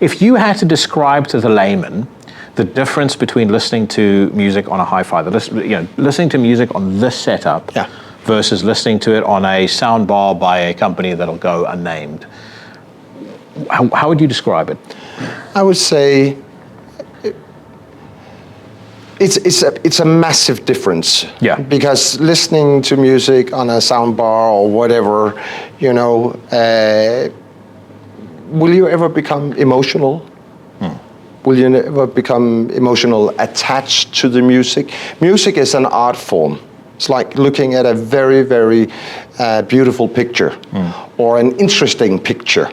If you had to describe to the layman the difference between listening to music on a hi-fi, listening to music on this setup versus listening to it on a soundbar by a company that'll go unnamed, how would you describe it? I would say it's a massive difference. Yeah. Because listening to music on a soundbar or whatever, will you ever become emotional? Will you ever become emotional attached to the music? Music is an art form. It's like looking at a very, very beautiful picture or an interesting picture.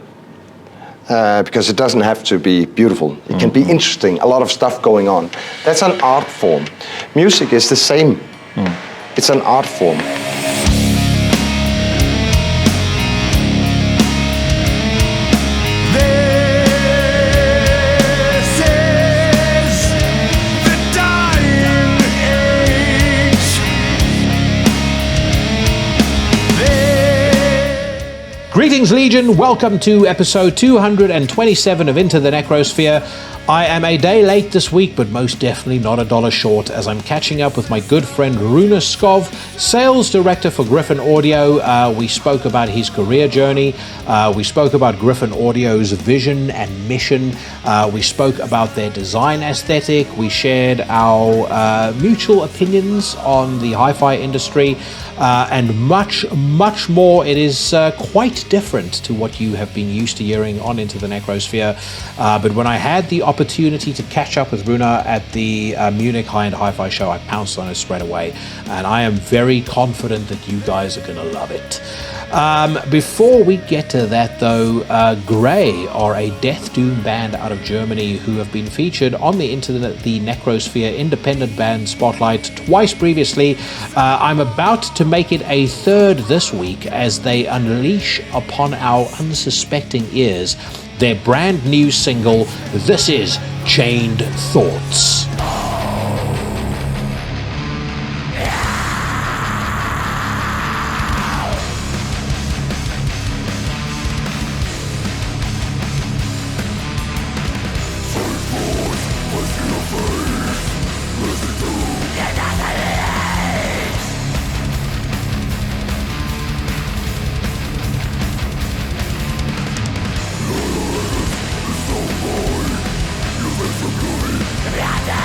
Because it doesn't have to be beautiful. It can be interesting, a lot of stuff going on. That's an art form. Music is the same. It's an art form. Greetings, Legion. Welcome to episode 227 of Into the Necrosphere. I am a day late this week, but most definitely not $1 short, as I'm catching up with my good friend Rune Skov, sales director for Gryphon Audio. We spoke about his career journey. We spoke about Gryphon Audio's vision and mission. We spoke about their design aesthetic. We shared our mutual opinions on the hi-fi industry. And much, much more. It is quite different to what you have been used to hearing on Into the Necrosphere. But when I had the opportunity to catch up with Rune at the Munich high-end hi-fi show, I pounced on it straight away. And I am very confident that you guys are going to love it. Before we get to that, though, Greh are a death doom band out of Germany who have been featured on the Into the Necrosphere independent band spotlight twice previously. I'm about to make it a third this week as they unleash upon our unsuspecting ears their brand new single, This Is Chained Thoughts. Yeah.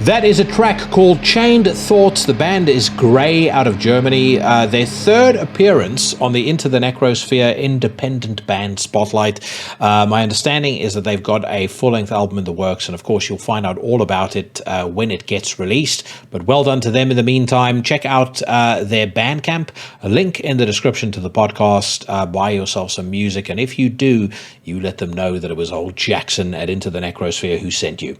That is a track called Chained Thoughts. The band is Greh out of Germany. Their third appearance on the Into the Necrosphere independent band spotlight. My understanding is that they've got a full-length album in the works, and of course you'll find out all about it when it gets released. But well done to them in the meantime. Check out their Bandcamp, a link in the description to the podcast. Buy yourself some music, and if you do, you let them know that it was old Jackson at Into the Necrosphere who sent you.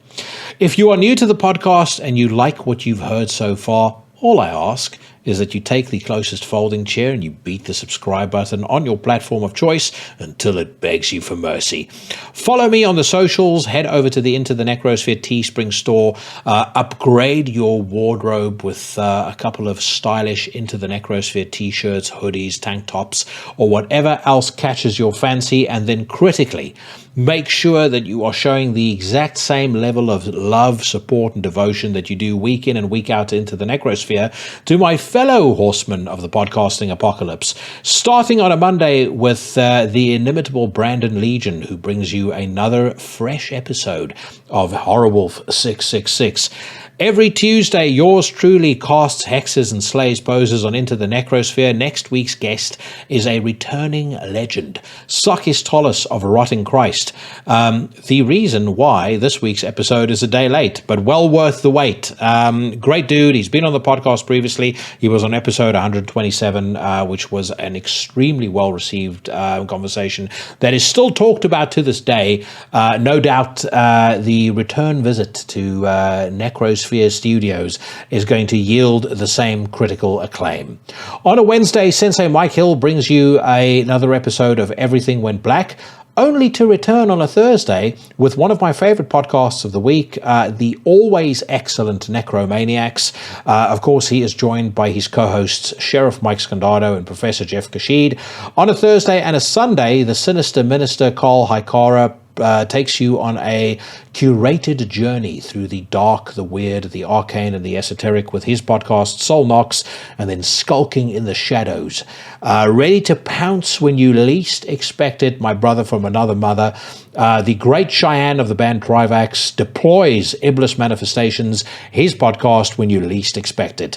If you are new to the podcast and you like what you've heard so far, all I ask is that you take the closest folding chair and you beat the subscribe button on your platform of choice until it begs you for mercy. Follow me on the socials, head over to the Into the Necrosphere Teespring store, upgrade your wardrobe with a couple of stylish Into the Necrosphere t-shirts, hoodies, tank tops, or whatever else catches your fancy, and then critically, make sure that you are showing the exact same level of love, support, and devotion that you do week in and week out Into the Necrosphere to my fellow horsemen of the podcasting apocalypse, starting on a Monday with the inimitable Brandon Legion, who brings you another fresh episode of Horrorwolf 666. Every Tuesday, yours truly casts hexes and slays poses on Into the Necrosphere. Next week's guest is a returning legend, Sakis Tollis of Rotting Christ. The reason why this week's episode is a day late, but well worth the wait. Great dude. He's been on the podcast previously. He was on episode 127, which was an extremely well-received conversation that is still talked about to this day. No doubt the return visit to Necrosphere Studios is going to yield the same critical acclaim. On a Wednesday, Sensei Mike Hill brings you another episode of Everything Went Black, only to return on a Thursday with one of my favorite podcasts of the week, the always excellent Necromaniacs. Of course, he is joined by his co-hosts, Sheriff Mike Scandado and Professor Jeff Kashid. On a Thursday and a Sunday, the sinister minister Carl Hikara takes you on a curated journey through the dark, the weird, the arcane, and the esoteric with his podcast Soul Knocks, and then Skulking in the Shadows. Ready to pounce when you least expect it, my brother from another mother, the great Cheyenne of the band Trivax, deploys Iblis Manifestations, his podcast when you least expect it.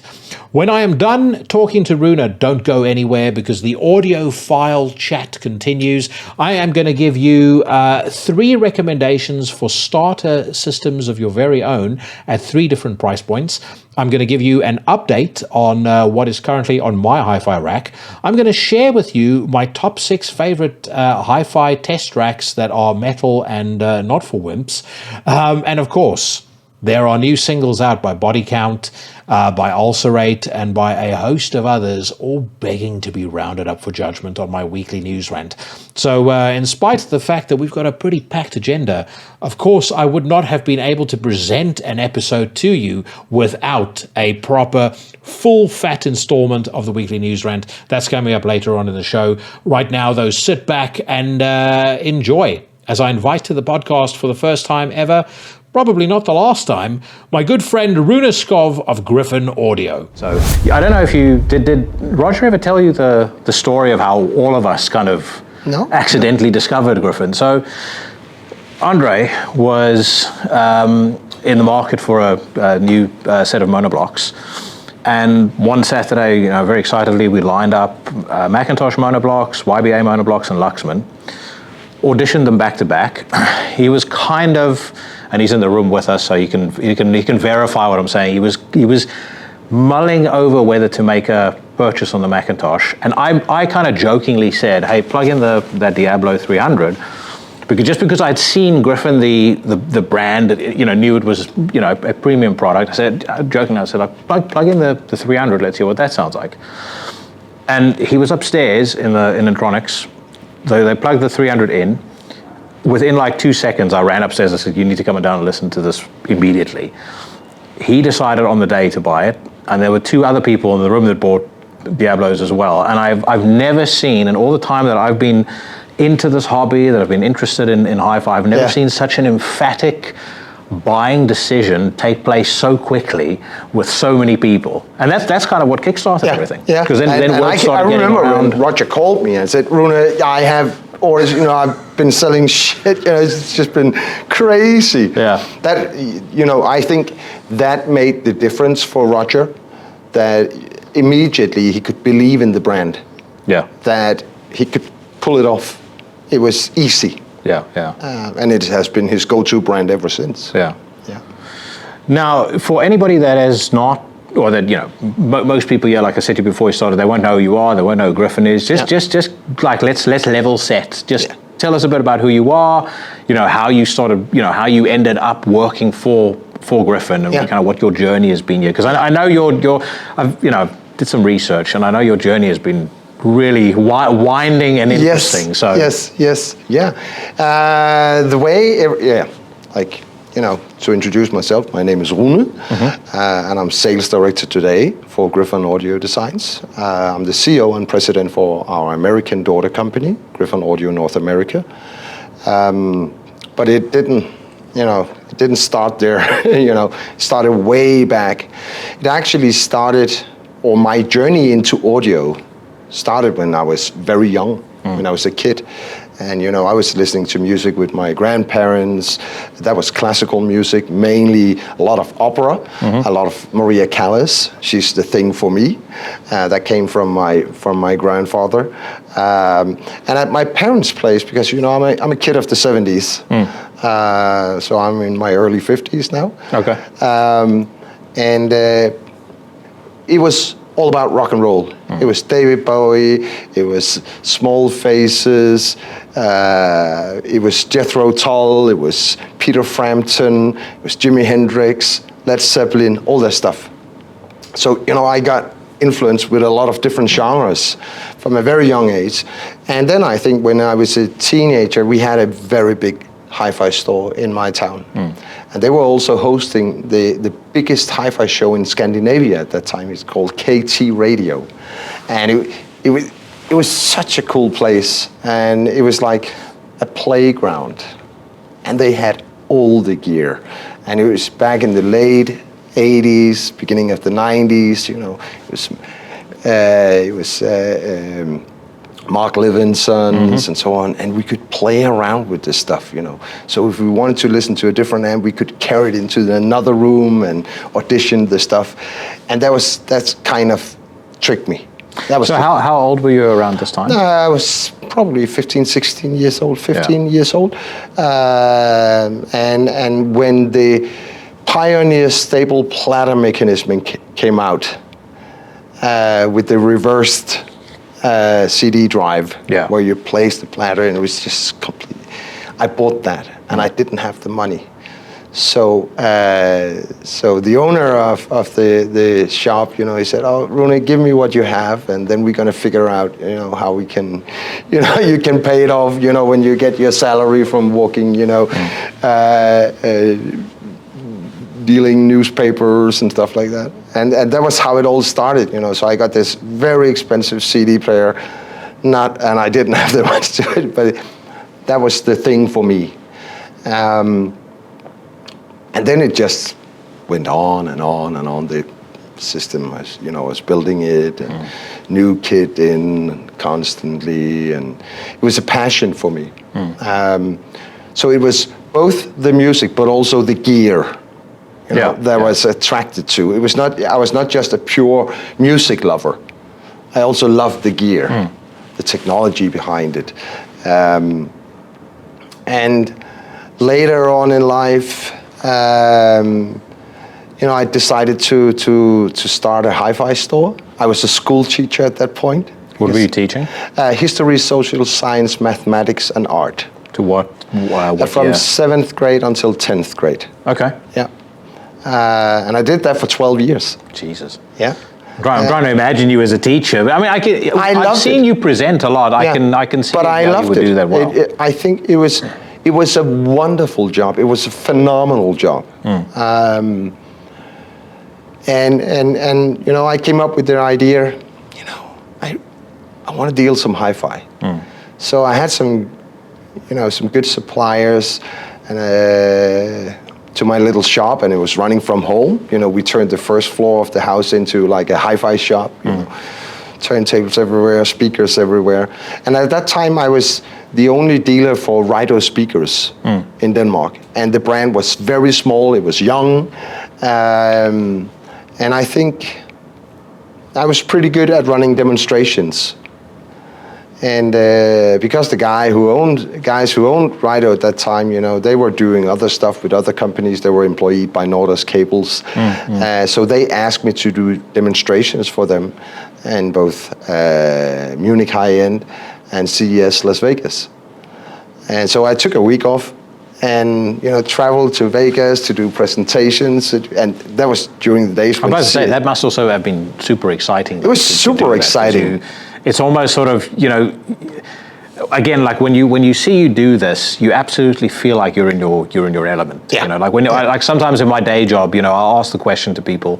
When I am done talking to Rune, don't go anywhere, because the audiophile chat continues. I am going to give you 3 recommendations for starter systems of your very own at 3 different price points. I'm going to give you an update on what is currently on my hi-fi rack. I'm going to share with you my top 6 favorite hi-fi test racks that are metal and not for wimps. And of course, there are new singles out by Body Count, by Ulcerate, and by a host of others, all begging to be rounded up for judgment on my weekly news rant. So in spite of the fact that we've got a pretty packed agenda, of course I would not have been able to present an episode to you without a proper full fat installment of the weekly news rant. That's coming up later on in the show. Right now, though, sit back and enjoy as I invite to the podcast for the first time ever, probably not the last time, my good friend Rune Skov of Gryphon Audio. So I don't know if you did Roger ever tell you the story of how all of us kind of accidentally discovered Gryphon? So Andre was in the market for a new set of monoblocks, and one Saturday, very excitedly, we lined up Macintosh monoblocks, YBA monoblocks, and Luxman, auditioned them back to back. He was kind of, and he's in the room with us, so he can verify what I'm saying. He was mulling over whether to make a purchase on the Macintosh, and I kind of jokingly said, "Hey, plug in that Diablo 300," because I'd seen Gryphon, the brand, knew it was a premium product. I said, jokingly, plug in the 300. Let's hear what that sounds like. And he was upstairs in Intronics. They plugged the 300 in. Within like 2 seconds, I ran upstairs. I said, "You need to come down and listen to this immediately." He decided on the day to buy it, and there were 2 other people in the room that bought Diablos as well. And I've never seen, in all the time that I've been into this hobby, that I've been interested in hi-fi, I've never seen such an emphatic buying decision take place so quickly with so many people. And that's kind of what kickstarted everything. Yeah. Because then word started I remember getting around. when Roger called me and said, "Rune, I have or I've been selling shit. It's just been crazy. Yeah. That I think that made the difference for Roger. That immediately he could believe in the brand. Yeah. That he could pull it off. It was easy. Yeah. And it has been his go-to brand ever since. Yeah. Yeah. Now, for anybody that is not, or that most people, like I said to you before we started, they won't know who you are, they won't know who Gryphon is. Just like let's level set. Just tell us a bit about who you are. How you started. How you ended up working for Gryphon and kind of what your journey has been here. Because I know I've did some research and I know your journey has been really winding and interesting. Yes. So Yes. Yeah. The way. To introduce myself, my name is Rune, and I'm sales director today for Gryphon Audio Designs. I'm the CEO and president for our American daughter company, Gryphon Audio North America. But it didn't start there. It started way back. It actually started, or my journey into audio started when I was very young, when I was a kid. And, I was listening to music with my grandparents. That was classical music, mainly a lot of opera, a lot of Maria Callas. She's the thing for me. That came from my grandfather. And at my parents' place, because, I'm a kid of the 70s. So I'm in my early 50s now. Okay. And it was all about rock and roll. It was David Bowie, it was Small Faces, it was Jethro Tull, it was Peter Frampton, it was Jimi Hendrix, Led Zeppelin, all that stuff. So, I got influenced with a lot of different genres from a very young age. And then I think when I was a teenager, we had a very big hi-fi store in my town. And they were also hosting the biggest hi-fi show in Scandinavia at that time. It's called KT Radio. And it was such a cool place. And it was like a playground. And they had all the gear. And it was back in the late 80s, beginning of the 90s, it was Mark Levinson's and so on, and we could play around with this stuff, So if we wanted to listen to a different amp, we could carry it into another room and audition the stuff, and that's kind of tricked me. So how old were you around this time? I was probably 15, 16 years old, 15 years old, and when the Pioneer stable platter mechanism came out with the reversed CD drive, where you place the platter, and it was just complete. I bought that, and I didn't have the money. So the owner of the shop, he said, "Oh, Rune, give me what you have, and then we're gonna figure out, how we can, you can pay it off, when you get your salary from working, dealing newspapers and stuff like that." And that was how it all started, So I got this very expensive CD player, and I didn't have the money to it, but that was the thing for me. And then it just went on and on and on. The system was building it, and new kit in constantly, and it was a passion for me. So it was both the music, but also the gear. That I was attracted to. I was not just a pure music lover. I also loved the gear, the technology behind it. And later on in life, I decided to start a hi-fi store. I was a school teacher at that point. What were you teaching? History, social science, mathematics, and art. To what From year? 7th grade until 10th grade. Okay. Yeah. And I did that for 12 years. Jesus. Yeah. I'm trying to imagine you as a teacher. I mean, I've seen you present a lot. I can see how you would do that well. I think it was a wonderful job. It was a phenomenal job. And I came up with the idea, I want to deal some hi-fi. So I had some good suppliers and to my little shop, and it was running from home. We turned the first floor of the house into like a hi-fi shop. turntables everywhere, speakers everywhere. And at that time, I was the only dealer for Rido speakers in Denmark. And the brand was very small, it was young. And I think I was pretty good at running demonstrations. And because the guys who owned Rido at that time, they were doing other stuff with other companies. They were employed by Nordas Cables. So they asked me to do demonstrations for them in both Munich high-end and CES Las Vegas. And so I took a week off and traveled to Vegas to do presentations, and that was during the days. I'm about to say that must also have been super exciting. It was super exciting. It's almost sort of again, like when you see you do this, you absolutely feel like you're in your element. Yeah. Like sometimes in my day job, I'll ask the question to people.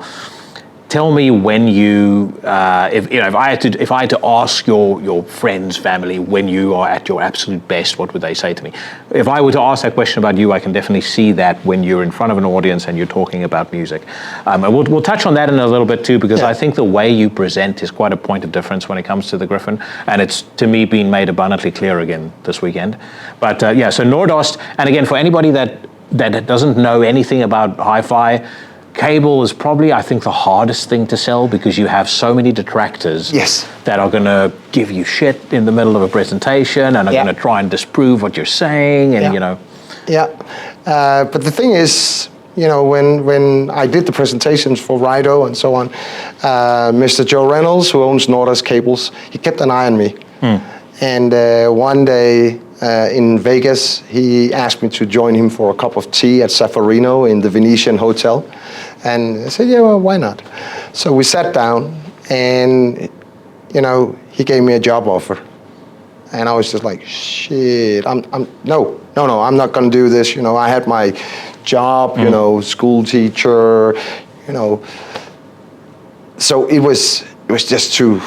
Tell me when if I had to ask your friends, family, when you are at your absolute best, what would they say to me? If I were to ask that question about you, I can definitely see that when you're in front of an audience and you're talking about music. And we'll touch on that in a little bit too, because I think the way you present is quite a point of difference when it comes to the Gryphon, and it's to me been made abundantly clear again this weekend. But so Nordost, and again for anybody that doesn't know anything about hi-fi. Cable is probably, I think, the hardest thing to sell because you have so many detractors that are going to give you shit in the middle of a presentation and are going to try and disprove what you're saying, and but the thing is, when I did the presentations for Rido and so on, Mr. Joe Reynolds, who owns Nordas Cables, he kept an eye on me. And one day in Vegas, he asked me to join him for a cup of tea at Safarino in the Venetian Hotel. And I said, yeah, well, why not? So we sat down, and, he gave me a job offer. And I was just like, shit, no, I'm not going to do this. I had my job, school teacher, So it was just too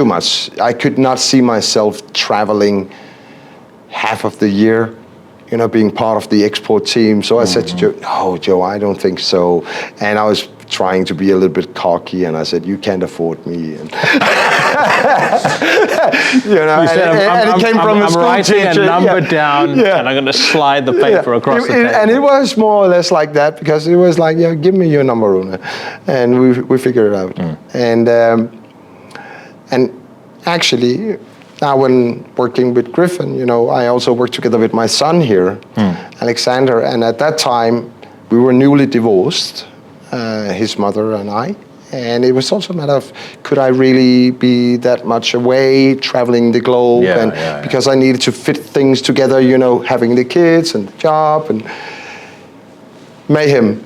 much. I could not see myself traveling half of the year, being part of the export team. So I said to Joe, no, Joe, I don't think so. And I was trying to be a little bit cocky, and I said, you can't afford me. And and it came from a school writing teacher. a number down, and I'm going to slide the paper across the table. And it was more or less like that, because it was like, give me your number, Rune. And we figured it out. And actually, now when working with Gryphon, I also work together with my son here, Alexander, and at that time, we were newly divorced, his mother and I, and it was also a matter of, could I really be that much away, traveling the globe, because I needed to fit things together, having the kids and the job and mayhem.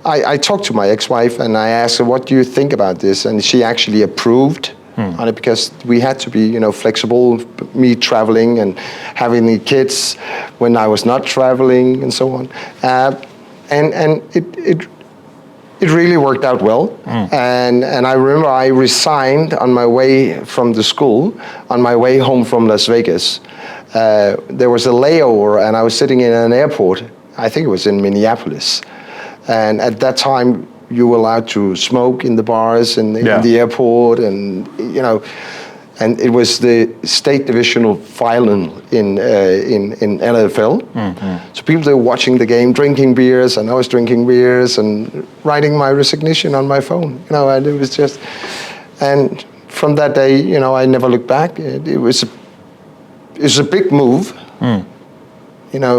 I talked to my ex-wife and I asked her, what do you think about this? And she actually approved on it, because we had to be, flexible, me traveling and having the kids when I was not traveling and so on. And it really worked out well. And I remember I resigned on my way from the school, on my way home from Las Vegas. There was a layover and I was sitting in an airport, I think it was in Minneapolis. And at that time, you were allowed to smoke in the bars and in the airport, and and it was the state divisional final in NFL. So people they were watching the game, drinking beers, and I was drinking beers and writing my resignation on my phone. And it was just, and from that day, I never looked back. It was a big move.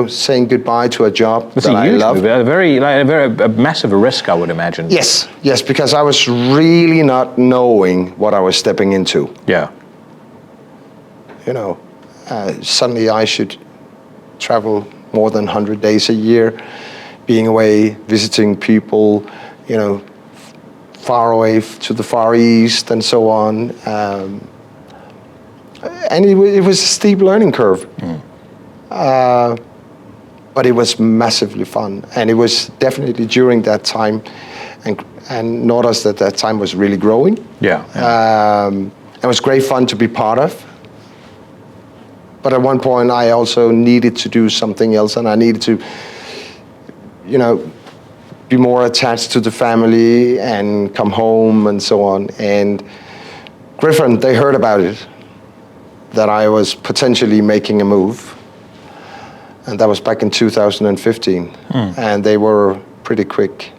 Saying goodbye to a job that I love. A very massive risk, I would imagine. Yes, because I was really not knowing what I was stepping into. Yeah. Suddenly I should travel more than 100 days a year, being away, visiting people, far away to the Far East and so on. And it was a steep learning curve. But it was massively fun, and it was definitely during that time, and Nordas at that time was really growing. It was great fun to be part of. But at one point, I also needed to do something else, and I needed to, be more attached to the family and come home and so on. And Gryphon, they heard about it, that I was potentially making a move. And that was back in 2015. And they were pretty quick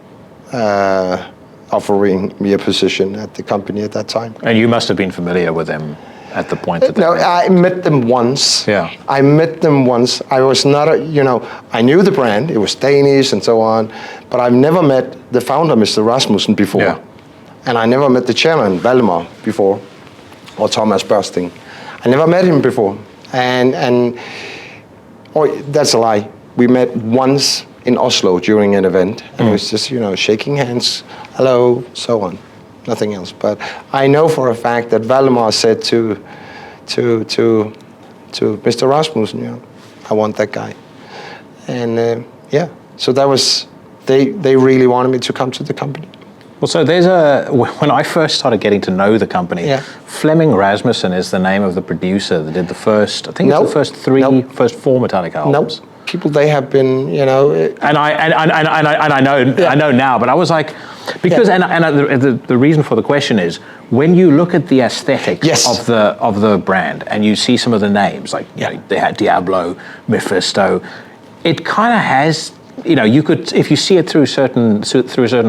offering me a position at the company at that time. And you must have been familiar with them at the point that No, I met them once. Yeah. I met them once. I was not I knew the brand. It was Danish and so on. But I've never met the founder, Mr. Rasmussen, before. Yeah. And I never met the chairman, Valdemar, before, or Thomas Bursting. I never met him before. That's a lie. We met once in Oslo during an event, and it was just, shaking hands, hello, so on, nothing else. But I know for a fact that Valdemar said to Mr. Rasmussen, I want that guy. And so that was, they really wanted me to come to the company. Well, so when I first started getting to know the company, Flemming Rasmussen is the name of the producer that did the first four Metallica albums. Nope. People, they have been, And I know now, but I was like, because the reason for the question is when you look at the aesthetics of the brand and you see some of the names like they had Diablo, Mephisto, it kind of has. You could, if you see it through a certain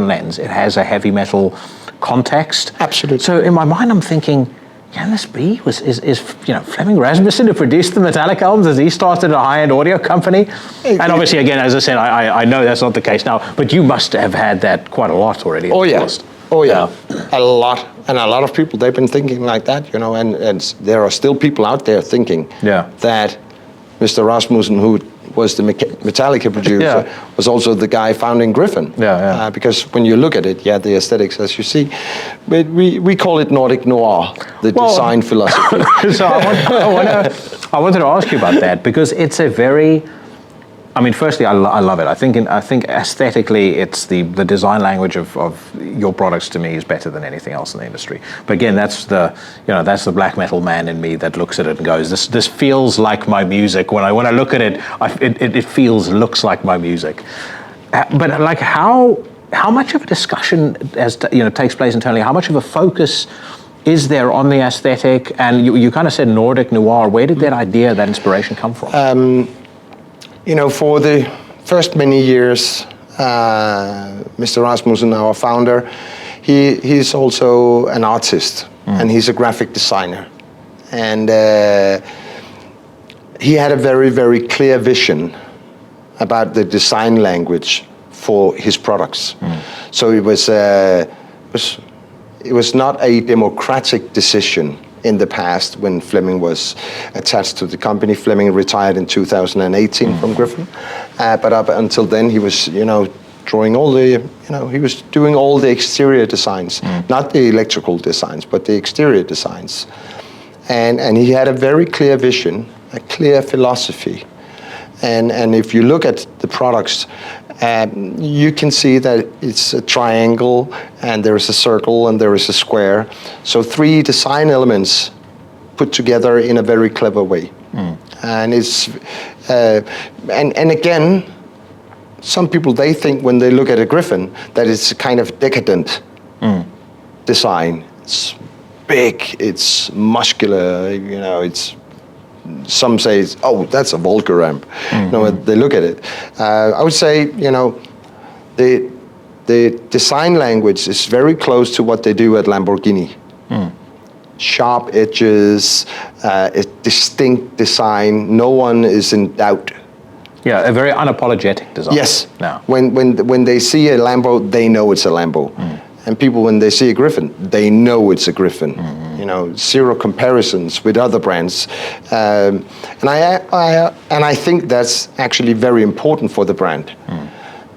lens, it has a heavy metal context. Absolutely. So in my mind, I'm thinking, can this be? Is Flemming Rasmussen who produced the Metallica albums? Has he started a high-end audio company? And obviously, again, as I said, I know that's not the case now, but you must have had that quite a lot already. Oh yeah, a lot. And a lot of people, they've been thinking like that, and there are still people out there thinking that Mr. Rasmussen, who was the Metallica producer, was also the guy founding Gryphon. Because when you look at it, the aesthetics, as you see, but we call it Nordic Noir, the design philosophy. So I wanted to ask you about that, because it's a very, firstly, I love it. I think aesthetically, it's the design language of your products to me is better than anything else in the industry. But again, that's the black metal man in me that looks at it and goes, this feels like my music. When I look at it, it looks like my music. But like how much of a discussion takes place internally? How much of a focus is there on the aesthetic? And you kind of said Nordic Noir. Where did that idea, that inspiration come from? For the first many years, Mr. Rasmussen, our founder, he's also an artist, and he's a graphic designer. And he had a very, very clear vision about the design language for his products. So it was not a democratic decision in the past when Flemming was attached to the company. Flemming retired in 2018 from Gryphon, but up until then he was, drawing all the, he was doing all the exterior designs, not the electrical designs, but the exterior designs. And he had a very clear vision, a clear philosophy. And if you look at the products, you can see that it's a triangle, and there is a circle, and there is a square. So 3 design elements put together in a very clever way. And it's and again, some people, they think when they look at a Gryphon that it's a kind of decadent design. It's big, it's muscular, it's. Some say, that's a Volker amp. They look at it. I would say, the design language is very close to what they do at Lamborghini. Sharp edges, a distinct design. No one is in doubt. Yeah, a very unapologetic design. Yes. No. When they see a Lambo, they know it's a Lambo. And people, when they see a Gryphon, they know it's a Gryphon. Zero comparisons with other brands. And I think that's actually very important for the brand,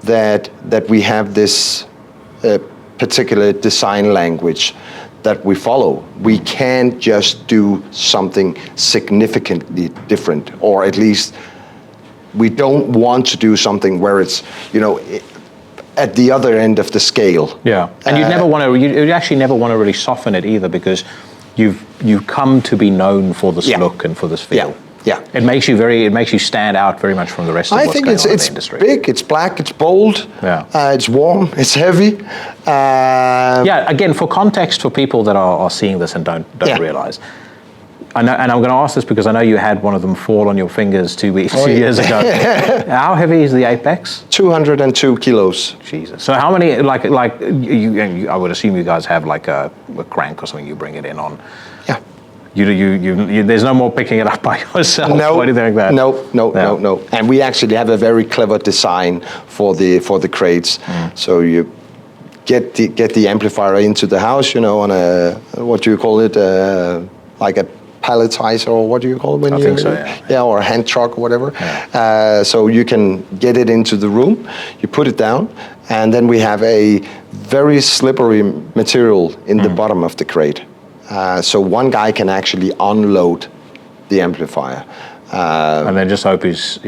that we have this particular design language that we follow. We can't just do something significantly different, or at least we don't want to do something where it's, at the other end of the scale. Yeah, and you'd actually never want to really soften it either, because you've come to be known for this look and for this feel. Yeah. It makes you stand out very much from the rest of what's going on in the industry. It's big, it's black, it's bold, it's warm, it's heavy. Again, for context, for people that are seeing this and don't realize, I know, and I'm going to ask this because I know you had one of them fall on your fingers 2 years ago. How heavy is the Apex? 202 kilos. Jesus. So how many, you, I would assume you guys have like a crank or something you bring it in on. Yeah. You there's no more picking it up by yourself or anything like that? No. And we actually have a very clever design for the crates. So you get the amplifier into the house, on a, what do you call it, like a palletizer, or what do you call it when I think so, yeah. Or a hand truck or whatever. So you can get it into the room, you put it down, and then we have a very slippery material in the bottom of the crate. So one guy can actually unload the amplifier. And then just hope his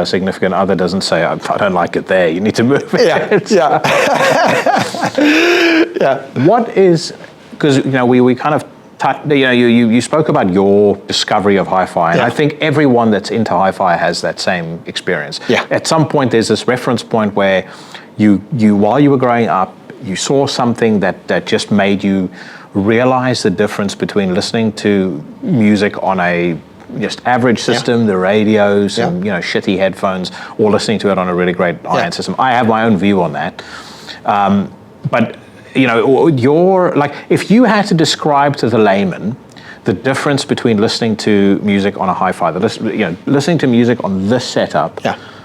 significant other doesn't say, I don't like it there, you need to move it. Yeah. What is, because we kind of you spoke about your discovery of hi-fi, and I think everyone that's into hi-fi has that same experience. Yeah. At some point, there's this reference point where you while you were growing up, you saw something that just made you realize the difference between listening to music on a just average system, the radios, and shitty headphones, or listening to it on a really great iron system. I have my own view on that, but. If you had to describe to the layman the difference between listening to music on a hi-fi, listening to music on this setup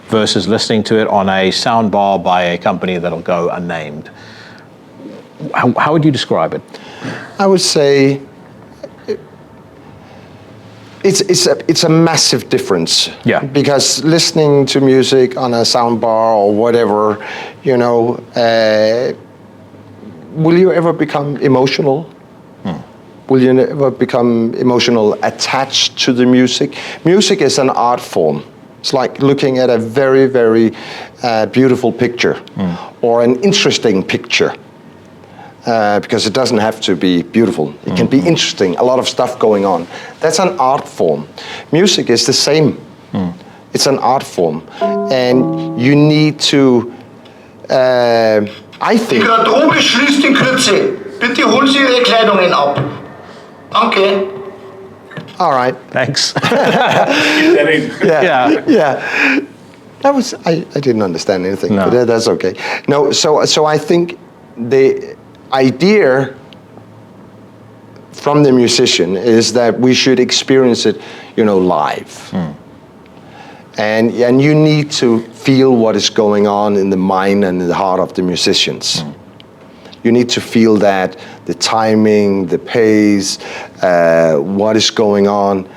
versus listening to it on a soundbar by a company that'll go unnamed, how would you describe it? I would say it's a massive difference. Yeah. Because listening to music on a soundbar or whatever, will you ever become emotional? Will you ever become emotional attached to the music? Music is an art form. It's like looking at a very, very beautiful picture or an interesting picture. Because it doesn't have to be beautiful. It can be interesting, a lot of stuff going on. That's an art form. Music is the same. It's an art form. And you need to... I think. Die Garderobe schließt in Kürze. Bitte holen Sie Ihre Kleidungen ab. Danke. All right. Thanks. Yeah. That was I didn't understand anything, but that's okay. No, so I think the idea from the musician is that we should experience it, live. And you need to feel what is going on in the mind and in the heart of the musicians. You need to feel that, the timing, the pace, what is going on.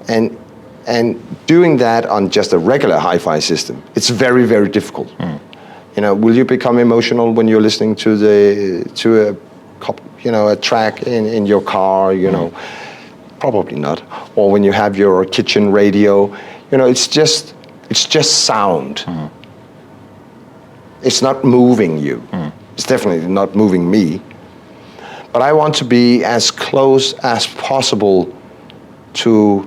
And doing that on just a regular hi-fi system, it's very, very difficult. Will you become emotional when you're listening to a track in your car, Probably not. Or when you have your kitchen radio, it's just sound. It's not moving you. It's definitely not moving me. But I want to be as close as possible to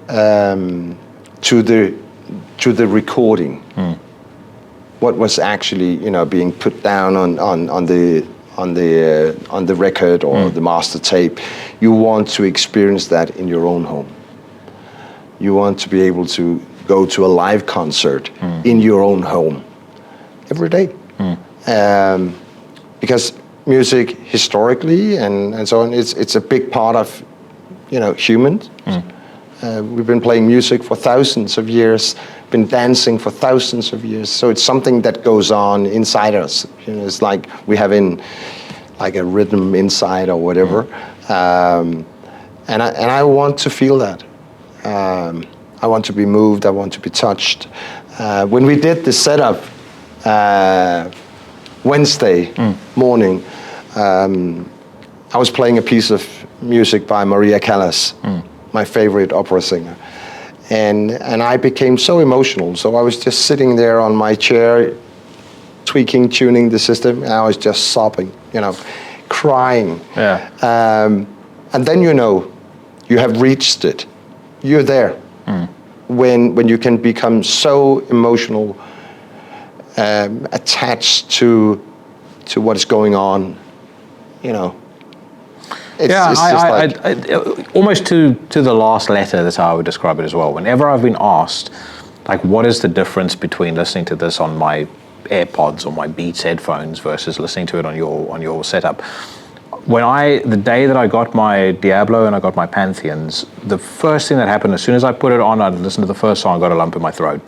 the recording. What was actually being put down on the record or the master tape. You want to experience that in your own home. You want to be able to go to a live concert in your own home every day. Because music historically and so on, it's a big part of humans. We've been playing music for thousands of years, been dancing for thousands of years, so it's something that goes on inside us. It's like we have like a rhythm inside or whatever. And I want to feel that. I want to be moved, I want to be touched. When we did the setup Wednesday morning, I was playing a piece of music by Maria Callas, my favorite opera singer. And I became so emotional, so I was just sitting there on my chair, tweaking, tuning the system, and I was just sobbing, crying. And then you have reached it. You're there. when you can become so emotional, attached to what is going on, you know. It's I almost to the last letter, that's how I would describe it as well. Whenever I've been asked, like, what is the difference between listening to this on my AirPods or my Beats headphones versus listening to it on your setup? The day that I got my Diablo and I got my Pantheons, the first thing that happened, as soon as I put it on, I listened to the first song, I got a lump in my throat.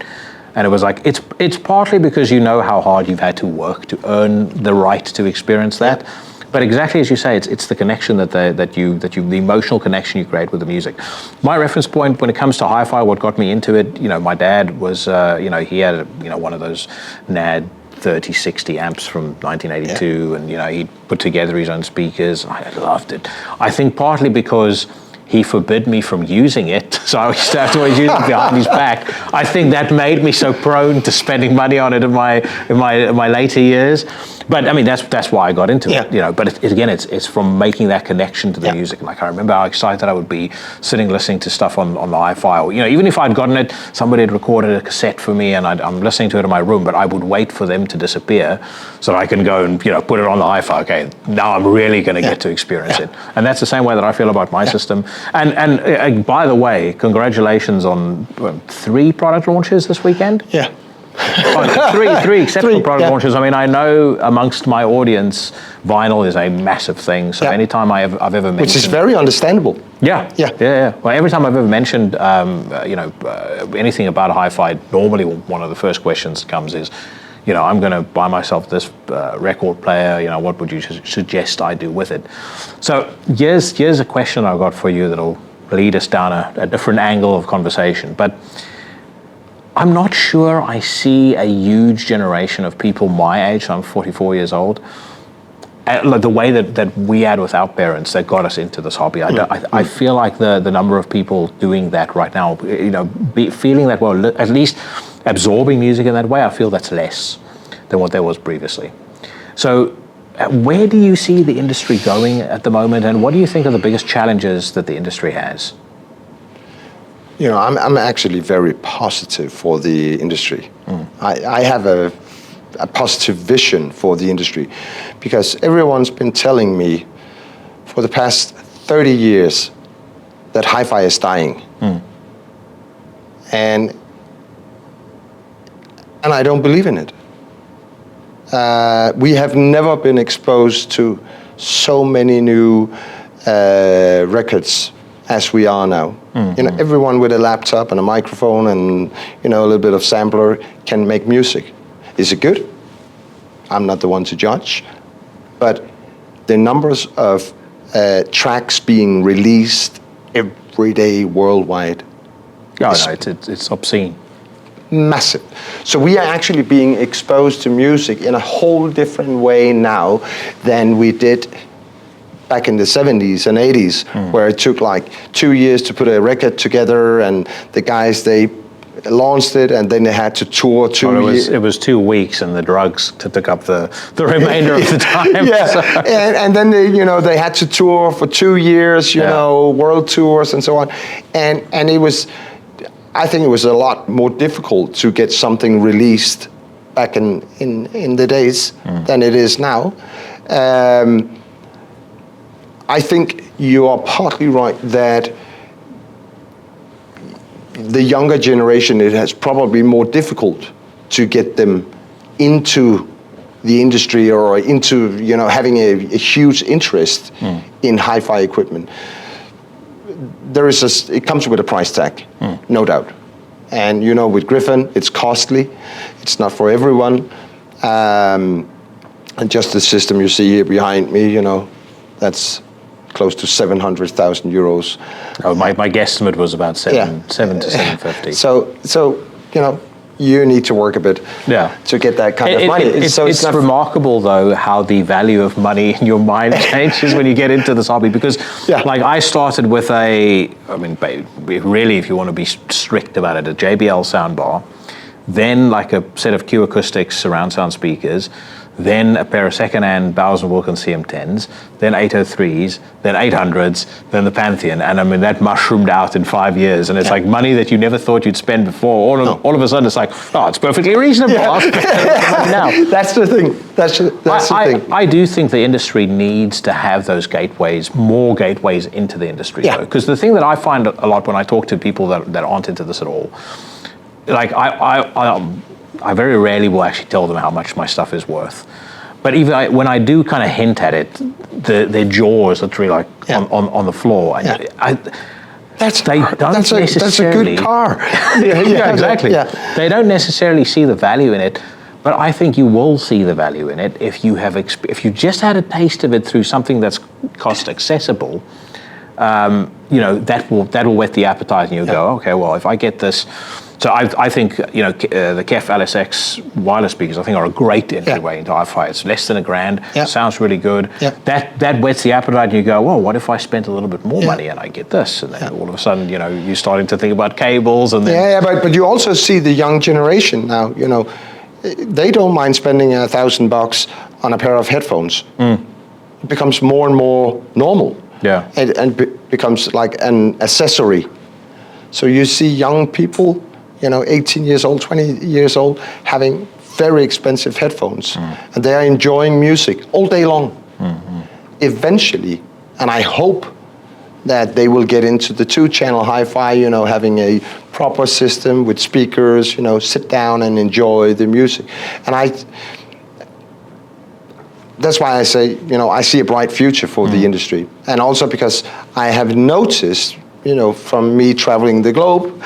And it was like, it's partly because you know how hard you've had to work to earn the right to experience that. Yeah. But exactly as you say, it's the connection the emotional connection you create with the music. My reference point when it comes to hi-fi, what got me into it, you know, my dad was, he had, one of those NAD 3060 amps from 1982, and, he put together his own speakers. I loved it. I think partly because he forbid me from using it, so I used to have to always use it behind his back. I think that made me so prone to spending money on it in my later years. But I mean, that's why I got into it, But it's from making that connection to the music. Like, I remember how excited I would be sitting listening to stuff on the hi-fi. Or, even if I'd gotten it, somebody had recorded a cassette for me, and I'm listening to it in my room. But I would wait for them to disappear so I can go and put it on the hi-fi. Okay, now I'm really going to get to experience it. And that's the same way that I feel about my system. And by the way, congratulations on 3 product launches this weekend. Yeah. Three exceptional product launches. I mean, I know amongst my audience, vinyl is a massive thing. So anytime I've ever mentioned, which is very understandable. Yeah. Well, every time I've ever mentioned, anything about hi-fi, normally one of the first questions that comes is, I'm going to buy myself this record player. What would you suggest I do with it? So here's a question I've got for you that'll lead us down a different angle of conversation, but I'm not sure I see a huge generation of people my age, so I'm 44 years old, like the way that we had with our parents that got us into this hobby. I feel like the number of people doing that right now, feeling that, well, at least absorbing music in that way, I feel that's less than what there was previously. So where do you see the industry going at the moment, and what do you think are the biggest challenges that the industry has? I'm actually very positive for the industry. I have a positive vision for the industry, because everyone's been telling me for the past 30 years that hi-fi is dying. And I don't believe in it. We have never been exposed to so many new records as we are now. Everyone with a laptop and a microphone and a little bit of sampler can make music. Is it good? I'm not the one to judge, but the numbers of tracks being released every day worldwide, it's obscene. Massive. So we are actually being exposed to music in a whole different way now than we did back in the 70s and 80s, where it took like 2 years to put a record together, and the guys, they launched it and then they had to tour 2 years. It was 2 weeks, and the drugs took up the remainder of the time. And then they had to tour for 2 years, world tours and so on. And I think it was a lot more difficult to get something released back in the days than it is now. I think you are partly right that the younger generation, it has probably more difficult to get them into the industry or into having a huge interest in hi-fi equipment. It comes with a price tag, no doubt. And with Gryphon, it's costly. It's not for everyone. And just the system you see here behind me, that's close to 700,000 euros. Oh, my guesstimate was about 7 to 750. So you need to work a bit to get that kind of money. It's remarkable, though, how the value of money in your mind changes when you get into this hobby. Because, like, I started with really, if you want to be strict about it, a JBL soundbar, then like a set of Q Acoustics surround sound speakers, then a pair of second-hand Bowers & Wilkins CM10s, then 803s, then 800s, then the Pantheon. And I mean, that mushroomed out in 5 years. And it's like money that you never thought you'd spend before. All of a sudden, it's like, oh, it's perfectly reasonable. I'll spend money now. That's the thing. That's the thing. I do think the industry needs to have those gateways, more gateways into the industry. Because the thing that I find a lot when I talk to people that aren't into this at all, like I very rarely will actually tell them how much my stuff is worth. But even when I do kind of hint at it, their jaw is literally like on the floor. And That's a good car. Yeah, exactly. Yeah. They don't necessarily see the value in it, but I think you will see the value in it if you have if you just had a taste of it through something that's cost accessible. That will whet the appetite, and you'll go, okay, well, if I get this. So I think the KEF LSX wireless speakers I think are a great entryway into hi-fi. It's less than $1,000. Sounds really good. That whets the appetite, and you go, well, what if I spent a little bit more money and I get this? And then all of a sudden, you're starting to think about cables, and then but you also see the young generation now. They don't mind spending $1,000 on a pair of headphones. It becomes more and more normal. And becomes like an accessory. So you see young people, 18 years old, 20 years old, having very expensive headphones, and they are enjoying music all day long. Eventually, and I hope that they will get into the 2-channel hi-fi, having a proper system with speakers, sit down and enjoy the music. And that's why I say, I see a bright future for the industry. And also because I have noticed, from me traveling the globe,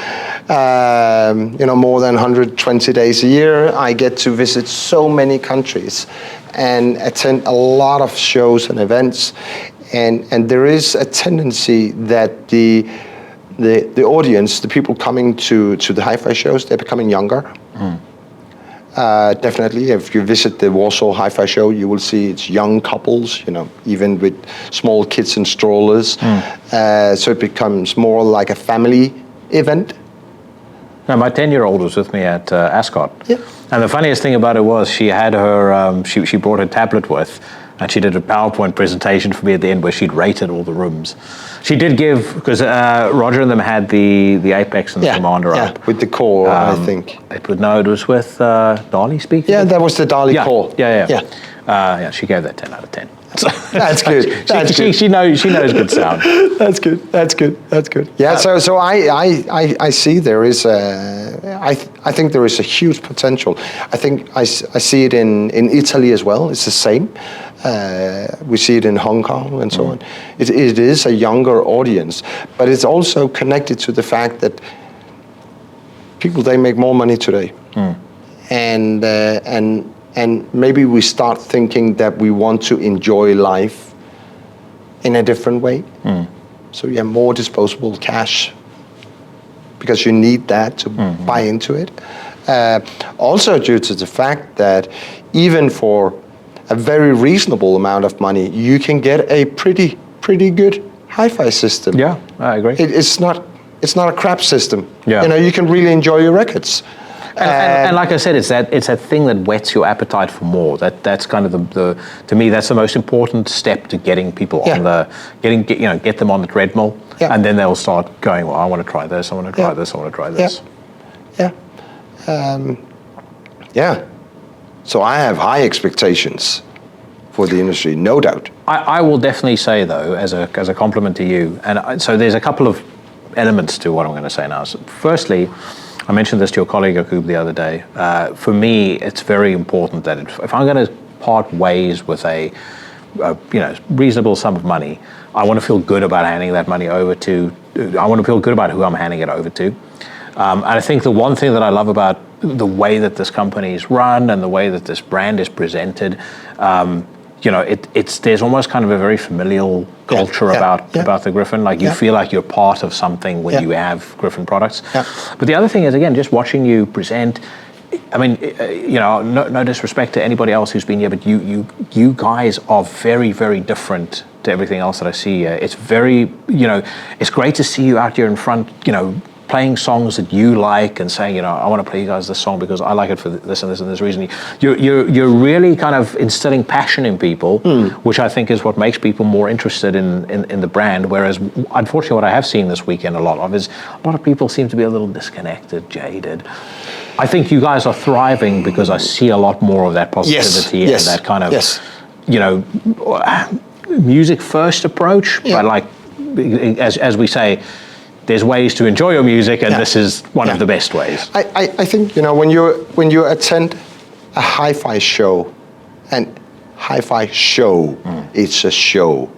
more than 120 days a year, I get to visit so many countries and attend a lot of shows and events. And there is a tendency that the audience, the people coming to the hi-fi shows, they're becoming younger. Definitely, if you visit the Warsaw Hi-Fi Show, you will see it's young couples, even with small kids and strollers. So it becomes more like a family event. No, my 10-year-old was with me at Ascot. And the funniest thing about it was she had her, she brought her tablet with, and she did a PowerPoint presentation for me at the end where she'd rated all the rooms. She did give, because Roger and them had the Apex and the Commander up. With the core, I think. It was with Dali speaking? Yeah, that was the Dali core. Yeah, she gave that 10 out of 10. So that's good. She knows good sound. That's good. Yeah, so I see there is I think there is a huge potential. I think I see it in Italy as well. It's the same. We see it in Hong Kong and so on. It is a younger audience, but it's also connected to the fact that people, they make more money today, and maybe we start thinking that we want to enjoy life in a different way. So you have more disposable cash because you need that to buy into it. Also due to the fact that even for a very reasonable amount of money, you can get a pretty good hi-fi system. Yeah, I agree. It's not a crap system. Yeah. You can really enjoy your records. And like I said, it's that thing that whets your appetite for more. That's kind of to me, that's the most important step to getting people on get them on the treadmill, and then they'll start going, well, I want to try this, I want to try this, I want to try this. So I have high expectations for the industry, no doubt. I will definitely say though, as a compliment to you, and so there's a couple of elements to what I'm going to say now. So firstly, I mentioned this to your colleague Akub the other day. For me, it's very important that if I'm going to part ways with a reasonable sum of money, I want to feel good about handing that money over to. I want to feel good about who I'm handing it over to. And I think the one thing that I love about the way that this company is run and the way that this brand is presented, there's almost kind of a very familial culture about the Gryphon. Like you feel like you're part of something when you have Gryphon products. But the other thing is, again, just watching you present. I mean, no disrespect to anybody else who's been here, but you guys are very, very different to everything else that I see here. It's very, it's great to see you out here in front, playing songs that you like and saying, I want to play you guys this song because I like it for this and this and this reason. You're really kind of instilling passion in people, which I think is what makes people more interested in the brand. Whereas, unfortunately, what I have seen this weekend a lot of people seem to be a little disconnected, jaded. I think you guys are thriving because I see a lot more of that positivity and that kind of, music first approch. But like, as we say, there's ways to enjoy your music, and this is one of the best ways. I think when you attend a hi-fi show, and hi-fi show, it's a show.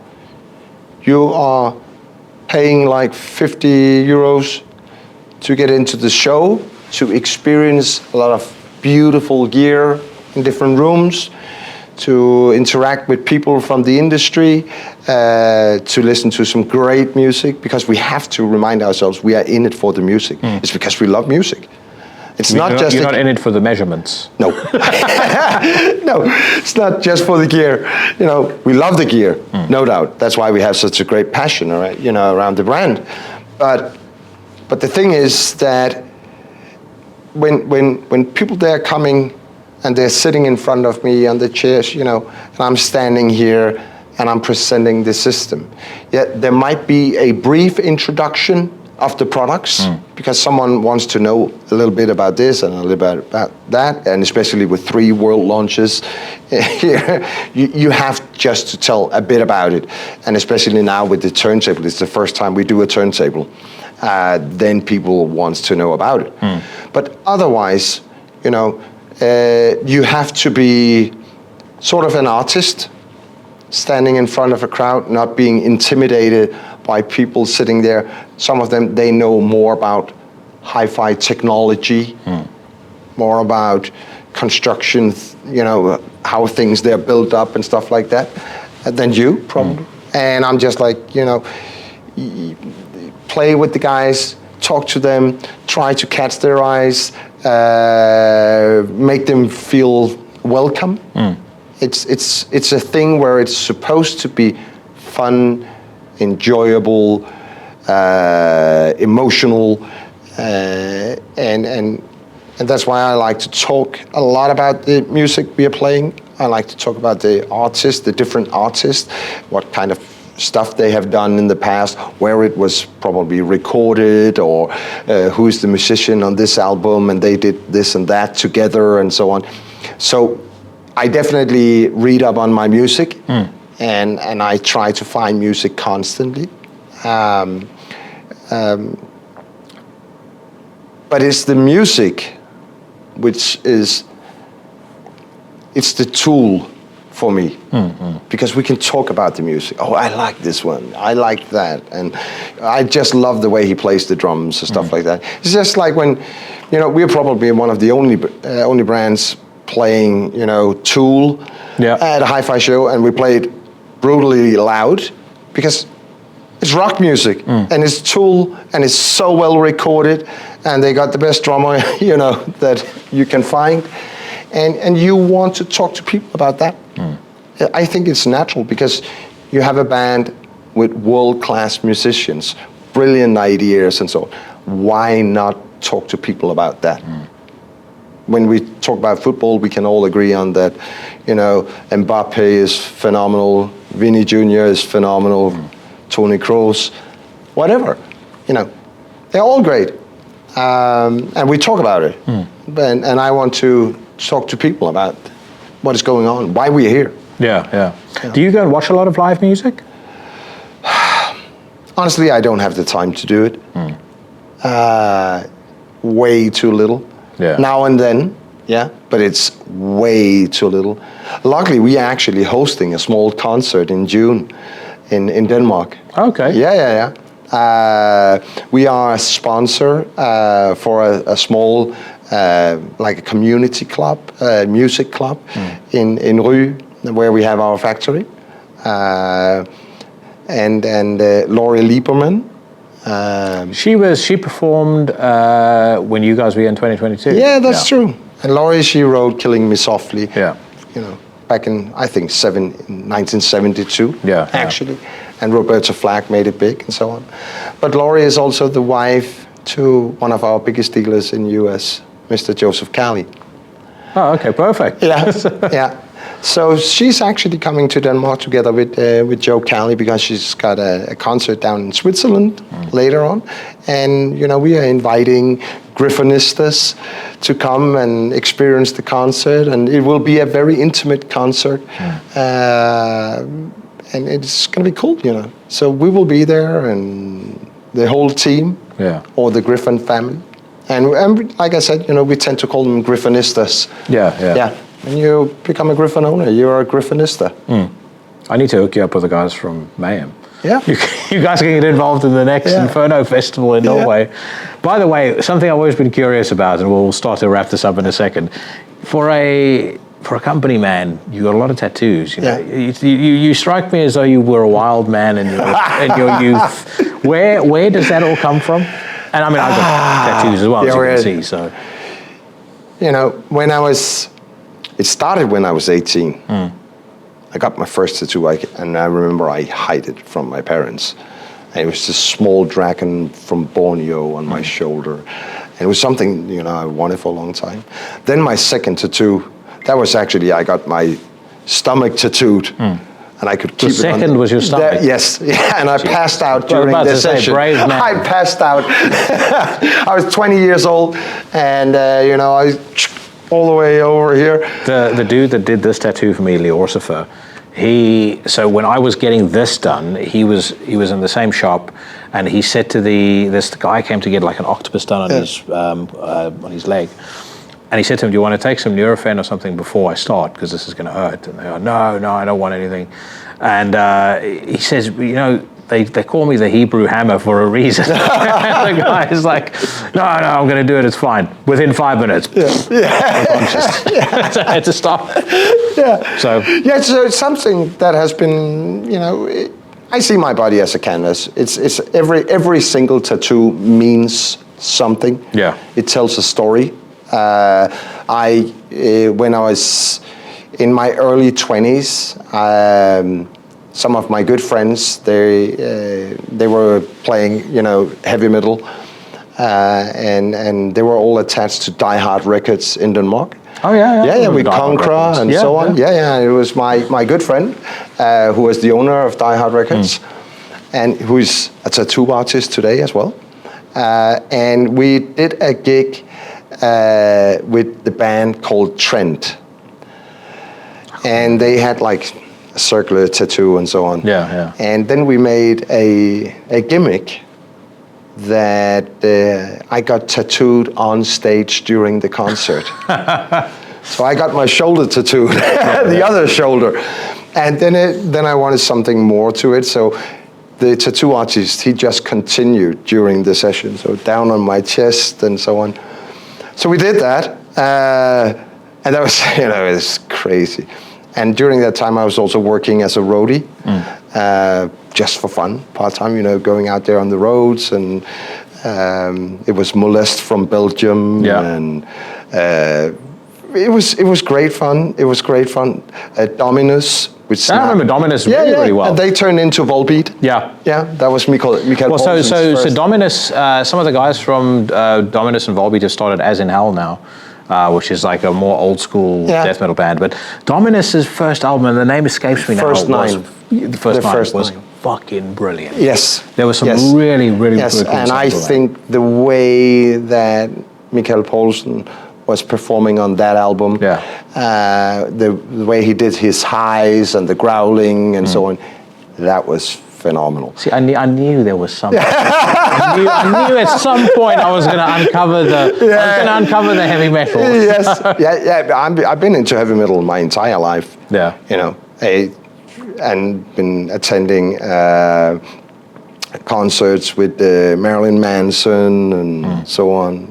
You are paying like 50 euros to get into the show, to experience a lot of beautiful gear in different rooms, to interact with people from the industry, to listen to some great music, because we have to remind ourselves we are in it for the music. It's because we love music. You're not in it for the measurements. No. No, it's not just for the gear. We love the gear, no doubt. That's why we have such a great passion, around the brand. But the thing is that when people there coming and they're sitting in front of me on the chairs, and I'm standing here and I'm presenting the system. There might be a brief introduction of the products because someone wants to know a little bit about this and a little bit about that, and especially with 3 world launches here, you have just to tell a bit about it. And especially now with the turntable, it's the first time we do a turntable. Then people want to know about it. But otherwise, you have to be sort of an artist, standing in front of a crowd, not being intimidated by people sitting there. Some of them, they know more about hi-fi technology, more about construction, how things they're built up and stuff like that, than you, probably. And I'm just like, play with the guys, talk to them, try to catch their eyes, make them feel welcome. It's a thing where it's supposed to be fun, enjoyable, emotional, and that's why I like to talk a lot about the music we are playing. I like to talk about the artists, the different artists, what kind of stuff they have done in the past, where it was probably recorded, or who's the musician on this album, and they did this and that together, and so on. So I definitely read up on my music, and I try to find music constantly. But it's the music which is, it's the tool for me, because we can talk about the music. Oh, I like this one. I like that, and I just love the way he plays the drums and stuff like that. It's just like when, we're probably one of the only brands playing, Tool at a hi-fi show, and we play it brutally loud because it's rock music and it's Tool and it's so well recorded, and they got the best drummer, that you can find. And you want to talk to people about that. I think it's natural because you have a band with world-class musicians, brilliant ideas and so on. Why not talk to people about that? When we talk about football, we can all agree on that. Mbappe is phenomenal, Vinny Jr. is phenomenal, Toni Kroos, whatever. They're all great. And we talk about it. And I want to talk to people about what is going on, why we're here. Yeah. Do you go and watch a lot of live music? Honestly, I don't have the time to do it. Way too little. Now and then, but it's way too little. Luckily, we are actually hosting a small concert in June in Denmark. Okay. Yeah. We are a sponsor for a small, like a community club, music club in Rue, where we have our factory. And Laurie Lieberman. She performed when you guys were in 2022. Yeah, that's true. And Laurie, she wrote "Killing Me Softly." Yeah. Back in, I think, 1972. Actually. And Roberta Flack made it big and so on. But Laurie is also the wife to one of our biggest dealers in the US, Mr. Joseph Cali. Oh, okay, perfect. Yeah, yeah. So she's actually coming to Denmark together with Joe Cali because she's got a concert down in Switzerland later on, and we are inviting Gryphonistas to come and experience the concert, and it will be a very intimate concert, and it's going to be cool, So we will be there, and the whole team, or the Gryphon family, and like I said, we tend to call them Gryphonistas. Yeah. When you become a Gryphon owner, you're a Gryphonista. I need to hook you up with the guys from Mayhem. Yeah. You guys can get involved in the next Inferno Festival in Norway. By the way, something I've always been curious about, and we'll start to wrap this up in a second. For a company man, you got a lot of tattoos. You strike me as though you were a wild man in your youth. Where does that all come from? And I mean, I've got tattoos as well, as you can see. So, it started when I was 18. I got my first tattoo, and I remember I hid it from my parents. And it was this small dragon from Borneo on my shoulder. And it was something, I wanted for a long time. Then my second tattoo, that was actually, I got my stomach tattooed. And I could keep it on. The second was your stomach? Yes, and I passed out during the session. Brave man. I passed out. I was 20 years old, and I all the way over here. The dude that did this tattoo for me, Ulcerate, so when I was getting this done, he was in the same shop, and he said to this guy came to get like an octopus done on his leg. And he said to him, do you want to take some Nurofen or something before I start? Because this is going to hurt. And they go, no, I don't want anything. And he says, they call me the Hebrew hammer for a reason. And the guy is like, no, I'm going to do it. It's fine. Within 5 minutes. So I had to stop. So it's something that has been, I see my body as a canvas. It's every single tattoo means something. Yeah. It tells a story. When I was in my early 20s, some of my good friends, they were playing, heavy metal, and they were all attached to Die Hard Records in Denmark. Oh yeah, with Konkhra and so on. Yeah. It was my good friend who was the owner of Die Hard Records, and who's a tattoo artist today as well. And we did a gig with the band called Trent, and they had like a circular tattoo and so on. Yeah. And then we made a gimmick that I got tattooed on stage during the concert. So I got my shoulder tattooed, the other shoulder, and then I wanted something more to it. So the tattoo artist, he just continued during the session, so down on my chest and so on. So we did that, and that was, it was crazy. And during that time, I was also working as a roadie, just for fun, part-time, going out there on the roads. And it was Molest from Belgium. And it was great fun. It was great fun. Dominus. I remember Dominus really well. And they turned into Volbeat. Yeah, that was Mikael Poulsen's so first. Dominus, some of the guys from Dominus and Volbeat have started As in Hell now, which is like a more old school death metal band. But Dominus's first album, and the name escapes me now. The first nine was fucking brilliant. Yes. There was some really good cool and I think the way that Mikael Poulsen was performing on that album, the way he did his highs and the growling and so on, that was phenomenal. See, I knew there was something. I knew at some point I was going to uncover the heavy metal. Yes, I've been into heavy metal my entire life. Yeah, and been attending concerts with Marilyn Manson and so on.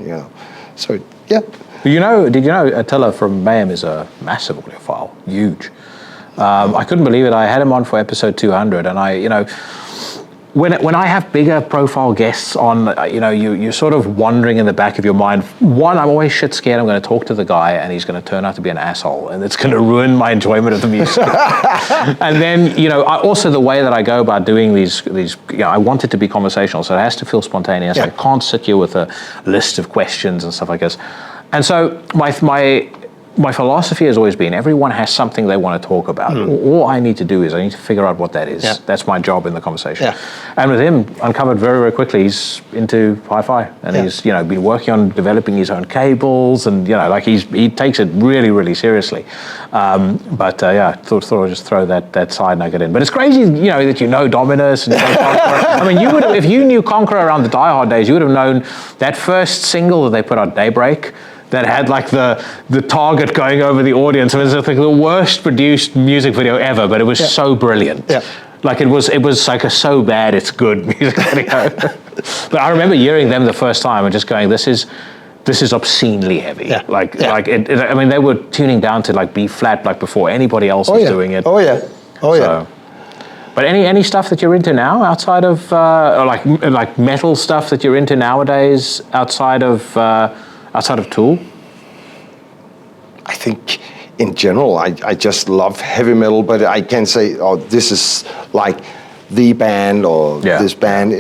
So yeah. Did you know Attila from Mayhem is a massive audiophile, huge. I couldn't believe it. I had him on for episode 200, and when I have bigger profile guests on, you're sort of wondering in the back of your mind. One, I'm always shit scared I'm going to talk to the guy and he's going to turn out to be an asshole and it's going to ruin my enjoyment of the music. And then, also the way that I go about doing these, I want it to be conversational, so it has to feel spontaneous. I can't sit here with a list of questions and stuff like this. And so my philosophy has always been everyone has something they want to talk about. All I need to do is I need to figure out what that is. Yeah. That's my job in the conversation. Yeah. And with him, uncovered very, very quickly, he's into hi-fi and he's been working on developing his own cables and he takes it really, really seriously. Thought I'd just throw that side nugget in. But it's crazy, that Dominus and Konkhra. I mean, you would have, if you knew Konkhra around the Die Hard days, you would have known that first single that they put out, Daybreak, that had like the target going over the audience. It was like the worst produced music video ever, but it was so brilliant. Yeah. Like it was like a so bad it's good music video. But I remember hearing them the first time and just going, this is obscenely heavy. Yeah. I mean, they were tuning down to like B flat like before anybody else was doing it. But any stuff that you're into now outside of like metal stuff that you're into nowadays outside of Tool? I think in general, I just love heavy metal, but I can't say, this is like the band or this band,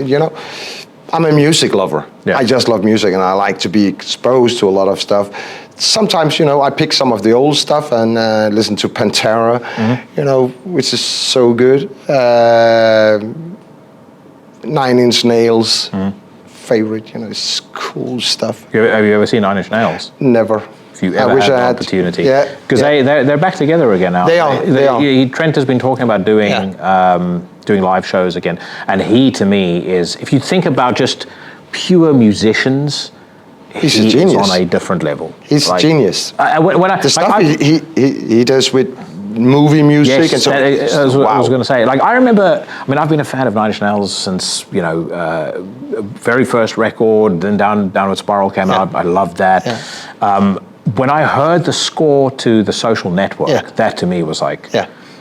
I'm a music lover. Yeah. I just love music and I like to be exposed to a lot of stuff. Sometimes, I pick some of the old stuff and listen to Pantera, which is so good. 9 Inch Nails. Favorite, it's cool stuff. Have you ever seen 9 Inch Nails? Never. If you ever had the opportunity. Because they're back together again now. They are. Trent has been talking about doing live shows again. And he, to me, is, if you think about just pure musicians, he's a genius. On a different level. He's a genius. The stuff he does with movie music and so on. I was going to say. Like, I remember, I've been a fan of 9 Inch Nails since, very first record, then Downward Spiral came out. I loved that. Yeah. When I heard the score to The Social Network, that to me was like,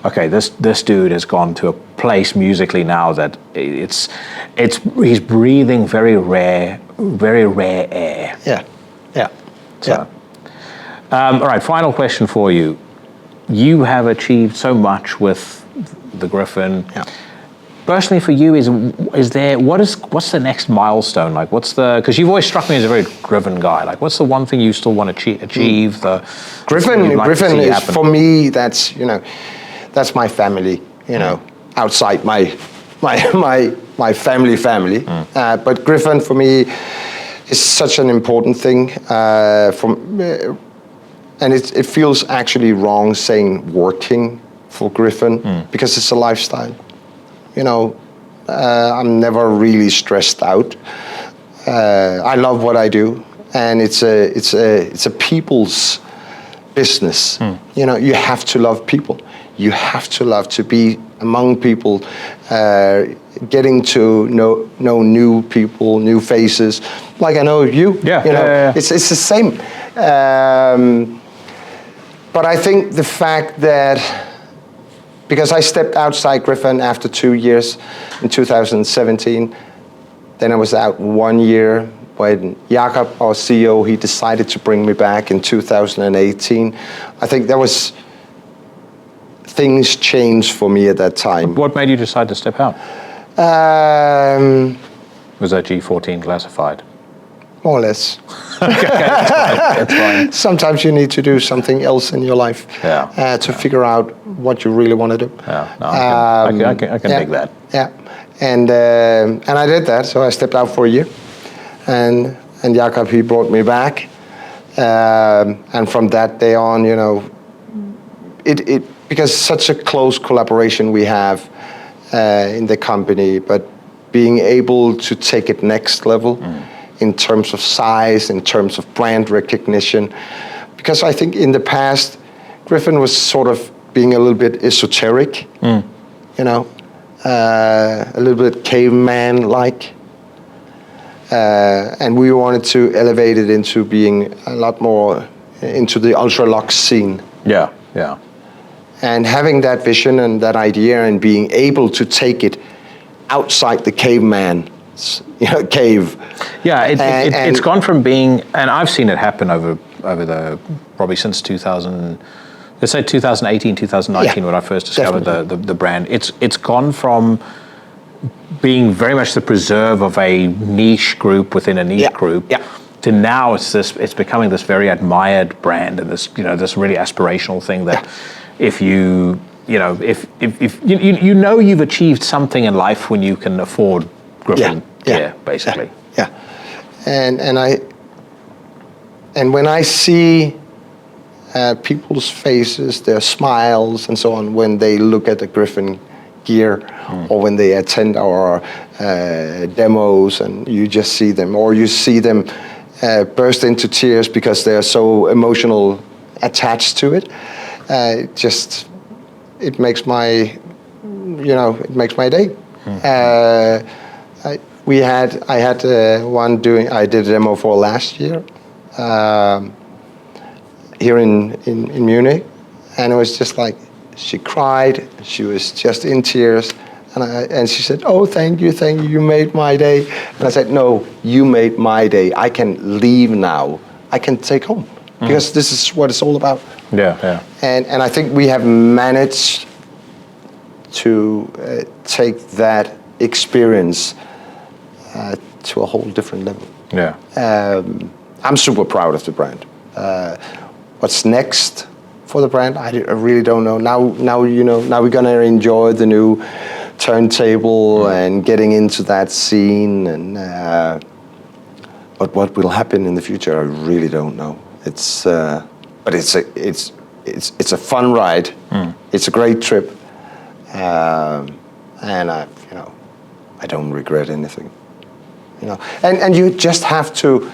okay, this dude has gone to a place musically now that he's breathing very rare air. All right, final question for you. You have achieved so much with the Gryphon. Yeah. Personally, for you, what's the next milestone? Like, because you've always struck me as a very driven guy. Like, what's the one thing you still want to achieve? Gryphon is for me. That's my family. Outside my family. But Gryphon for me is such an important thing. And it feels actually wrong saying working for Gryphon because it's a lifestyle. I'm never really stressed out. I love what I do, and it's a people's business. You have to love people. You have to love to be among people, getting to know new people, new faces. Like I know you. It's the same. But I think the fact that, because I stepped outside Gryphon after 2 years in 2017, then I was out 1 year when Jakob, our CEO, he decided to bring me back in 2018. I think things changed for me at that time. What made you decide to step out? Was that G14 classified? More or less. Okay, that's fine. Sometimes you need to do something else in your life to figure out what you really want to do. I can dig that. Yeah, and I did that. So I stepped out for a year, and Jakob, he brought me back, and from that day on, it because such a close collaboration we have in the company, but being able to take it next level. In terms of size, in terms of brand recognition. Because I think in the past, Gryphon was sort of being a little bit esoteric, a little bit caveman-like. And we wanted to elevate it into being a lot more into the ultra-luxe scene. Yeah. And having that vision and that idea and being able to take it outside the caveman, cave. Yeah, it's gone from being, and I've seen it happen over the probably since 2000. Let's say 2018, 2019, when I first discovered the brand. It's gone from being very much the preserve of a niche group within a niche group to now it's becoming this very admired brand and this this really aspirational thing that if you you've achieved something in life when you can afford Gryphon gear, basically. Yeah. And when I see people's faces, their smiles and so on when they look at the Gryphon gear or when they attend our demos, and you just see them, or you see them burst into tears because they're so emotional attached to it, it makes my day. I did a demo for last year here in Munich, and it was just like, she cried, she was just in tears, and she said, "Oh, thank you, you made my day." And I said, "No, you made my day. I can leave now. I can take home because this is what it's all about." Yeah. And I think we have managed to take that experience to a whole different level. Yeah. I'm super proud of the brand. What's next for the brand? I really don't know. Now we're gonna enjoy the new turntable and getting into that scene. And but what will happen in the future, I really don't know. But it's a fun ride. It's a great trip, and I don't regret anything. And you just have to.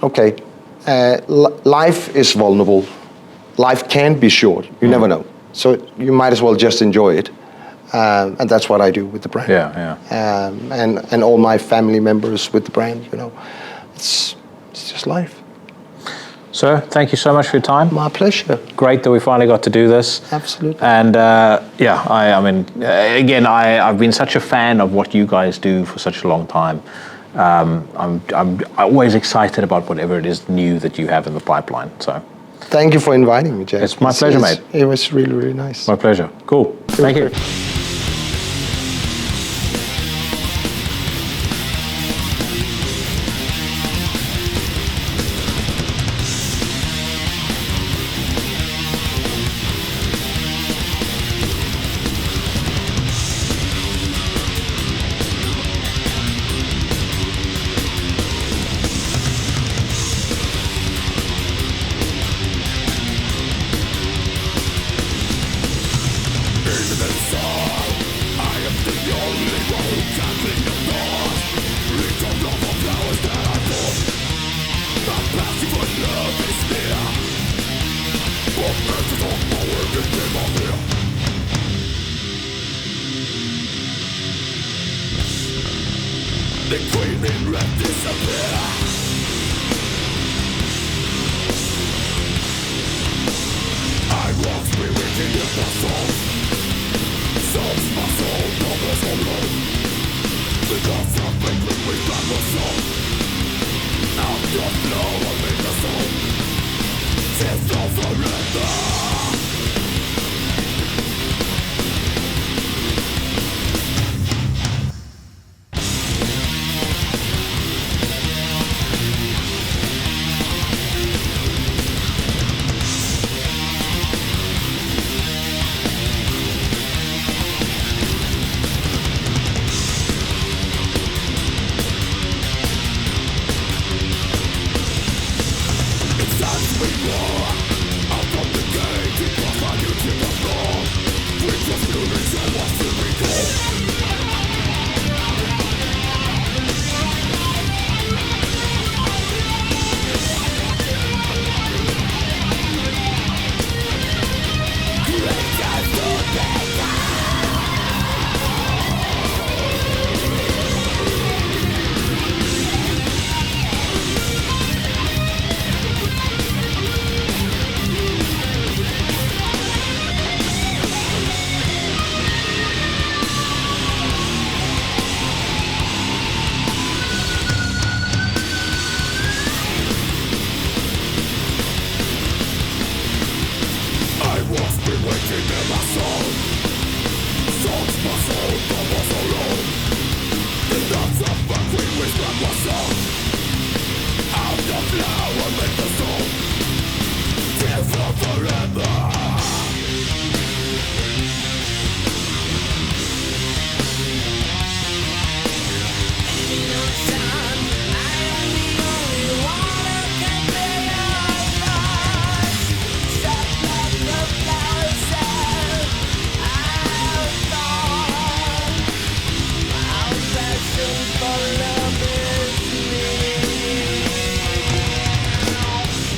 Okay, life is vulnerable. Life can be short. You never know. So you might as well just enjoy it. And that's what I do with the brand. Yeah. And all my family members with the brand, it's just life. Sir, thank you so much for your time. My pleasure. Great that we finally got to do this. Absolutely. And I've been such a fan of what you guys do for such a long time. I'm always excited about whatever it is new that you have in the pipeline. So, thank you for inviting me, Jack. It's my pleasure, mate. It was really, really nice. My pleasure. Cool. Thank you.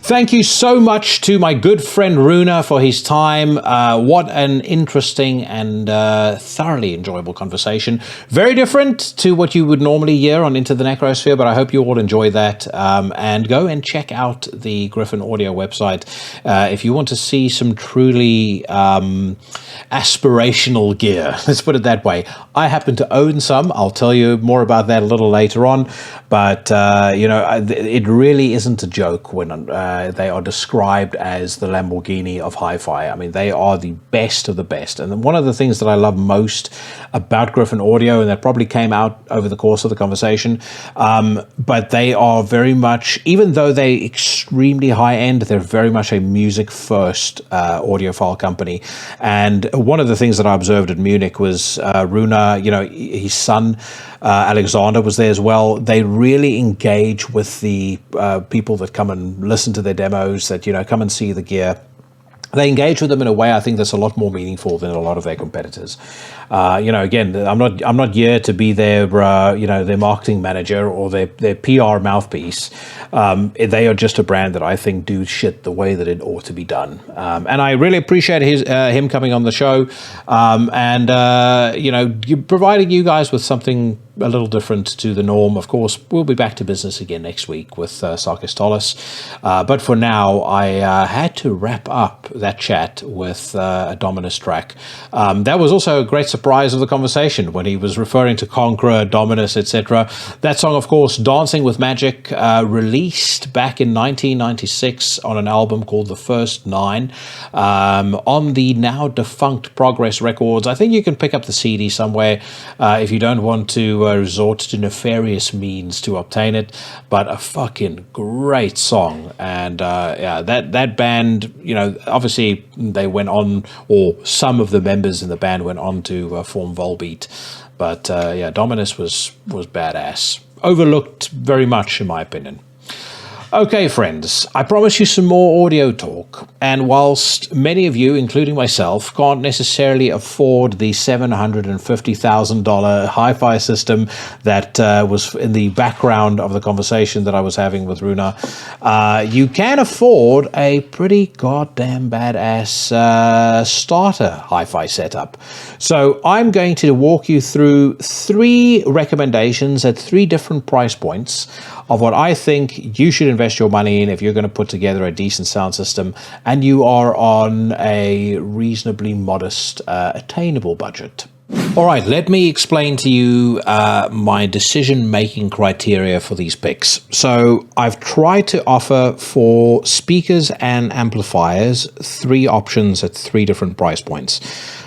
Thank you so much to my good friend Rune for his time. What an interesting and thoroughly enjoyable conversation. Very different to what you would normally hear on Into the Necrosphere, but I hope you all enjoy that. And go and check out the Gryphon Audio website if you want to see some truly aspirational gear. Let's put it that way. I happen to own some. I'll tell you more about that a little later on. But, it really isn't a joke when they are described as the Lamborghini of hi-fi. I mean, they are the best of the best. And one of the things that I love most about Gryphon Audio, and that probably came out over the course of the conversation, but they are very much, even though they're extremely high-end, they're very much a music-first audiophile company. And one of the things that I observed at Munich was Rune, his son, Alexander was there as well. They really engage with the people that come and listen to their demos, that come and see the gear. They engage with them in a way I think that's a lot more meaningful than a lot of their competitors. Again, I'm not here to be their their marketing manager or their PR mouthpiece. They are just a brand that I think do shit the way that it ought to be done. And I really appreciate him coming on the show, providing you guys with something a little different to the norm. Of course, we'll be back to business again next week with Sarkis. But for now, I had to wrap up that chat with a Dominus track. That was also a great surprise of the conversation when he was referring to Konkhra, Dominus, etc. That song, of course, Dancing with Magic, released back in 1996 on an album called The First Nine, on the now defunct Progress Records. I think you can pick up the CD somewhere if you don't want to resort to nefarious means to obtain it, but a fucking great song. And that band, obviously they went on, or some of the members in the band went on to form Volbeat, but Dominus was badass, overlooked very much in my opinion. Okay, friends, I promise you some more audio talk, and whilst many of you, including myself, can't necessarily afford the $750,000 hi-fi system that was in the background of the conversation that I was having with Rune, you can afford a pretty goddamn badass starter hi-fi setup. So I'm going to walk you through 3 recommendations at 3 different price points of what I think you should invest your money in if you're going to put together a decent sound system and you are on a reasonably modest, attainable budget. All right, let me explain to you my decision-making criteria for these picks. So I've tried to offer for speakers and amplifiers 3 options at 3 different price points.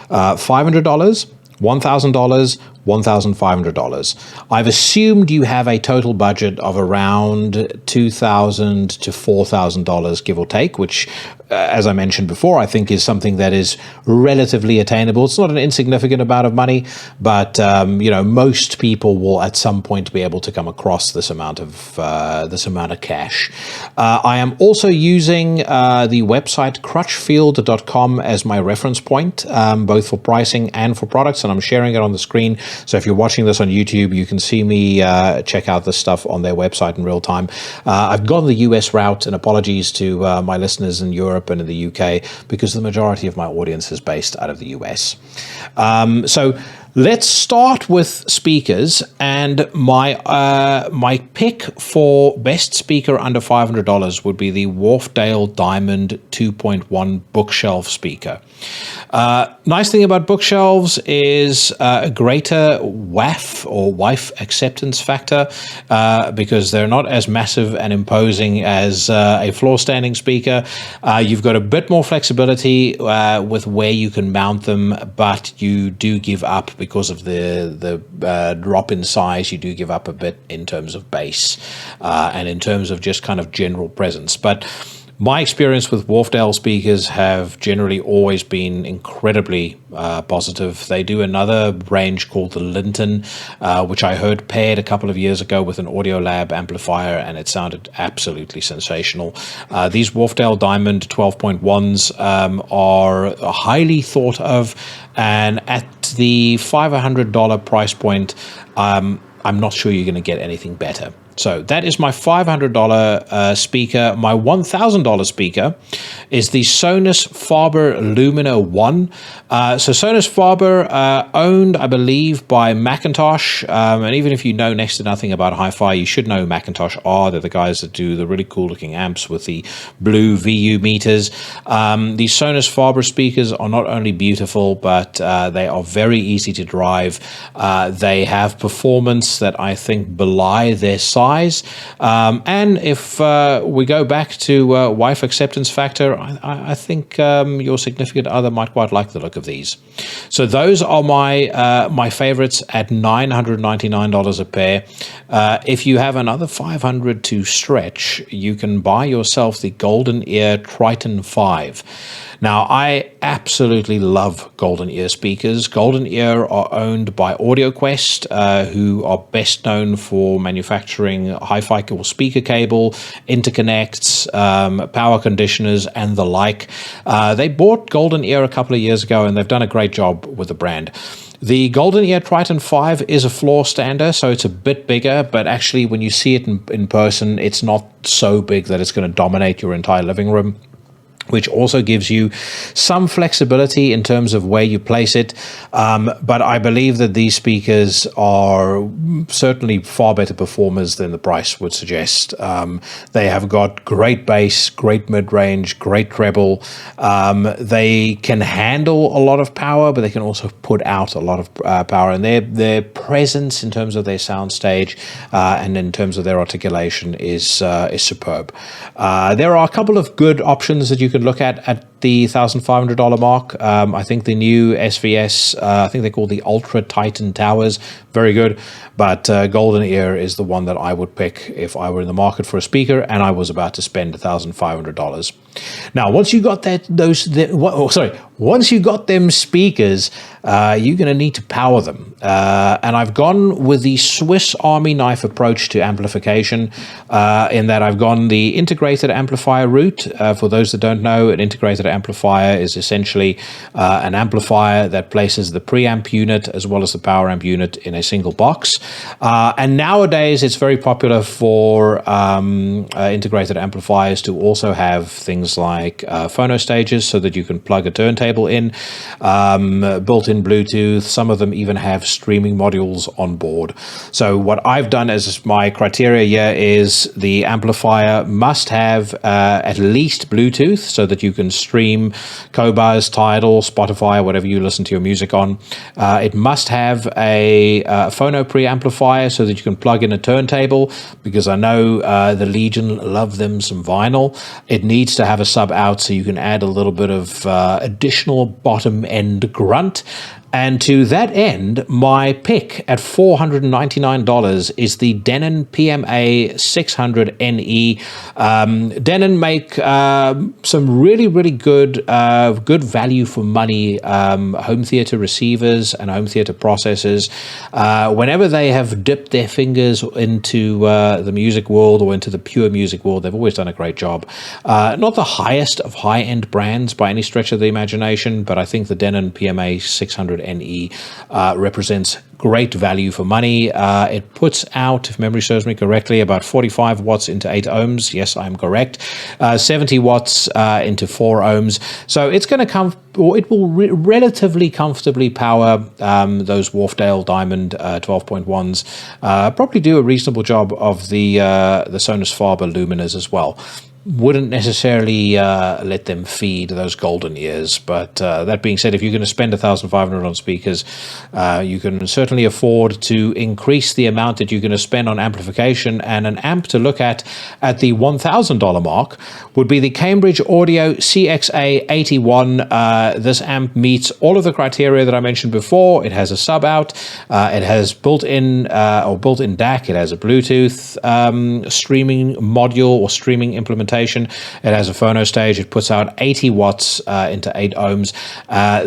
$500, $1,000, $1,500. I've assumed you have a total budget of around $2,000 to $4,000, give or take, which, as I mentioned before, I think is something that is relatively attainable. It's not an insignificant amount of money, but most people will at some point be able to come across this amount of cash. I am also using the website crutchfield.com as my reference point, both for pricing and for products, and I'm sharing it on the screen. So if you're watching this on YouTube, you can see me check out this stuff on their website in real time. I've gone the US route, and apologies to my listeners in Europe and in the UK, because the majority of my audience is based out of the US. So let's start with speakers, and my pick for best speaker under $500 would be the Wharfedale Diamond 2.1 bookshelf speaker. Nice thing about bookshelves is a greater WAF or wife acceptance factor, because they're not as massive and imposing as a floor standing speaker. You've got a bit more flexibility with where you can mount them, but you do give up, because of the drop in size, you do give up a bit in terms of bass and in terms of just kind of general presence. But my experience with Wharfedale speakers have generally always been incredibly positive. They do another range called the Linton, which I heard paired a couple of years ago with an Audiolab amplifier, and it sounded absolutely sensational. These Wharfedale Diamond 12.1s are highly thought of, and at the $500 price point, I'm not sure you're going to get anything better. So that is my $500 speaker. My $1,000 speaker is the Sonus Faber Lumina 1. So Sonus Faber, owned, I believe, by Macintosh. And even if you know next to nothing about hi-fi, you should know Macintosh are. They're the guys that do the really cool looking amps with the blue VU meters. These Sonus Faber speakers are not only beautiful, but they are very easy to drive. They have performance that I think belie their size. And if we go back to wife acceptance factor, I think your significant other might quite like the look of these. So those are my favorites at $999 a pair. If you have another $500 to stretch, you can buy yourself the Golden Ear Triton 5. Now, I absolutely love Golden Ear speakers. Golden Ear are owned by AudioQuest, who are best known for manufacturing hi-fi or speaker cable, interconnects, power conditioners, and the like. They bought Golden Ear a couple of years ago, and they've done a great job with the brand. The Golden Ear Triton 5 is a floor stander, so it's a bit bigger, but actually when you see it in person, it's not so big that it's going to dominate your entire living room, which also gives you some flexibility in terms of where you place it. But I believe that these speakers are certainly far better performers than the price would suggest. They have got great bass, great mid-range, great treble. They can handle a lot of power, but they can also put out a lot of power. And their presence in terms of their soundstage and in terms of their articulation is superb. There are a couple of good options that you can look at the $1,500 mark. I think the new SVS, I think they're called the Ultra Titan Towers, very good. But Golden Ear is the one that I would pick if I were in the market for a speaker and I was about to spend $1,500. Now, once you got once you got them speakers, you're going to need to power them. And I've gone with the Swiss Army knife approach to amplification, in that I've gone the integrated amplifier route. For those that don't know, an integrated amplifier is essentially an amplifier that places the preamp unit as well as the power amp unit in a single box. And nowadays, it's very popular for integrated amplifiers to also have things like phono stages so that you can plug a turntable in, built-in Bluetooth. Some of them even have streaming modules on board. So what I've done as my criteria here is the amplifier must have at least Bluetooth so that you can stream Qobuz, Tidal, Spotify, whatever you listen to your music on. It must have a phono preamplifier so that you can plug in a turntable, because I know the Legion love them some vinyl. It needs to have a sub out so you can add a little bit of additional bottom end grunt. And to that end, my pick at $499 is the Denon PMA 600 NE. Denon make some really, really good value for money home theater receivers and home theater processors. Whenever they have dipped their fingers into the music world or into the pure music world, they've always done a great job. Not the highest of high-end brands by any stretch of the imagination, but I think the Denon PMA 600 NE represents great value for money. It puts out, if memory serves me correctly, about 45 watts into 8 ohms. Yes, I'm correct. 70 watts into 4 ohms. So it's going to come, or it will relatively comfortably power those Wharfdale Diamond 12.1s. Probably do a reasonable job of the Sonus Faber Luminas as well. Wouldn't necessarily let them feed those Golden Ears, but that being said, if you're going to spend $1,500 on speakers, you can certainly afford to increase the amount that you're going to spend on amplification. And an amp to look at the $1,000 mark would be the Cambridge Audio CXA81. This amp meets all of the criteria that I mentioned before. It has a sub out, it has built-in DAC, it has a Bluetooth streaming module or streaming implementation instrumentation. It has a phono stage. It puts out 80 watts into 8 ohms.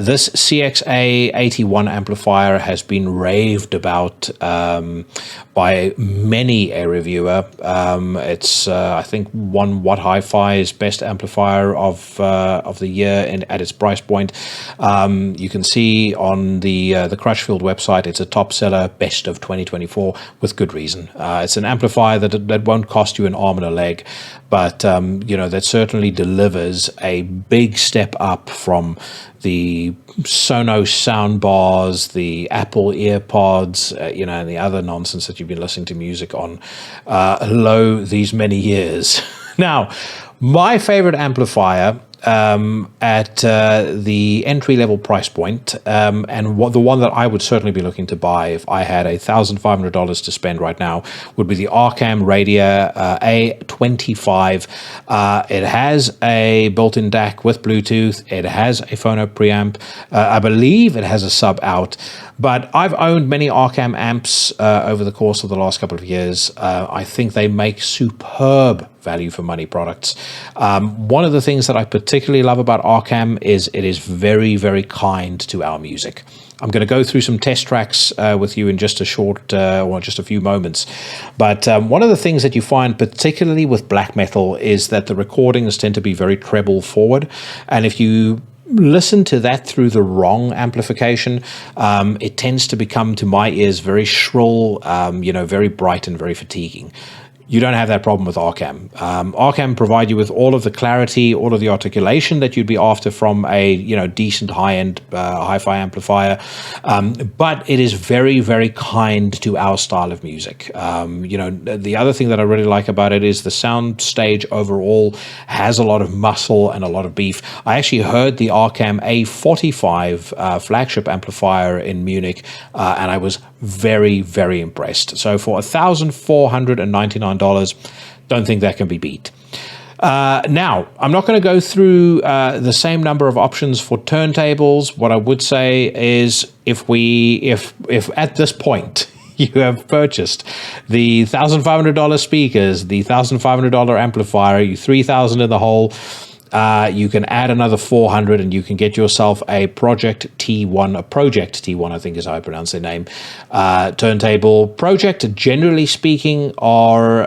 This CXA81 amplifier has been raved about by many a reviewer. It's I think won What Hi-Fi's best amplifier of the year at its price point. You can see on the Crutchfield website, it's a top seller, best of 2024, with good reason. It's an amplifier that won't cost you an arm and a leg, but that certainly delivers a big step up from the Sonos soundbars, the Apple EarPods, and the other nonsense that you've been listening to music on these many years. Now, my favorite amplifier at the entry-level price point, and the one that I would certainly be looking to buy if I had $1,500 to spend right now, would be the Arkham Radia A25. It has a built-in DAC with Bluetooth. It has a phono preamp. I believe it has a sub out. But I've owned many Arkham amps over the course of the last couple of years. I think they make superb value for money products. One of the things that I particularly love about Arkham is it is very, very kind to our music. I'm going to go through some test tracks with you in just a just a few moments. But one of the things that you find, particularly with black metal, is that the recordings tend to be very treble forward. And if you listen to that through the wrong amplification, it tends to become, to my ears, very shrill, very bright and very fatiguing. You don't have that problem with Arkham. Arkham provide you with all of the clarity, all of the articulation that you'd be after from a decent high-end hi-fi amplifier, but it is very, very kind to our style of music. The other thing that I really like about it is the sound stage overall has a lot of muscle and a lot of beef. I actually heard the Arkham A45 flagship amplifier in Munich, and I was very, very impressed. So for $1,499, don't think that can be beat. Now, I'm not going to go through the same number of options for turntables. What I would say is if at this point you have purchased the $1,500 speakers, the $1,500 amplifier, you $3,000 in the hole, you can add another $400 and you can get yourself a Project T1, I think is how I pronounce their name, turntable. Project, generally speaking, are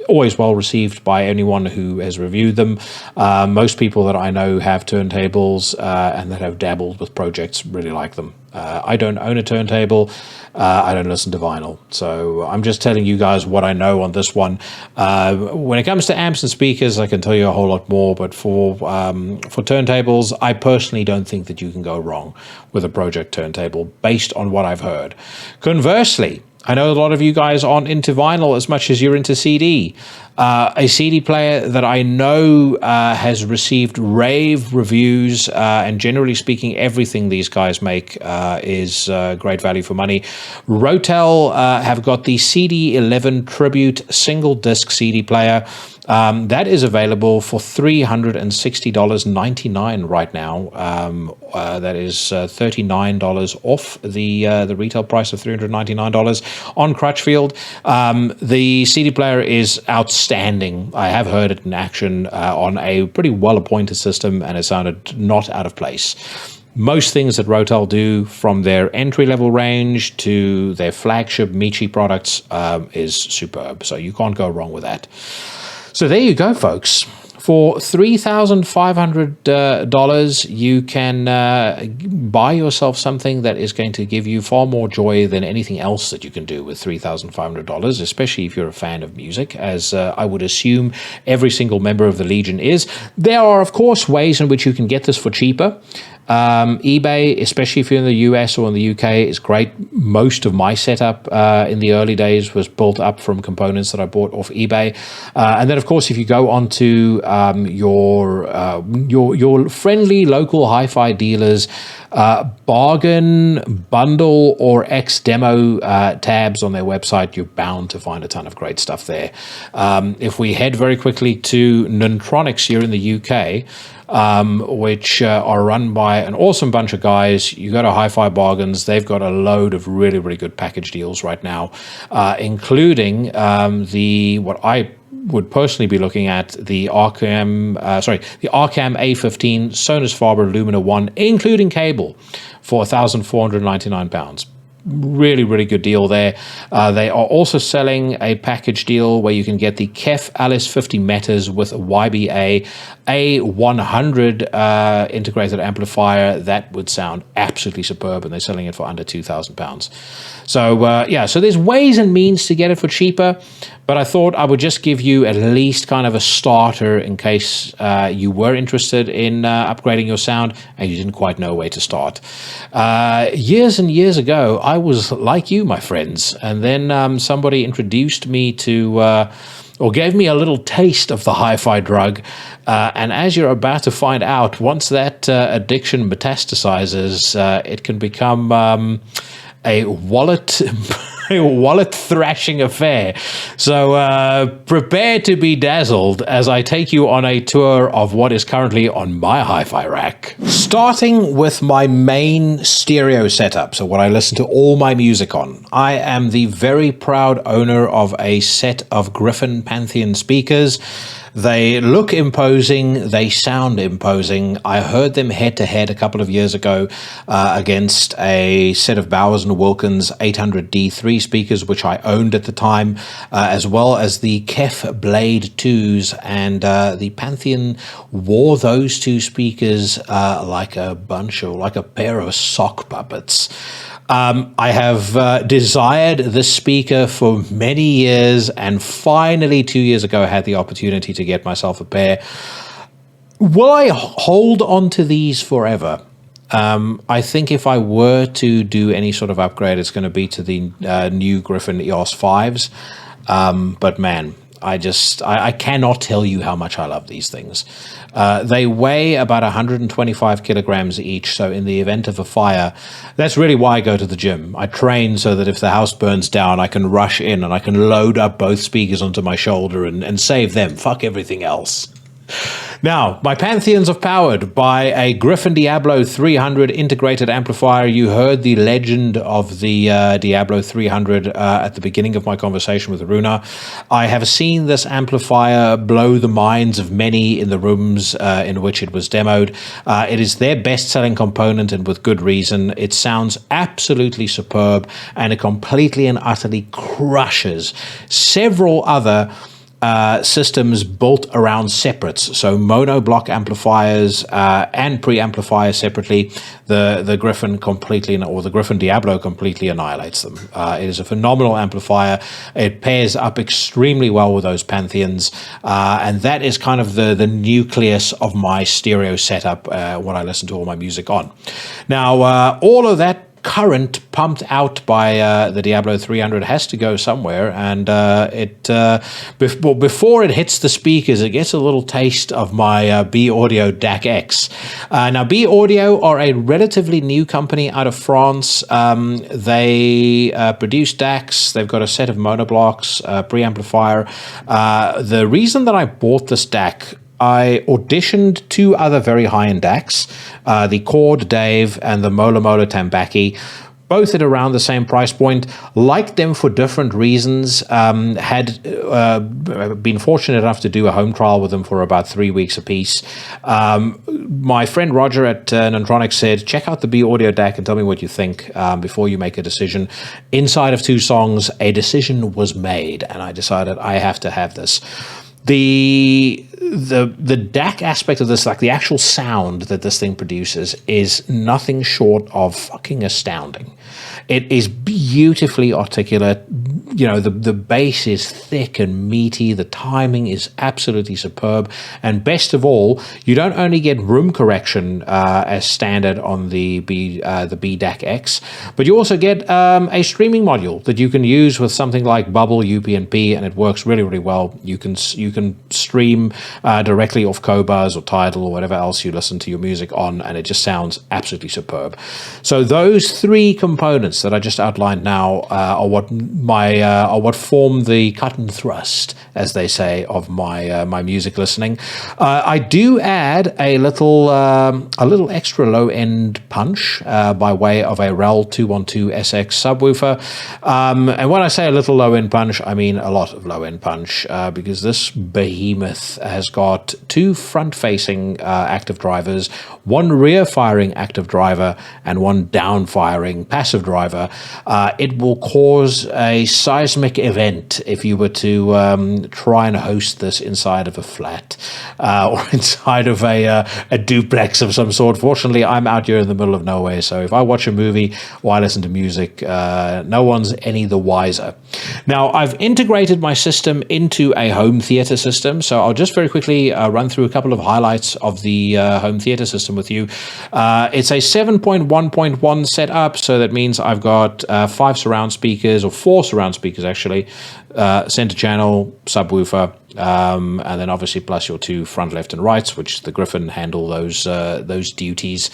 always well received by anyone who has reviewed them. Most people that I know have turntables and that have dabbled with Projects really like them. I don't own a turntable. I don't listen to vinyl. So I'm just telling you guys what I know on this one. When it comes to amps and speakers, I can tell you a whole lot more. But for turntables, I personally don't think that you can go wrong with a Project turntable based on what I've heard. Conversely, I know a lot of you guys aren't into vinyl as much as you're into CD. A CD player that I know has received rave reviews, and generally speaking, everything these guys make is great value for money. Rotel have got the CD11 Tribute single disc CD player. That is available for $360.99 right now. That is $39 off the retail price of $399 on Crutchfield. The CD player is outstanding. I have heard it in action on a pretty well-appointed system, and it sounded not out of place. Most things that Rotel do, from their entry-level range to their flagship Michi products, is superb. So you can't go wrong with that. So there you go, folks. For $3,500, you can buy yourself something that is going to give you far more joy than anything else that you can do with $3,500, especially if you're a fan of music, as I would assume every single member of the Legion is. There are, of course, ways in which you can get this for cheaper. eBay, especially if you're in the US or in the UK, is great. Most of my setup in the early days was built up from components that I bought off eBay. And then, of course, if you go onto your friendly local hi-fi dealers, bargain, bundle, or X demo tabs on their website, you're bound to find a ton of great stuff there. If we head very quickly to Nantronics here in the UK, which are run by an awesome bunch of guys. You go to Hi-Fi Bargains, they've got a load of really, really good package deals right now, including what I would personally be looking at the Arkham A15 Sonus Faber Lumina 1, including cable, for £1,499. Really, really good deal there. They are also selling a package deal where you can get the KEF Alice 50 Metas with a YBA A100 integrated amplifier. That would sound absolutely superb, and they're selling it for under £2,000. So, so there's ways and means to get it for cheaper, but I thought I would just give you at least kind of a starter in case you were interested in upgrading your sound and you didn't quite know where to start. Years and years ago, I was like you, my friends, and then somebody introduced me to, or gave me a little taste of the hi-fi drug, and as you're about to find out, once that addiction metastasizes, it can become a wallet thrashing affair. So prepare to be dazzled as I take you on a tour of what is currently on my hi-fi rack. Starting with my main stereo setup, so what I listen to all my music on. I am the very proud owner of a set of Gryphon Pantheon speakers. They look imposing, they sound imposing. I heard them head-to-head a couple of years ago against a set of Bowers & Wilkins 800D3 speakers, which I owned at the time, as well as the KEF Blade 2s, and the Pantheon wore those two speakers like a pair of sock puppets. I have desired this speaker for many years, and finally 2 years ago I had the opportunity to get myself a pair. Will I hold on to these forever? I think if I were to do any sort of upgrade, it's going to be to the new Gryphon EOS 5s. But man, I cannot tell you how much I love these things. They weigh about 125 kilograms each, so in the event of a fire, that's really why I go to the gym. I train so that if the house burns down, I can rush in and I can load up both speakers onto my shoulder and save them. Fuck everything else. Now, my Pantheons are powered by a Gryphon Diablo 300 integrated amplifier. You heard the legend of the Diablo 300 at the beginning of my conversation with Rune. I have seen this amplifier blow the minds of many in the rooms in which it was demoed. It is their best-selling component, and with good reason. It sounds absolutely superb, and it completely and utterly crushes several other systems built around separates, so mono block amplifiers and preamplifiers separately. The Gryphon completely, or the Gryphon Diablo completely annihilates them. It is a phenomenal amplifier. It pairs up extremely well with those Pantheons, and that is kind of the nucleus of my stereo setup, what I listen to all my music on. Now, all of that current pumped out by the Diablo 300 has to go somewhere, and before it hits the speakers, it gets a little taste of my B Audio DAC X. Now, B Audio are a relatively new company out of France. They produce DACs. They've got a set of monoblocks, preamplifier. The reason that I bought this DAC, I auditioned two other very high-end DACs, the Chord Dave and the Mola Mola Tambaki, both at around the same price point. Liked them for different reasons. Had been fortunate enough to do a home trial with them for about 3 weeks apiece. My friend Roger at Nantronics said, check out the B Audio DAC and tell me what you think before you make a decision. Inside of 2 songs, a decision was made, and I decided I have to have this. The DAC aspect of this, like the actual sound that this thing produces, is nothing short of fucking astounding. It is beautifully articulate. You know, the bass is thick and meaty. The timing is absolutely superb. And best of all, you don't only get room correction as standard on the B DAC X, but you also get a streaming module that you can use with something like Bubble, UPnP, and it works really, really well. You can stream directly off Qobuz or Tidal or whatever else you listen to your music on, and it just sounds absolutely superb. So those three components that I just outlined now are what form the cut and thrust, as they say, of my music listening. I do add a little extra low end punch by way of a REL 212 SX subwoofer, and when I say a little low end punch, I mean a lot of low end punch, because this behemoth has got two front facing active drivers, one rear firing active driver, and one down firing passive driver. It will cause a seismic event if you were to try and host this inside of a flat or inside of a duplex of some sort. Fortunately, I'm out here in the middle of nowhere, so if I watch a movie or I listen to music, no one's any the wiser. Now, I've integrated my system into a home theater system, so I'll just very quickly run through a couple of highlights of the home theater system with you. It's a 7.1.1 setup, so that means I've got 5 surround speakers, or 4 surround speakers actually, center channel, subwoofer, and then obviously plus your 2 front, left, and rights, which the Gryphon handle those duties.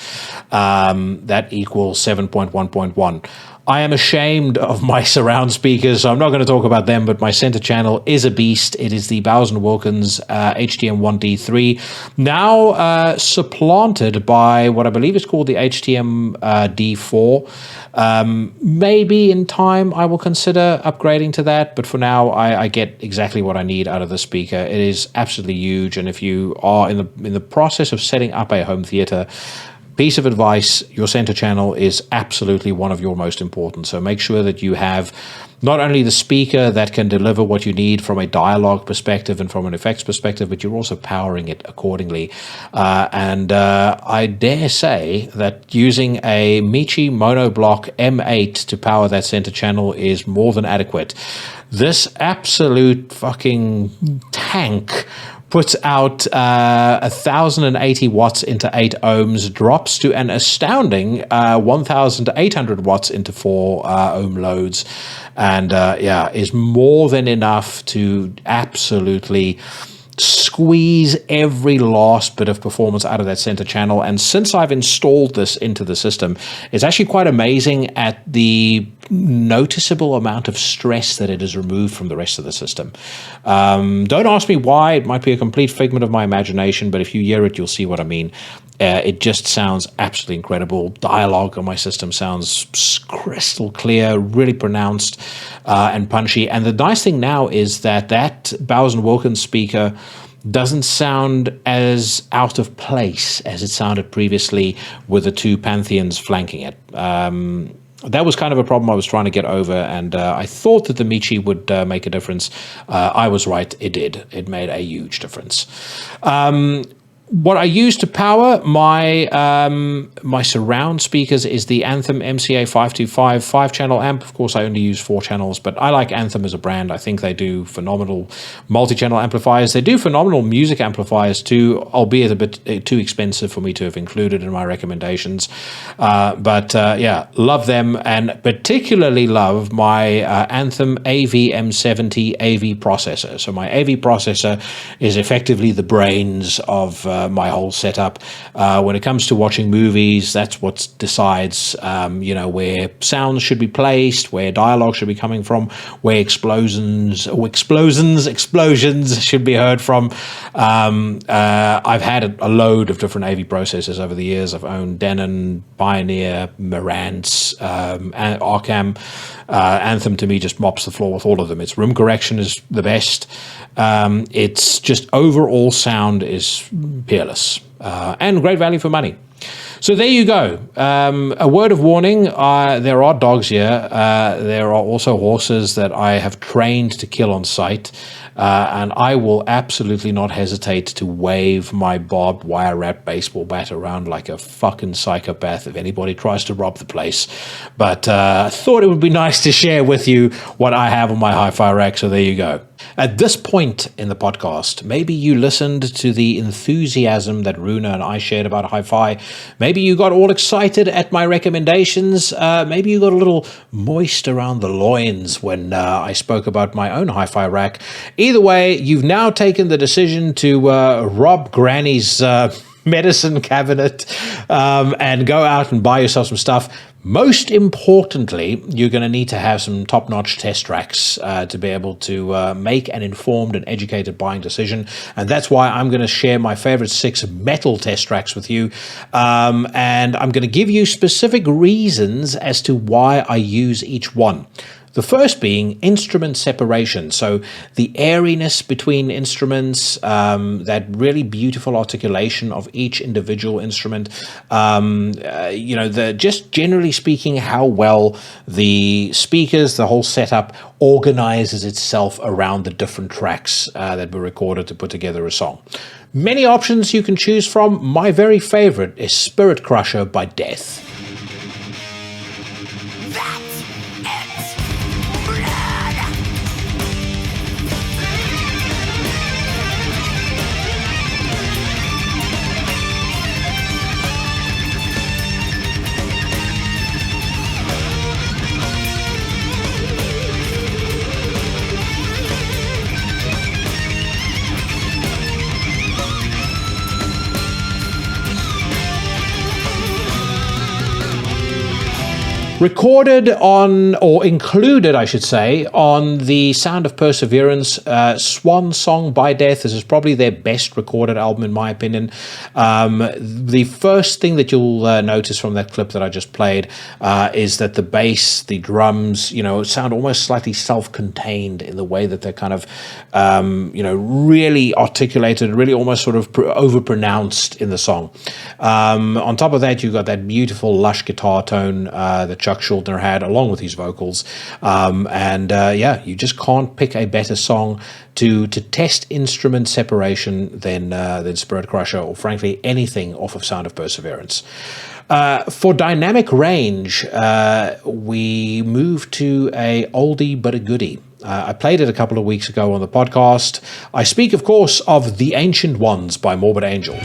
That equals 7.1.1. I am ashamed of my surround speakers, so I'm not going to talk about them, but my center channel is a beast. It is the Bowers & Wilkins HTM1D3, now supplanted by what I believe is called the HTM D4. Maybe in time I will consider upgrading to that, but for now I get exactly what I need out of the speaker. It is absolutely huge, and if you are in the process of setting up a home theater, piece of advice, your center channel is absolutely one of your most important. So make sure that you have not only the speaker that can deliver what you need from a dialogue perspective and from an effects perspective, but you're also powering it accordingly. And I dare say that using a Michi monoblock M8 to power that center channel is more than adequate. This absolute fucking tank puts out 1,080 watts into 8 ohms, drops to an astounding 1,800 watts into 4 ohm loads, and is more than enough to absolutely squeeze every last bit of performance out of that center channel. And since I've installed this into the system, it's actually quite amazing at the noticeable amount of stress that it has removed from the rest of the system. Don't ask me why. It might be a complete figment of my imagination, but if you hear it, you'll see what I mean. It just sounds absolutely incredible. Dialogue on my system sounds crystal clear, really pronounced and punchy. And the nice thing now is that Bowers & Wilkins speaker doesn't sound as out of place as it sounded previously with the 2 Pantheons flanking it. That was kind of a problem I was trying to get over, and I thought that the Michi would make a difference. I was right, it did. It made a huge difference. What I use to power my my surround speakers is the Anthem MCA 525 5-channel amp. Of course, I only use 4 channels, but I like Anthem as a brand. I think they do phenomenal multi-channel amplifiers. They do phenomenal music amplifiers too, albeit a bit too expensive for me to have included in my recommendations. But love them, and particularly love my Anthem AV-M70 AV processor. So my AV processor is effectively the brains of my whole setup. When it comes to watching movies, that's what decides, where sounds should be placed, where dialogue should be coming from, where explosions should be heard from. I've had a load of different AV processors over the years. I've owned Denon, Pioneer, Marantz, Arkham. Anthem to me just mops the floor with all of them. Its room correction is the best. It's just overall sound is peerless, and great value for money. So there you go. A word of warning, there are dogs here. There are also horses that I have trained to kill on sight. And I will absolutely not hesitate to wave my barbed wire wrapped baseball bat around like a fucking psychopath if anybody tries to rob the place. But I thought it would be nice to share with you what I have on my hi-fi rack, so there you go. At this point in the podcast, maybe you listened to the enthusiasm that Rune and I shared about hi-fi. Maybe you got all excited at my recommendations. Maybe you got a little moist around the loins when I spoke about my own hi-fi rack. Either way, you've now taken the decision to rob Granny's medicine cabinet and go out and buy yourself some stuff. Most importantly, you're going to need to have some top-notch test tracks to be able to make an informed and educated buying decision. And that's why I'm going to share my favorite 6 metal test tracks with you. And I'm going to give you specific reasons as to why I use each one. The first being instrument separation. So the airiness between instruments, that really beautiful articulation of each individual instrument, just generally speaking, how well the speakers, the whole setup organizes itself around the different tracks that were recorded to put together a song. Many options you can choose from. My very favorite is Spirit Crusher by Death. Recorded on, or included, I should say, on the Sound of Perseverance Swan Song by Death. This is probably their best recorded album, in my opinion. The first thing that you'll notice from that clip that I just played is that the bass, the drums, sound almost slightly self-contained in the way that they're kind of, really articulated, really almost sort of overpronounced in the song. On top of that, you've got that beautiful lush guitar tone that Chuck Schuldiner had, along with his vocals. You just can't pick a better song to test instrument separation than Spirit Crusher, or frankly anything off of Sound of Perseverance. For dynamic range, we moved to a oldie but a goodie. I played it a couple of weeks ago on the podcast. I speak, of course, of The Ancient Ones by Morbid Angel.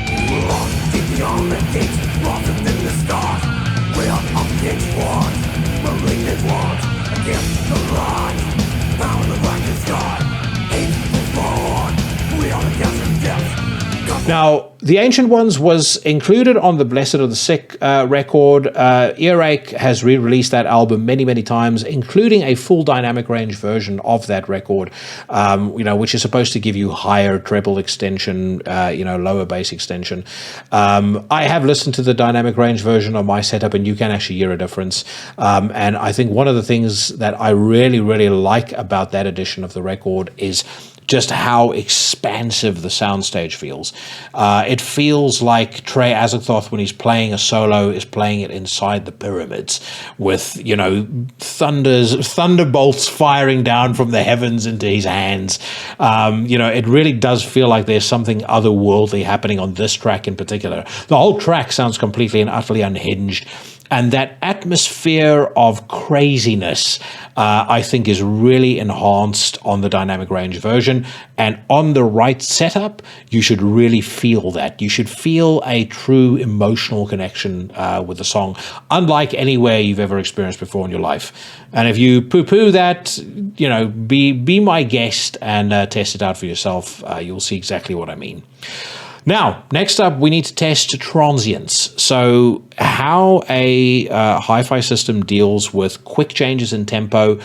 Now, The Ancient Ones was included on the Blessed of the Sick record. Earache has re-released that album many, many times, including a full dynamic range version of that record, which is supposed to give you higher treble extension, lower bass extension. I have listened to the dynamic range version on my setup, and you can actually hear a difference. And I think one of the things that I really, really like about that edition of the record is just how expansive the soundstage feels. It feels like Trey Azathoth, when he's playing a solo, is playing it inside the pyramids with, thunderbolts firing down from the heavens into his hands. It really does feel like there's something otherworldly happening on this track in particular. The whole track sounds completely and utterly unhinged. And that atmosphere of craziness, I think, is really enhanced on the dynamic range version. And on the right setup, you should really feel that. You should feel a true emotional connection with the song, unlike anywhere you've ever experienced before in your life. And if you poo-poo that, be my guest and test it out for yourself. You'll see exactly what I mean. Now, next up, we need to test transients. So how a hi-fi system deals with quick changes in tempo,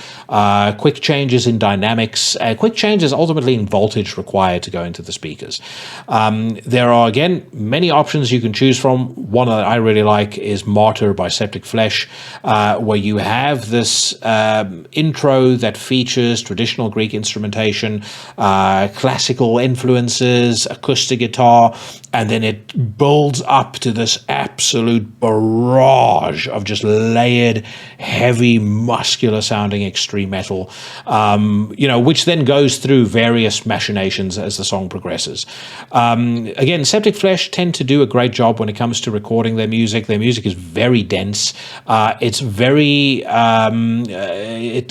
quick changes in dynamics, quick changes ultimately in voltage required to go into the speakers. There are, again, many options you can choose from. One that I really like is Martyr by Septic Flesh, where you have this intro that features traditional Greek instrumentation, classical influences, acoustic guitar, and then it builds up to this absolute barrage of just layered, heavy, muscular sounding extreme metal, which then goes through various machinations as the song progresses. Again, Septic Flesh tend to do a great job when it comes to recording their music. Their music is very dense. It's very, it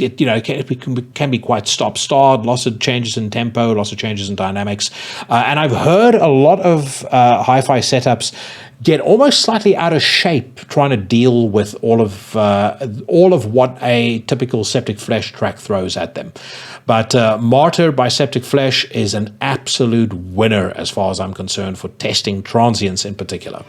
can be quite stop-start, lots of changes in tempo, lots of changes in dynamics. And I've heard a lot of hi-fi setups get almost slightly out of shape trying to deal with all of what a typical Septic Flesh track throws at them. But Martyr by Septic Flesh is an absolute winner as far as I'm concerned for testing transients in particular.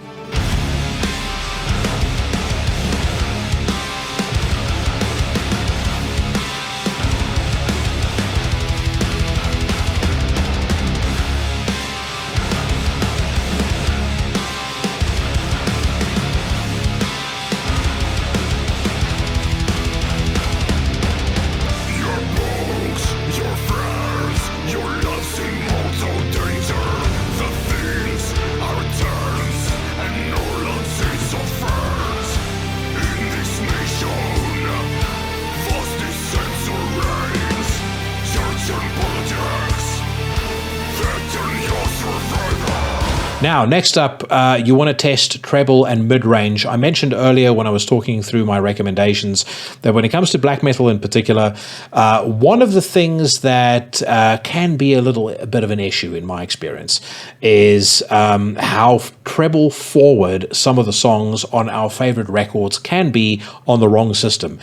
Now, next up, you want to test treble and mid-range. I mentioned earlier when I was talking through my recommendations that when it comes to black metal in particular, one of the things that can be a bit of an issue in my experience is how treble forward some of the songs on our favorite records can be on the wrong system.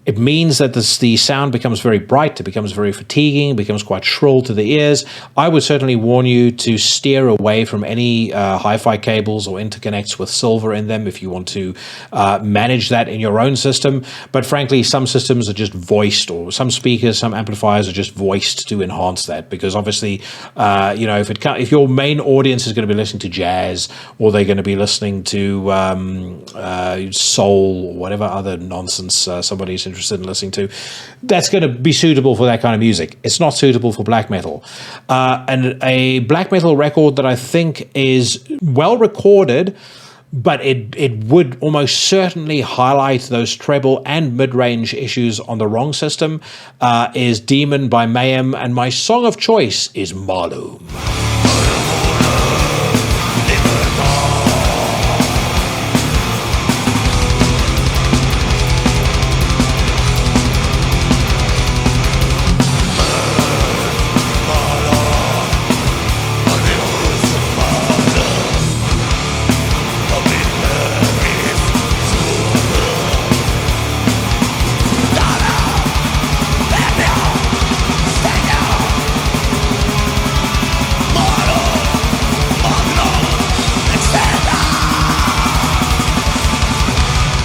It means that the sound becomes very bright, it becomes very fatiguing, it becomes quite shrill to the ears. I would certainly warn you to steer away from any hi-fi cables or interconnects with silver in them if you want to manage that in your own system. But frankly, some systems are just voiced, or some speakers, some amplifiers are just voiced to enhance that, because obviously, if your main audience is going to be listening to jazz, or they're going to be listening to soul, or whatever other nonsense somebody's interested in listening to, that's going to be suitable for that kind of music. It's not suitable for black metal. And a black metal record that I think is well recorded, but it would almost certainly highlight those treble and mid-range issues on the wrong system, is Demon by Mayhem, and my song of choice is Malum.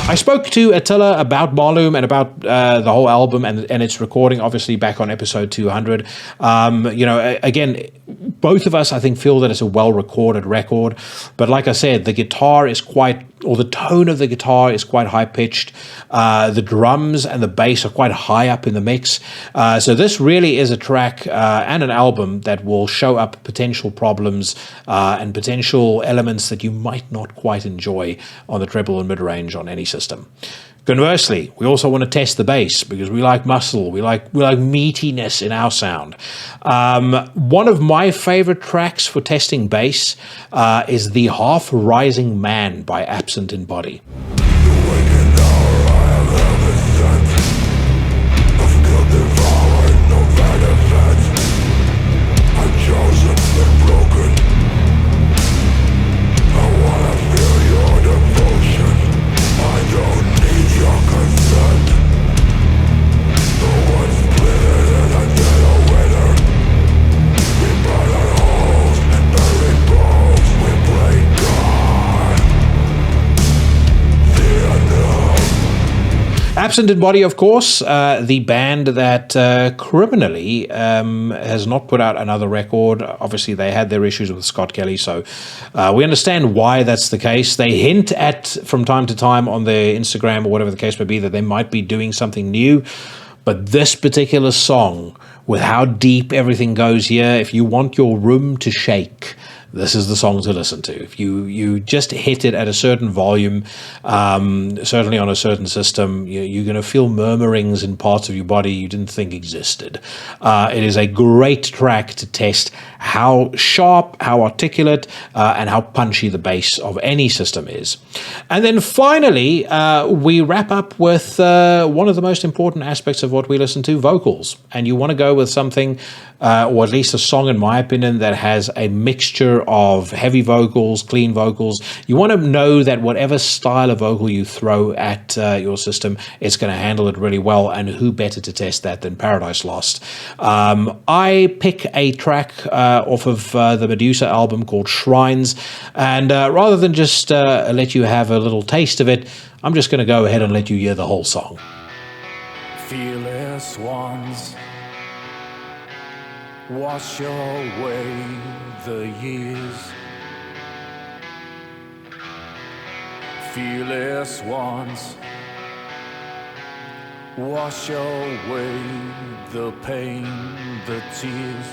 I spoke to Attila about Malum and about the whole album and its recording, obviously back on episode 200. Again, both of us, I think, feel that it's a well-recorded record. But like I said, the guitar is the tone of the guitar is quite high-pitched. The drums and the bass are quite high up in the mix. So this really is a track and an album that will show up potential problems and potential elements that you might not quite enjoy on the treble and mid-range on any system. Conversely, we also want to test the bass because we like muscle, we like meatiness in our sound. One of my favorite tracks for testing bass is The Half Rising Man by Absent in Body. Absent in Body, of course, the band that criminally has not put out another record. Obviously, they had their issues with Scott Kelly, so we understand why that's the case. They hint at, from time to time on their Instagram or whatever the case may be, that they might be doing something new. But this particular song, with how deep everything goes here, if you want your room to shake, this is the song to listen to. If you just hit it at a certain volume, certainly on a certain system, you're going to feel murmurings in parts of your body you didn't think existed. It is a great track to test how sharp, how articulate, and how punchy the bass of any system is. And then finally, we wrap up with one of the most important aspects of what we listen to, vocals. And you want to go with something, or at least a song, in my opinion, that has a mixture of heavy vocals, clean vocals. You want to know that whatever style of vocal you throw at your system, it's going to handle it really well, and who better to test that than Paradise Lost. I pick a track off of the Medusa album called Shrines, and rather than just let you have a little taste of it, I'm just going to go ahead and let you hear the whole song. Fearless ones, wash away the years. Fearless ones, wash away the pain, the tears.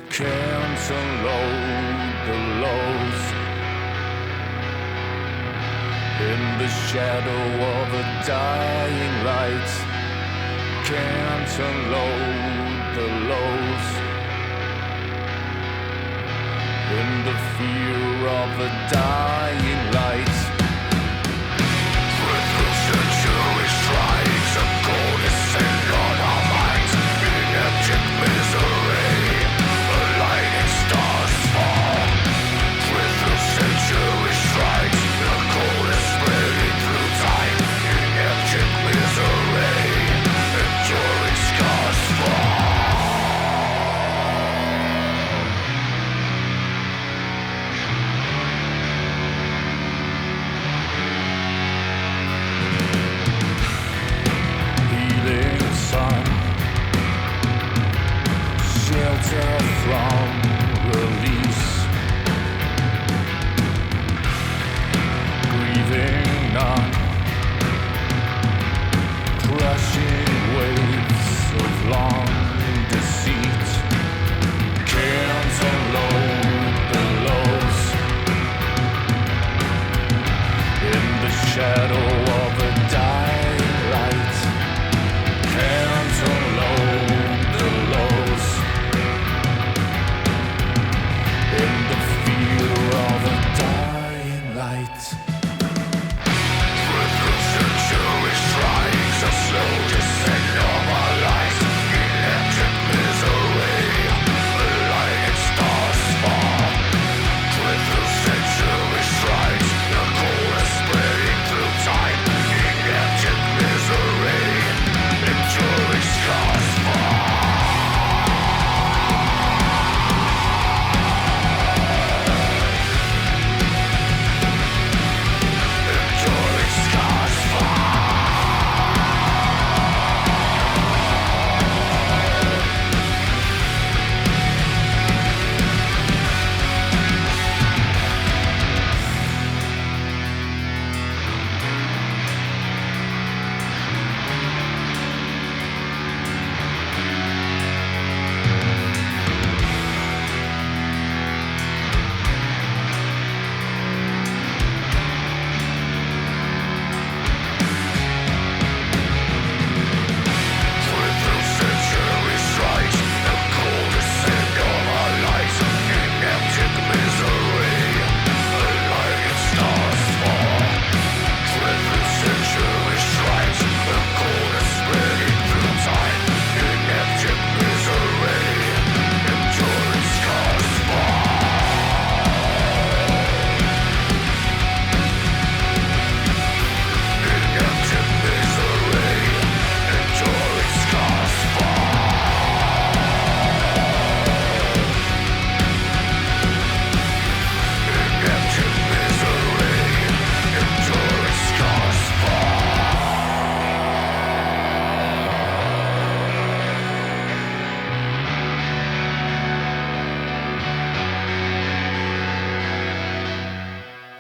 Can't unload the lows. In the shadow of a dying light, can't unload the lows. In the fear of a dying light, with the century strikes, a cold descent on our minds. In abject misery, the lightning stars fall. With the century strikes, the cold is spreading through time. In abject misery, enduring scars fall.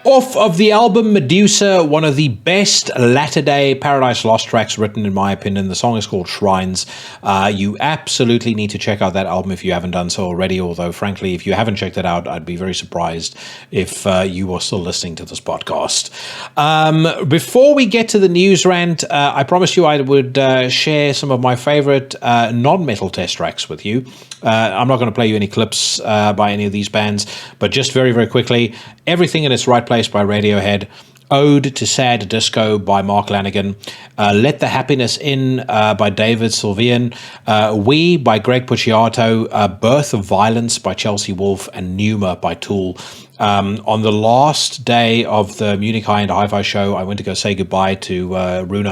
Off of the album Medusa, one of the best latter-day Paradise Lost tracks written, in my opinion. The song is called Shrines. You absolutely need to check out that album if you haven't done so already, although, frankly, if you haven't checked it out, I'd be very surprised if you are still listening to this podcast. Before we get to the news rant, I promised you I would share some of my favorite non-metal test tracks with you. I'm not going to play you any clips by any of these bands, but just very, very quickly, Everything in Its Right Place by Radiohead, Ode to Sad Disco by Mark Lanegan, Let the Happiness In by David Sylvian, We by Greg Puciato, Birth of Violence by Chelsea Wolfe, and Pneuma by Tool. On the last day of the Munich High-End Hi-Fi show, I went to go say goodbye to Rune,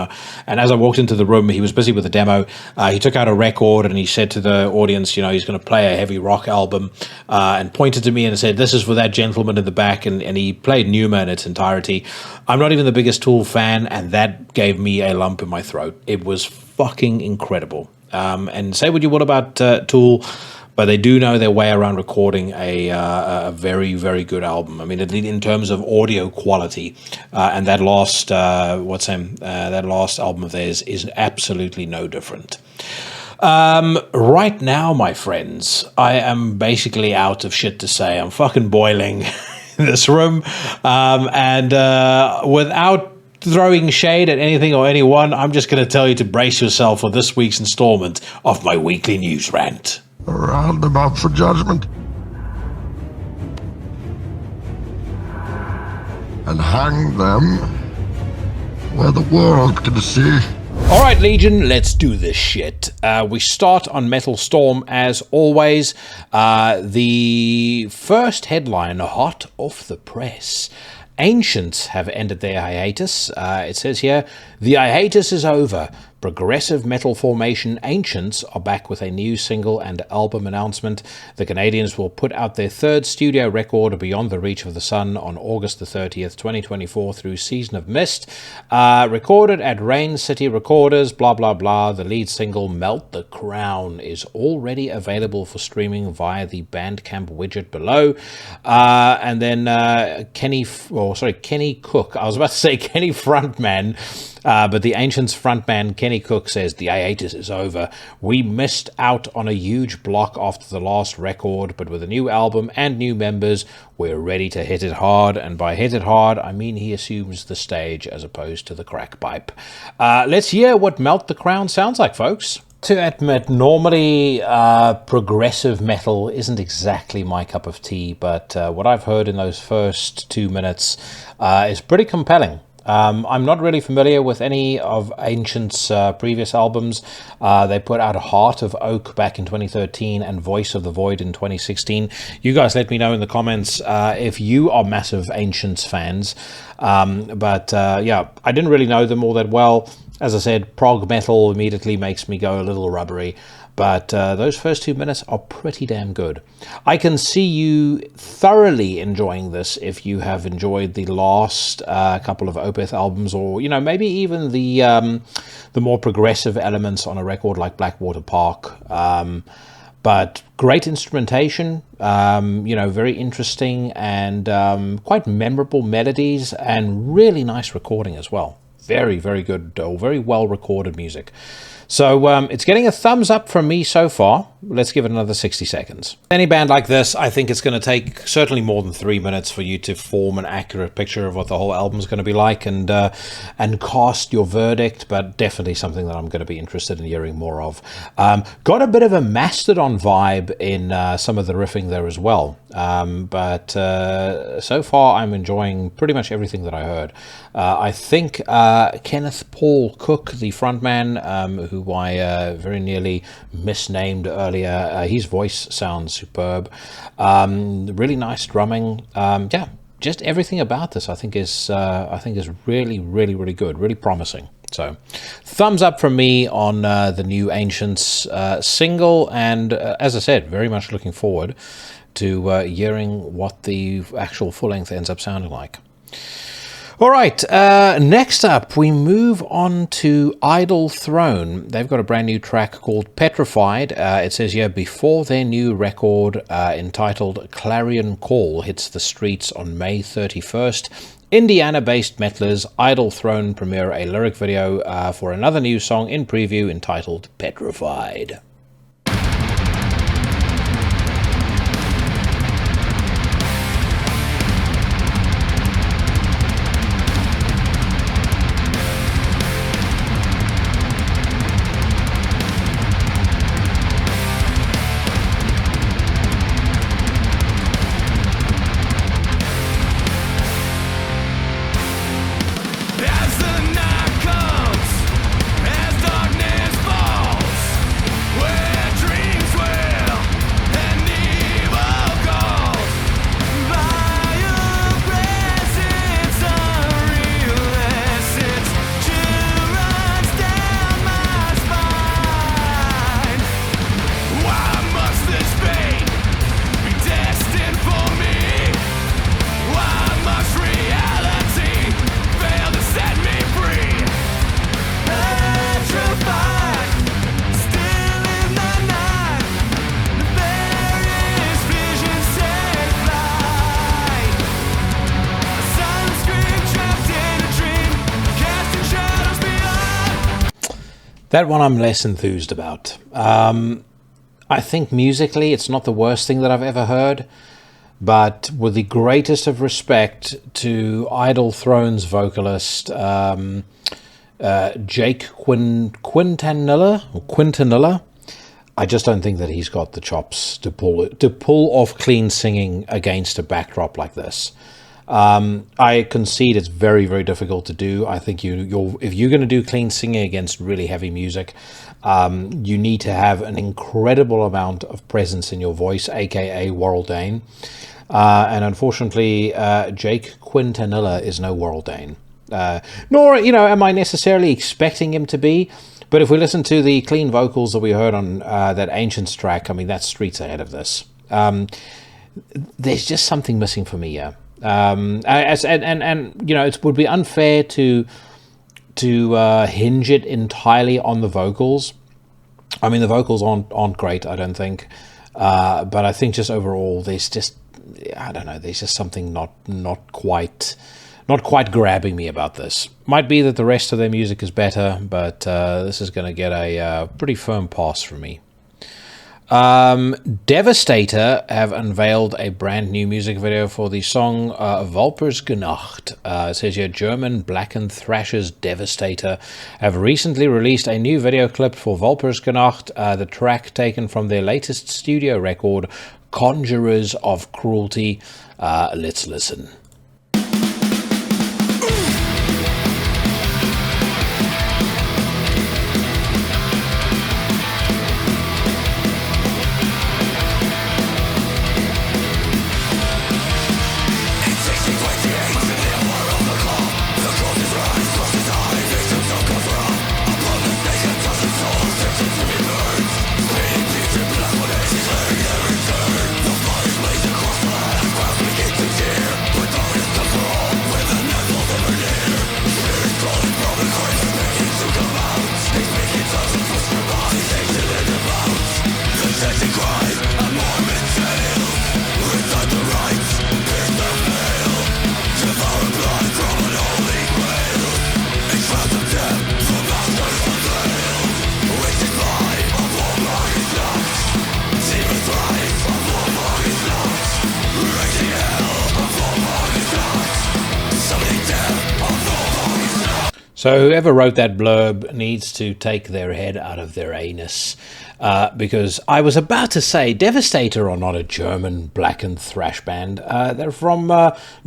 and as I walked into the room, he was busy with the demo. He took out a record and he said to the audience, you know, he's going to play a heavy rock album, and pointed to me and said, "This is for that gentleman in the back," and he played Pneuma in its entirety. I'm not even the biggest Tool fan, and that gave me a lump in my throat. It was fucking incredible. And say what you will about Tool, but they do know their way around recording a very, very good album. I mean, in terms of audio quality, and that last that last album of theirs is absolutely no different. Right now, my friends, I am basically out of shit to say. I'm fucking boiling in this room, and without throwing shade at anything or anyone, I'm just going to tell you to brace yourself for this week's installment of my weekly news rant. Round them up for judgment. And hang them where the world can see. All right, Legion, let's do this shit. We start on Metal Storm as always. The first headline, hot off the press. Ancients have ended their hiatus. It says here, the hiatus is over. Progressive metal formation Ancients are back with a new single and album announcement. The Canadians will put out their third studio record, Beyond the Reach of the Sun, on August the 30th, 2024 through Season of Mist. Recorded at Rain City Recorders, blah, blah, blah. The lead single, Melt the Crown, is already available for streaming via the Bandcamp widget below. And then Kenny Cook, I was about to say Kenny Frontman, but the Ancients frontman Kenny Cook says the hiatus is over. We missed out on a huge block after the last record, but with a new album and new members, we're ready to hit it hard. And by hit it hard, I mean he assumes the stage as opposed to the crack pipe. Let's hear what Melt the Crown sounds like, folks. To admit, normally progressive metal isn't exactly my cup of tea, but what I've heard in those first 2 minutes is pretty compelling. I'm not really familiar with any of Ancients' previous albums. They put out Heart of Oak back in 2013 and Voice of the Void in 2016. You guys let me know in the comments if you are massive Ancients fans. Yeah, I didn't really know them all that well. As I said, prog metal immediately makes me go a little rubbery. But those first 2 minutes are pretty damn good. I can see you thoroughly enjoying this if you have enjoyed the last couple of Opeth albums, or maybe even the more progressive elements on a record like Blackwater Park. But great instrumentation, very interesting and quite memorable melodies, and really nice recording as well. Very, very good, very well recorded music. So it's getting a thumbs up from me so far. Let's give it another 60 seconds. Any band like this, I think it's going to take certainly more than 3 minutes for you to form an accurate picture of what the whole album's going to be like and cast your verdict, but definitely something that I'm going to be interested in hearing more of. Got a bit of a Mastodon vibe in some of the riffing there as well. But so far I'm enjoying pretty much everything that I heard. I think Kenneth Paul Cook, the frontman, who I very nearly misnamed earlier, his voice sounds superb. Really nice drumming. Yeah, just everything about this I think is really, really, really good, really promising. So, thumbs up from me on the new Ancients single, and as I said, very much looking forward to hearing what the actual full length ends up sounding like. All right, next up, we move on to Idle Throne. They've got a brand new track called Petrified. It says here, before their new record entitled Clarion Call hits the streets on May 31st, Indiana-based metalers Idle Throne premiere a lyric video for another new song in preview entitled Petrified. That one I'm less enthused about. I think musically it's not the worst thing that I've ever heard, but with the greatest of respect to Idle Throne's vocalist, Jake Quintanilla, I just don't think that he's got the chops to pull off clean singing against a backdrop like this. I concede it's very, very difficult to do. I think if you're going to do clean singing against really heavy music, you need to have an incredible amount of presence in your voice, aka Warrel Dane. And unfortunately, Jake Quintanilla is no Warrel Dane. Nor, am I necessarily expecting him to be. But if we listen to the clean vocals that we heard on that Ancients track, I mean, that's streets ahead of this. There's just something missing for me here. It would be unfair to hinge it entirely on the vocals. I mean, the vocals aren't great, I don't think, but I think just overall there's just something not quite grabbing me about this. Might be that the rest of their music is better, but this is going to get a pretty firm pass from me. Devastator have unveiled a brand new music video for the song Walpurgisnacht. It says here, German blackened thrashers Devastator have recently released a new video clip for Walpurgisnacht, the track taken from their latest studio record, Conjurers of Cruelty. Let's listen. So whoever wrote that blurb needs to take their head out of their anus, because I was about to say Devastator are not a German blackened thrash band. They're from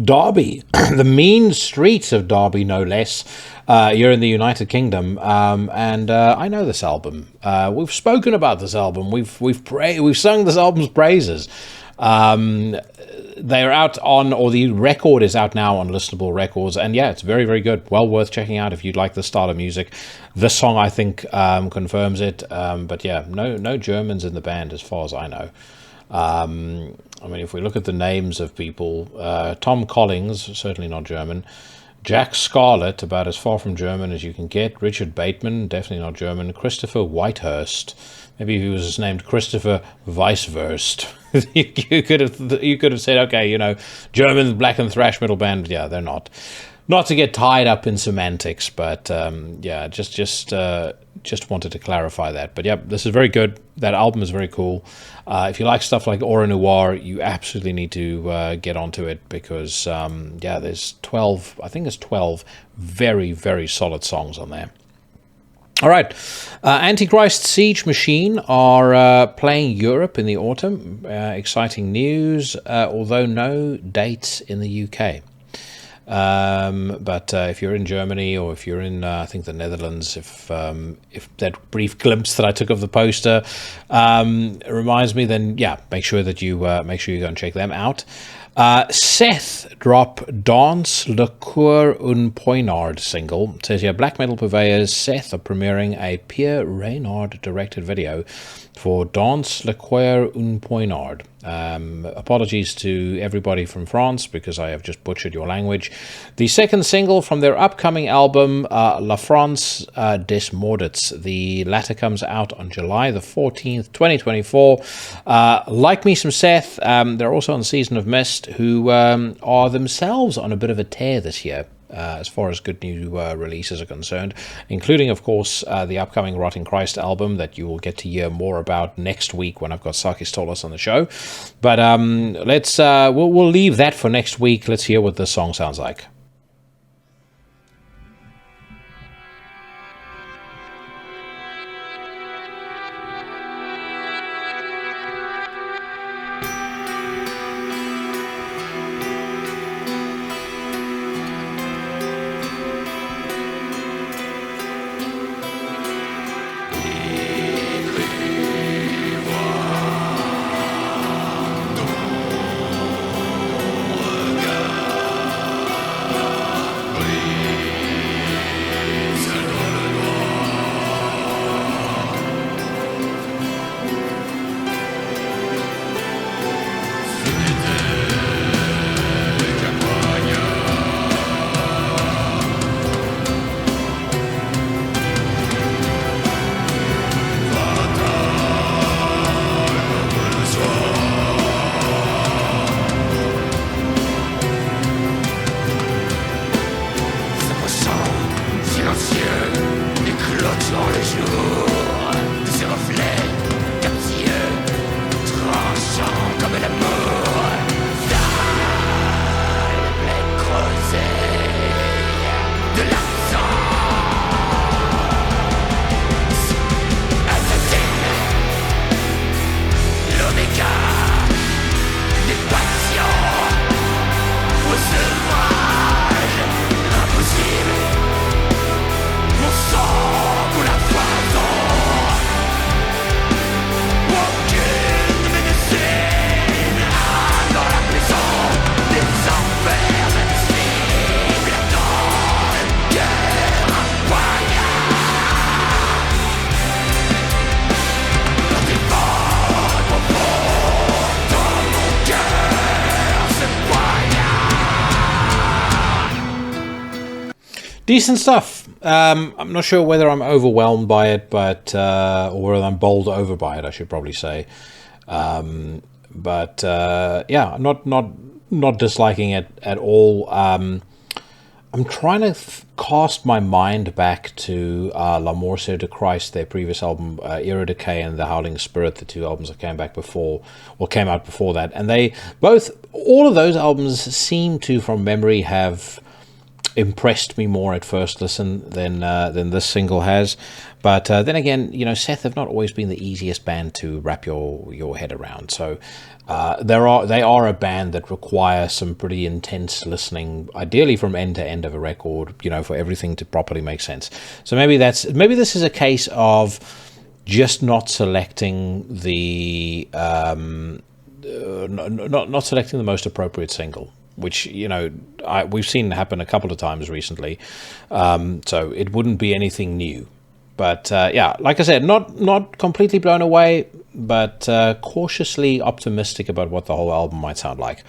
Derby, the mean streets of Derby, no less. You're in the United Kingdom, and I know this album. We've spoken about this album. We've sung this album's praises. They're out on, or the record is out now on Listenable Records, and yeah, it's very, very good. Well worth checking out if you'd like this style of music. This song, I think, confirms it, but yeah, no Germans in the band as far as I know. I mean, if we look at the names of people, Tom Collins, certainly not German, Jack Scarlett, about as far from German as you can get. Richard Bateman, definitely not German. Christopher Whitehurst, maybe if he was named Christopher Weiswurst, you could have said, okay, you know, German black and thrash metal band. Yeah, they're not. Not to get tied up in semantics, but yeah, just wanted to clarify that. But yeah, this is very good. That album is very cool. If you like stuff like Aura Noir, you absolutely need to get onto it, because yeah, there's 12, I think there's 12 very, very solid songs on there. All right, Antichrist Siege Machine are playing Europe in the autumn. Exciting news, although no dates in the UK. But if you're in Germany, or if you're in, I think, the Netherlands, if that brief glimpse that I took of the poster reminds me, then yeah, make sure you go and check them out. Seth drop Dance, Liqueur und Poignard single. It says here, black metal purveyors Seth are premiering a Pierre Reynard directed video for Dance, Liqueur und Poignard. Apologies to everybody from France, because I have just butchered your language. The second single from their upcoming album, La France des Morts. The latter comes out on July the 14th, 2024. Like me some Seth, they're also on Season of Mist, who are themselves on a bit of a tear this year. As far as good new releases are concerned, including, of course, the upcoming Rotting Christ album that you will get to hear more about next week when I've got Sakis Tolos on the show. But we'll leave that for next week. Let's hear what this song sounds like. Decent stuff. I'm not sure whether I'm overwhelmed by it, but or whether I'm bowled over by it, I should probably say. But yeah, I'm not disliking it at all. I'm trying to cast my mind back to L'amour c'est de Christ, their previous album, Era Decay and The Howling Spirit, the two albums that came out before that, and all of those albums seem to, from memory, have impressed me more at first listen than this single has. But then again, you know, Seth have not always been the easiest band to wrap your head around. So they are a band that require some pretty intense listening, ideally from end to end of a record, you know, for everything to properly make sense. So maybe this is a case of just not selecting the not selecting the most appropriate single, which, you know, we've seen happen a couple of times recently. So it wouldn't be anything new. But yeah, like I said, not completely blown away, but cautiously optimistic about what the whole album might sound like.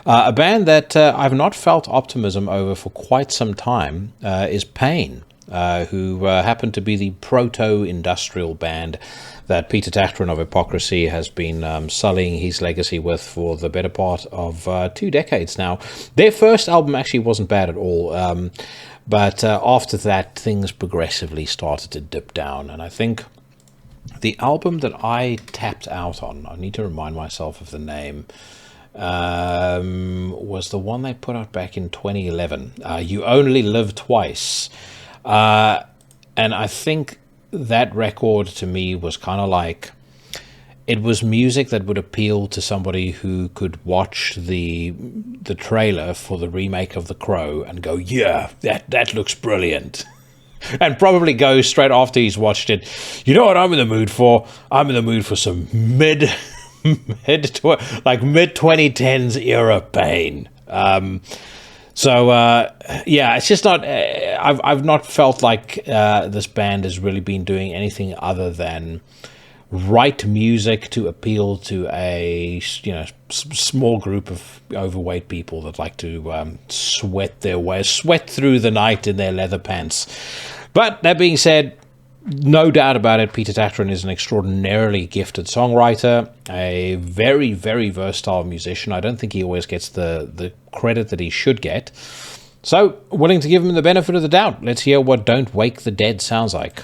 A band that I've not felt optimism over for quite some time is Pain, who happen to be the proto-industrial band that Peter Tägtgren of Hypocrisy has been sullying his legacy with for the better part of 2 decades now. Their first album actually wasn't bad at all, but after that, things progressively started to dip down. And I think the album that I tapped out on, I need to remind myself of the name, was the one they put out back in 2011, You Only Live Twice. And I think that record to me was kind of like, it was music that would appeal to somebody who could watch the trailer for the remake of The Crow and go, yeah, that looks brilliant. And probably go straight after he's watched it, you know what I'm in the mood for? I'm in the mood for some mid-2010s era Pain. So yeah, it's just not. I've not felt like this band has really been doing anything other than write music to appeal to a small group of overweight people that like to sweat through the night in their leather pants. But that being said, no doubt about it, Peter Tägtgren is an extraordinarily gifted songwriter, a very, very versatile musician. I don't think he always gets the credit that he should get. So, willing to give him the benefit of the doubt. Let's hear what Don't Wake the Dead sounds like.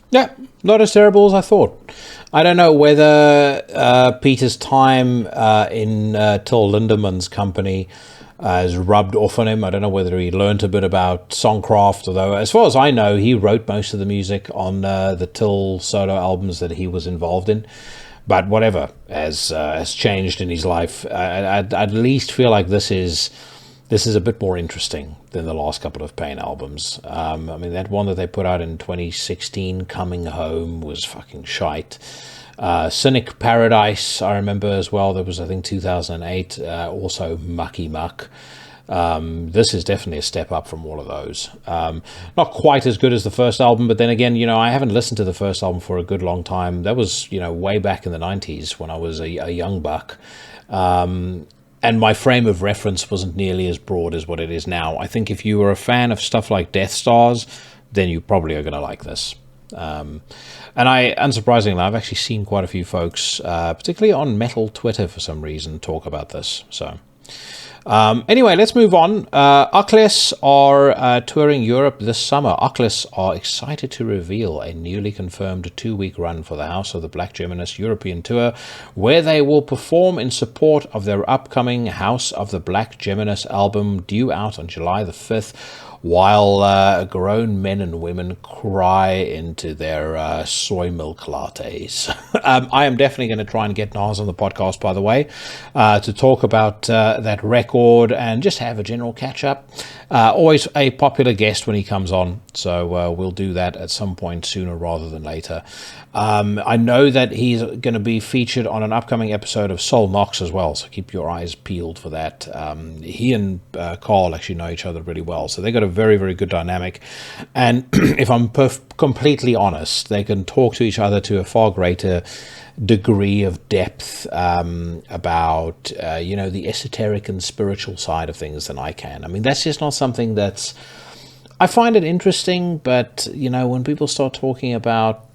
Yeah, not as terrible as I thought. I don't know whether Peter's time in Till Lindeman's company has rubbed off on him. I don't know whether he learnt a bit about songcraft, although as far as I know, he wrote most of the music on the Till solo albums that he was involved in. But whatever has changed in his life. I'd at least feel like this is a bit more interesting than the last couple of Pain albums. I mean, that one that they put out in 2016, Coming Home, was fucking shite. Cynic Paradise, I remember as well. That was, I think, 2008. Also mucky muck. This is definitely a step up from all of those. Not quite as good as the first album, but then again, I haven't listened to the first album for a good long time. That was, way back in the 90s when I was a young buck. And my frame of reference wasn't nearly as broad as what it is now. I think if you were a fan of stuff like Death Stars, then you probably are going to like this. And unsurprisingly, I've actually seen quite a few folks, particularly on metal Twitter for some reason, talk about this. So anyway, let's move on. Alcest are touring Europe this summer. Alcest are excited to reveal a newly confirmed 2-week run for the House of the Black Geminus European Tour, where they will perform in support of their upcoming House of the Black Geminus album, due out on July the 5th, while grown men and women cry into their soy milk lattes. I am definitely going to try and get Nas on the podcast, by the way, to talk about that record and just have a general catch-up. Always a popular guest when he comes on, so we'll do that at some point sooner rather than later. I know that he's going to be featured on an upcoming episode of Soul Knox as well, so keep your eyes peeled for that. He and Carl actually know each other really well, so they got a very, very good dynamic. And if I'm completely honest, they can talk to each other to a far greater degree of depth about, the esoteric and spiritual side of things than I can. I mean, that's just not something that's... I find it interesting, but, when people start talking about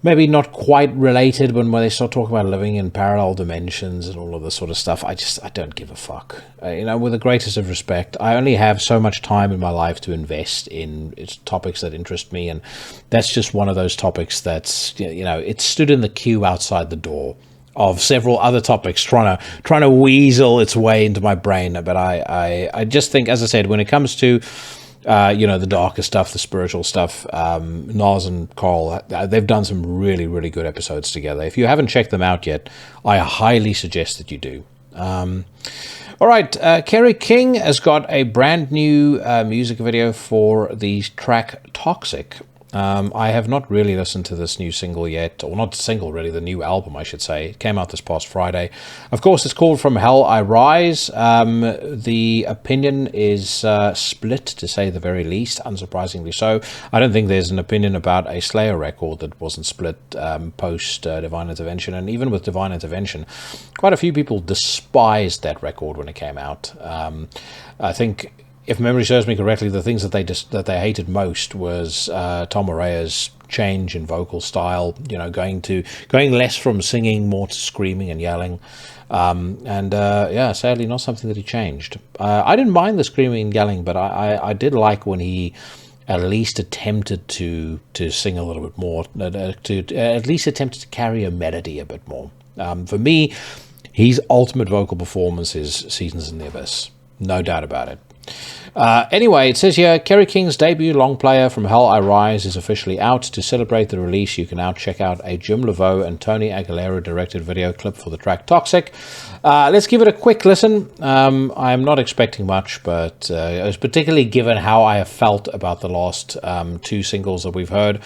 maybe not quite related, but when they start talking about living in parallel dimensions and all of this sort of stuff, I don't give a fuck. With the greatest of respect, I only have so much time in my life to invest in topics that interest me, and that's just one of those topics that's, it stood in the queue outside the door of several other topics trying to weasel its way into my brain. But I just think, as I said, when it comes to the darker stuff, the spiritual stuff, Nas and Carl, they've done some really, really good episodes together. If you haven't checked them out yet, I highly suggest that you do. All right, Kerry King has got a brand new music video for the track Toxic. I have not really listened to this new single yet, or not single really, the new album I should say. It came out this past Friday. Of course, it's called From Hell I Rise. The opinion is split, to say the very least, unsurprisingly so. I don't think there's an opinion about a Slayer record that wasn't split post Divine Intervention, and even with Divine Intervention, quite a few people despised that record when it came out. I think, if memory serves me correctly, the things that they hated most was Tom Araya's change in vocal style. Going less from singing, more to screaming and yelling, sadly not something that he changed. I didn't mind the screaming and yelling, but I did like when he at least attempted to sing a little bit more, to at least attempted to carry a melody a bit more. For me, his ultimate vocal performance is Seasons in the Abyss, no doubt about it. Anyway, it says here, Kerry King's debut long player From Hell I Rise is officially out. To celebrate the release, you can now check out a Jim Laveau and Tony Aguilera directed video clip for the track Toxic. Let's give it a quick listen. I'm not expecting much, but it was particularly given how I have felt about the last two singles that we've heard.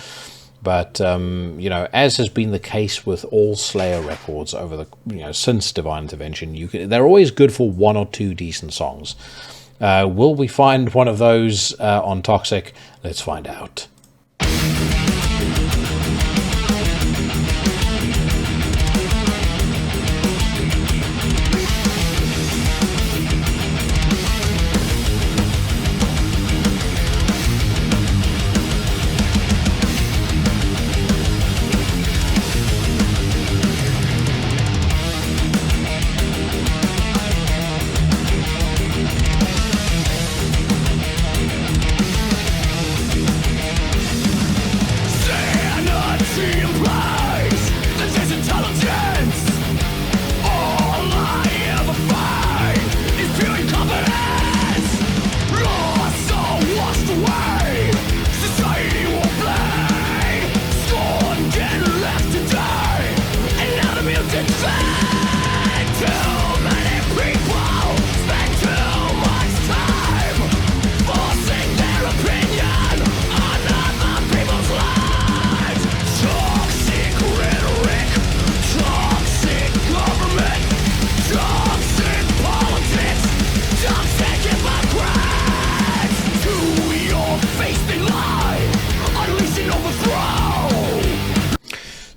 But, as has been the case with all Slayer records over since Divine Intervention, they're always good for one or two decent songs. Will we find one of those on Toxic? Let's find out.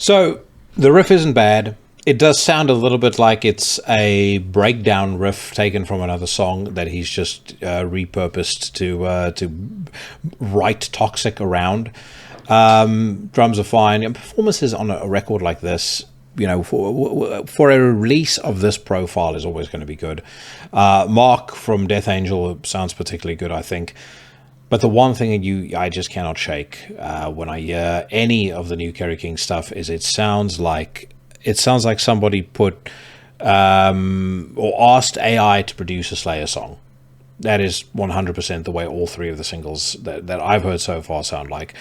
So the riff isn't bad. It does sound a little bit like it's a breakdown riff taken from another song that he's just repurposed to write Toxic around. Drums are fine. And performances on a record like this, for a release of this profile is always going to be good. Mark from Death Angel sounds particularly good, I think. But the one thing I just cannot shake when I hear any of the new Kerry King stuff is it sounds like somebody put or asked AI to produce a Slayer song. That is 100% the way all three of the singles that I've heard so far sound like.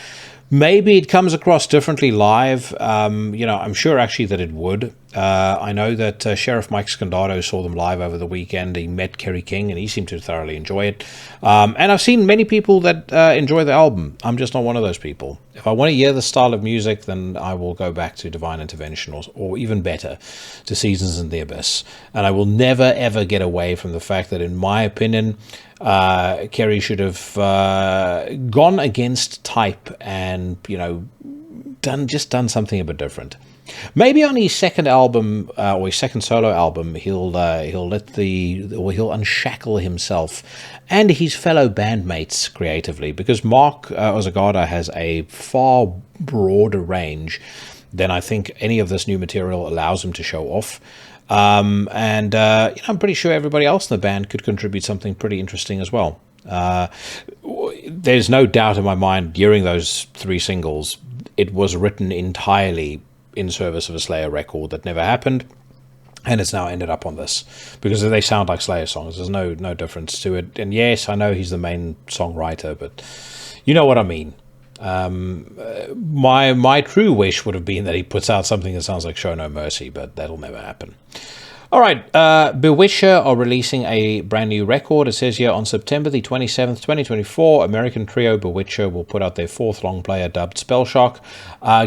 Maybe it comes across differently live. I'm sure actually that it would. I know that Sheriff Mike Scandato saw them live over the weekend. He met Kerry King, and he seemed to thoroughly enjoy it. And I've seen many people that enjoy the album. I'm just not one of those people. If I want to hear the style of music, then I will go back to Divine Intervention, or even better, to Seasons in the Abyss. And I will never, ever get away from the fact that, in my opinion, Kerry should have gone against type and, done something a bit different. Maybe on his second album or his second solo album, he'll unshackle himself and his fellow bandmates creatively, because Mark Ozagada has a far broader range than I think any of this new material allows him to show off. I'm pretty sure everybody else in the band could contribute something pretty interesting as well. There's no doubt in my mind, during those 3 singles, it was written entirely in service of a Slayer record that never happened, and it's now ended up on this, because they sound like Slayer songs. There's no difference to it. And yes, I know he's the main songwriter, but you know what I mean. My true wish would have been that he puts out something that sounds like Show No Mercy, but that'll never happen. All right, Bewitcher are releasing a brand new record. It says here, on September the 27th, 2024, American trio Bewitcher will put out their 4th long player dubbed Spellshock.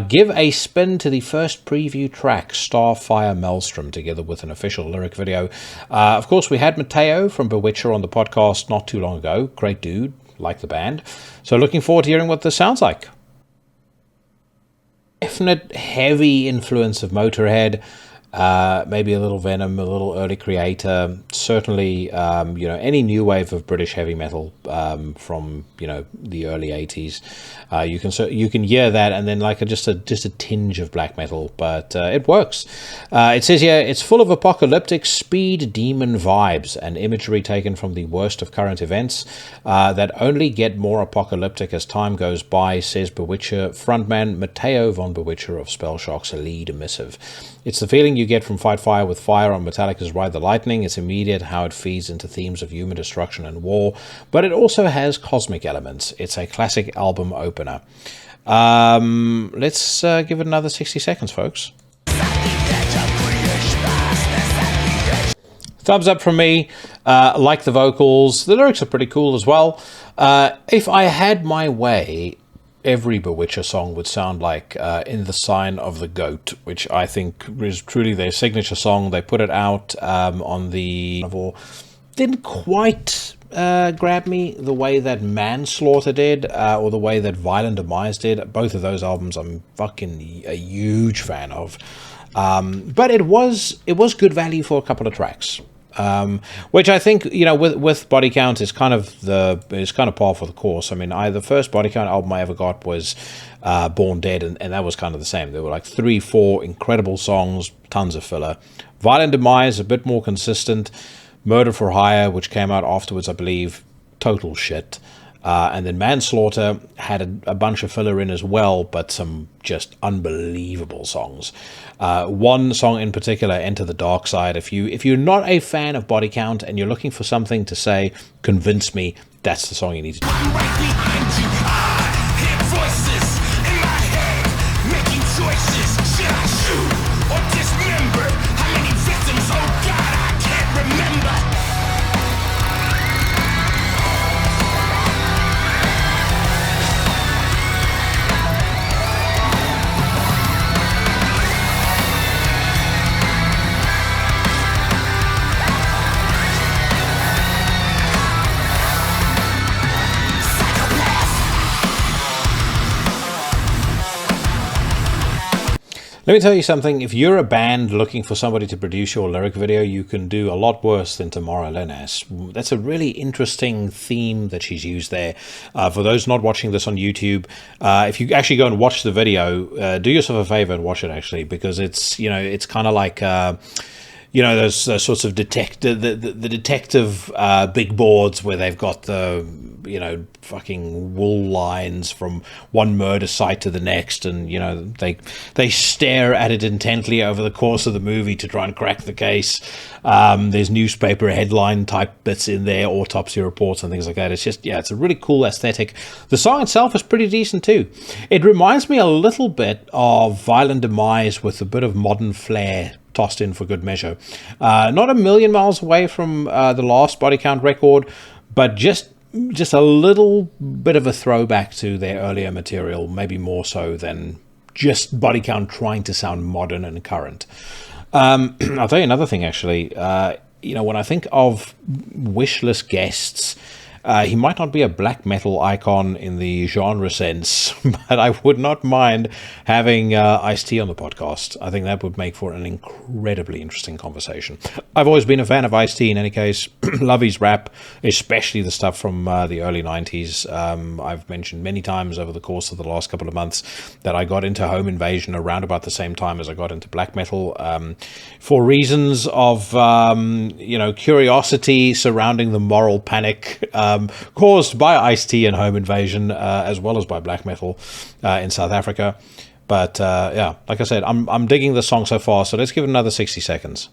Give a spin to the first preview track, Starfire Maelstrom, together with an official lyric video. Of course, we had Matteo from Bewitcher on the podcast not too long ago. Great dude, like the band. So looking forward to hearing what this sounds like. Definite heavy influence of Motorhead. Maybe a little Venom, a little early Creator, certainly, any new wave of British heavy metal from, the early 80s. You can hear that, and then like just a tinge of black metal, but it works. It says here, it's full of apocalyptic speed demon vibes and imagery taken from the worst of current events that only get more apocalyptic as time goes by, says Bewitcher frontman Matteo von Bewitcher of Spellshock's lead missive. It's the feeling you get from Fight Fire with Fire on Metallica's Ride the Lightning. It's immediate how it feeds into themes of human destruction and war, but it also has cosmic elements. It's a classic album opener. Let's give it another 60 seconds, folks. Thumbs up from me. Like the vocals. The lyrics are pretty cool as well. If I had my way, every Bewitcher song would sound like In the Sign of the Goat, which I think is truly their signature song. They put it out on the... Didn't quite grab me the way that Manslaughter did, or the way that Violent Demise did. Both of those albums I'm fucking a huge fan of. But it was good value for a couple of tracks. Which I think, with Body Count is kind of par for the course. I mean, the first Body Count album I ever got was Born Dead, and that was kind of the same. There were like 3-4 incredible songs, tons of filler. Violent Demise, a bit more consistent. Murder for Hire, which came out afterwards, I believe, total shit. And then Manslaughter had a bunch of filler in as well, but some just unbelievable songs. One song in particular, Enter the Dark Side. If you're not a fan of Body Count and you're looking for something to say, convince me, that's the song you need to do. I'm right behind you. I hear voices in my head, making choices. Should I shoot or dismember? How many victims? Oh God, I can't remember. Let me tell you something, if you're a band looking for somebody to produce your lyric video, you can do a lot worse than Tamara Lenas. That's a really interesting theme that she's used there. For those not watching this on YouTube, if you actually go and watch the video, do yourself a favor and watch it actually, because it's, it's kind of like, those sorts of the detective big boards where they've got the fucking wool lines from one murder site to the next, and they stare at it intently over the course of the movie to try and crack the case. There's newspaper headline type bits in there, autopsy reports and things like that. It's just, it's a really cool aesthetic. The song itself is pretty decent too. It reminds me a little bit of Violent Demise with a bit of modern flair tossed in for good measure. Not a million miles away from the last Body Count record, but just a little bit of a throwback to their earlier material, maybe more so than just Body Count trying to sound modern and current. I'll tell you another thing, actually. When I think of wishless guests, he might not be a black metal icon in the genre sense, but I would not mind having Ice-T on the podcast. I think that would make for an incredibly interesting conversation. I've always been a fan of Ice-T in any case. Love his rap, especially the stuff from the early 90s. I've mentioned many times over the course of the last couple of months that I got into Home Invasion around about the same time as I got into black metal, for reasons of, curiosity surrounding the moral panic caused by Ice-T and Home Invasion, as well as by black metal in South Africa. But like I said, I'm digging the song so far, so let's give it another 60 seconds.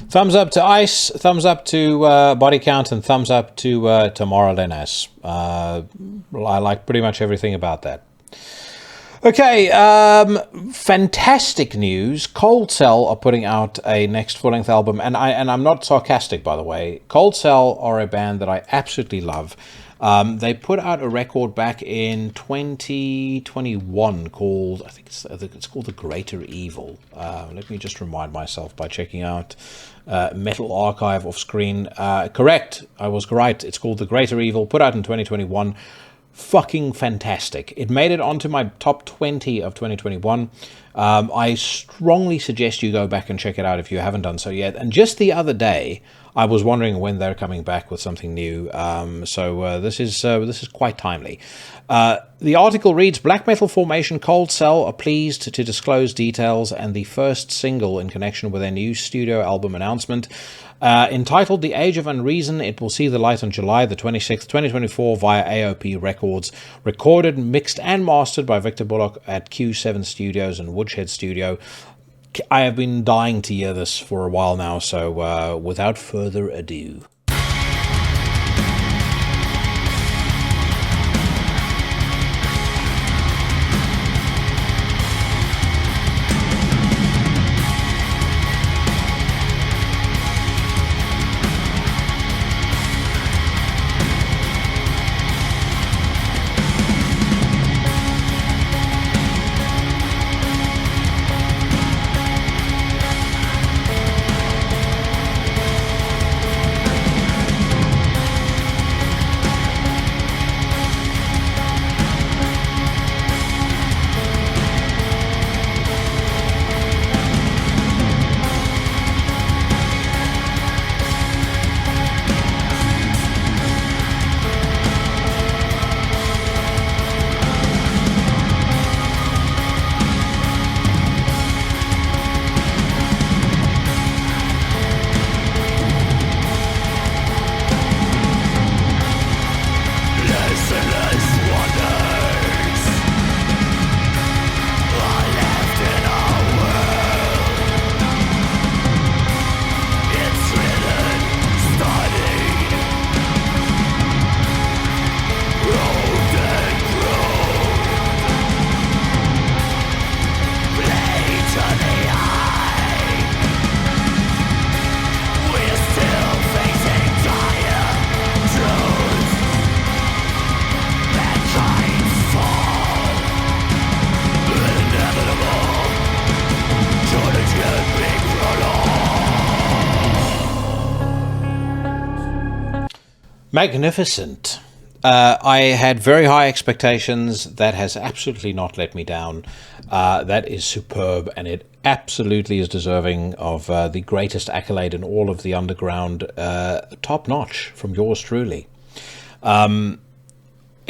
Thumbs up to Ice, thumbs up to Body Count, and thumbs up to Tamara Lenas. I like pretty much everything about that. Okay, fantastic news. Cold Cell are putting out a next full-length album, and I'm not sarcastic, by the way. Cold Cell are a band that I absolutely love. They put out a record back in 2021 called, I think it's called The Greater Evil. Let me just remind myself by checking out Metal Archive off screen. Correct, I was right. It's called The Greater Evil, put out in 2021. Fucking fantastic. It made it onto my top 20 of 2021. I strongly suggest you go back and check it out if you haven't done so yet. And just the other day, I was wondering when they're coming back with something new. So this is quite timely. The article reads, Black metal formation Cold Cell are pleased to disclose details and the first single in connection with their new studio album announcement. Entitled The Age of Unreason, it will see the light on July the 26th, 2024 via AOP Records. Recorded, mixed and mastered by Victor Bullock at Q7 Studios and Woodshed Studio. I have been dying to hear this for a while now, so without further ado. Magnificent. I had very high expectations. That has absolutely not let me down. That is superb, and it absolutely is deserving of the greatest accolade in all of the underground. Top notch from yours truly. I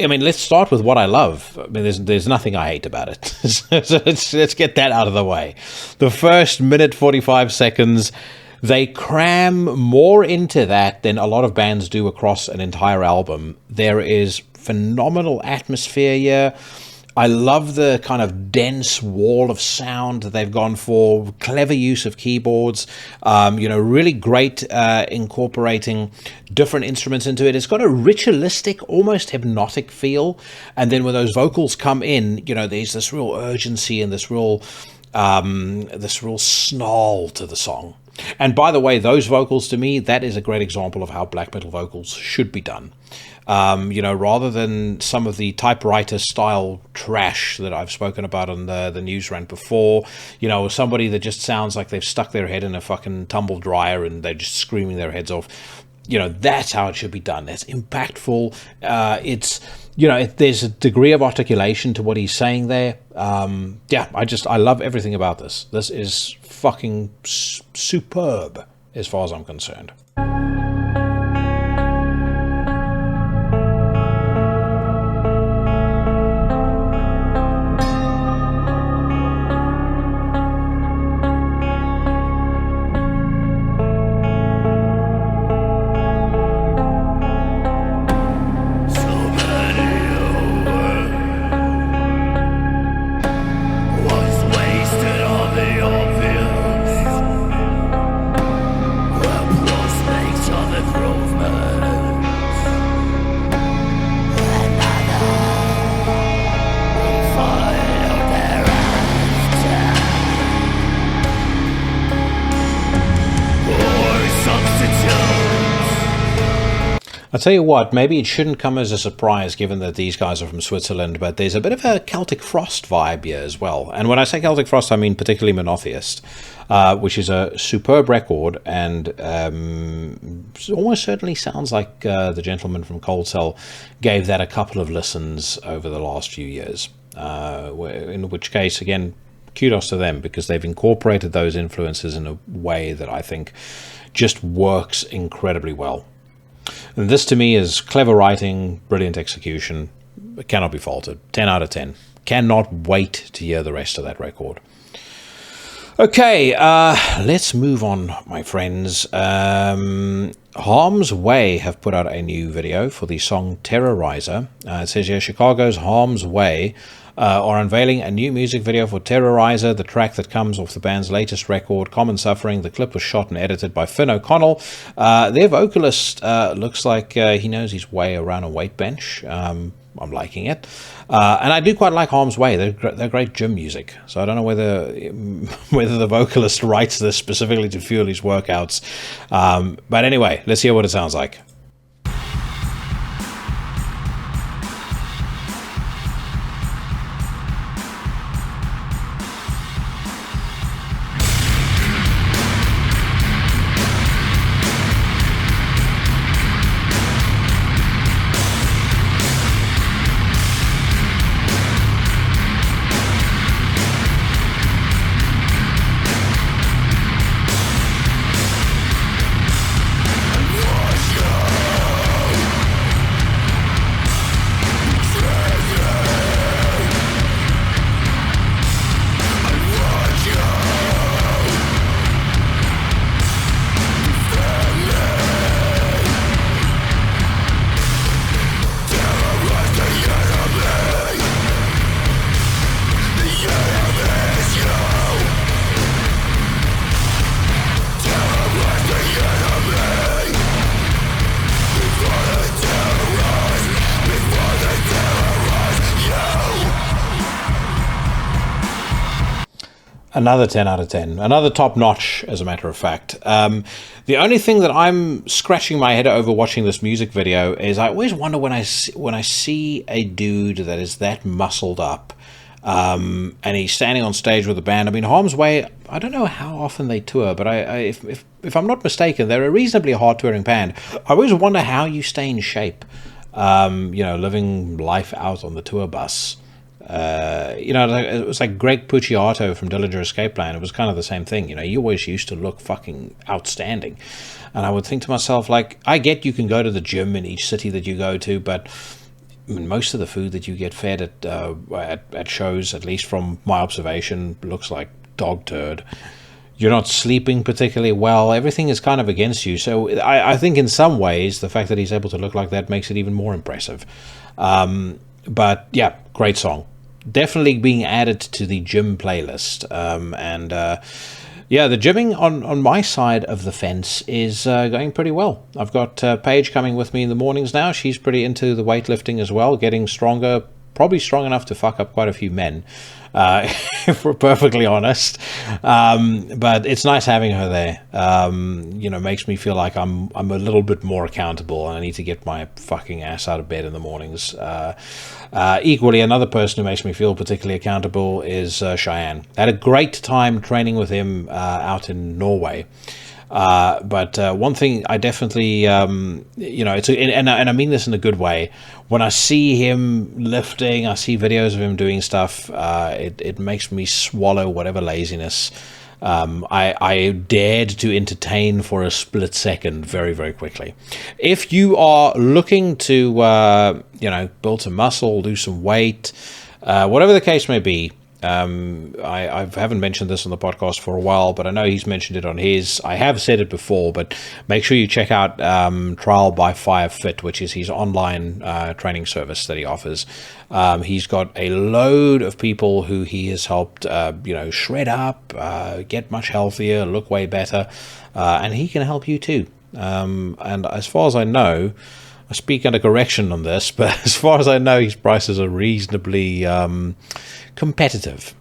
mean, let's start with what I love. I mean, there's nothing I hate about it. So let's get that out of the way. The first minute 45 seconds, they cram more into that than a lot of bands do across an entire album. There is phenomenal atmosphere here. I love the kind of dense wall of sound that they've gone for. Clever use of keyboards. Really great incorporating different instruments into it. It's got a ritualistic, almost hypnotic feel. And then when those vocals come in, there's this real urgency and this real snarl to the song. And by the way, those vocals, to me, that is a great example of how black metal vocals should be done. Rather than some of the typewriter style trash that I've spoken about on the news rant before, somebody that just sounds like they've stuck their head in a fucking tumble dryer and they're just screaming their heads off. That's how it should be done. It's impactful. There's a degree of articulation to what he's saying there. I love everything about this. This is fucking superb as far as I'm concerned. I'll tell you what, maybe it shouldn't come as a surprise given that these guys are from Switzerland, but there's a bit of a Celtic Frost vibe here as well. And when I say Celtic Frost, I mean particularly Monotheist, which is a superb record and almost certainly sounds like the gentleman from Cold Cell gave that a couple of listens over the last few years. In which case, again, kudos to them because they've incorporated those influences in a way that I think just works incredibly well. And this to me is clever writing, brilliant execution. It cannot be faulted. 10 out of 10. Cannot wait to hear the rest of that record. Okay, let's move on, my friends. Harm's Way have put out a new video for the song Terrorizer. It says here, Chicago's Harm's Way are unveiling a new music video for Terrorizer, the track that comes off the band's latest record, Common Suffering. The clip was shot and edited by Finn O'Connell. Their vocalist looks like he knows his way around a weight bench. I'm liking it. And I do quite like Harm's Way. They're great gym music. So I don't know whether the vocalist writes this specifically to fuel his workouts. But anyway, let's hear what it sounds like. Another 10 out of 10. Another top notch, as a matter of fact. The only thing that I'm scratching my head over watching this music video is I always wonder when I see a dude that is that muscled up and he's standing on stage with the band. I mean, Harm's Way, I don't know how often they tour, but if I'm not mistaken, they're a reasonably hard touring band. I always wonder how you stay in shape, living life out on the tour bus. It was like Greg Puciato from Dillinger Escape Plan. It was kind of the same thing. You always used to look fucking outstanding. And I would think to myself, like, I get you can go to the gym in each city that you go to, but most of the food that you get fed at shows, at least from my observation, looks like dog turd. You're not sleeping particularly well. Everything is kind of against you. So I think in some ways, the fact that he's able to look like that makes it even more impressive. But yeah, great song. Definitely being added to the gym playlist. The gymming on my side of the fence is going pretty well. I've got Paige coming with me in the mornings now. She's pretty into the weightlifting as well, getting stronger, probably strong enough to fuck up quite a few men, if we're perfectly honest. But it's nice having her there. Makes me feel like I'm a little bit more accountable, and I need to get my fucking ass out of bed in the mornings. Equally, another person who makes me feel particularly accountable is Cheyenne. I had a great time training with him out in Norway. But one thing I definitely, and I mean this in a good way, when I see him lifting, I see videos of him doing stuff, it makes me swallow whatever laziness I dared to entertain for a split second very, very quickly. If you are looking to, build some muscle, do some weight, whatever the case may be, I haven't mentioned this on the podcast for a while, but I know he's mentioned it on his. I have said it before, but make sure you check out Trial by Fire Fit, which is his online training service that he offers. He's got a load of people who he has helped, shred up, get much healthier, look way better, and he can help you too. And as far as I know, I speak under correction on this, but as far as I know, his prices are reasonably competitive.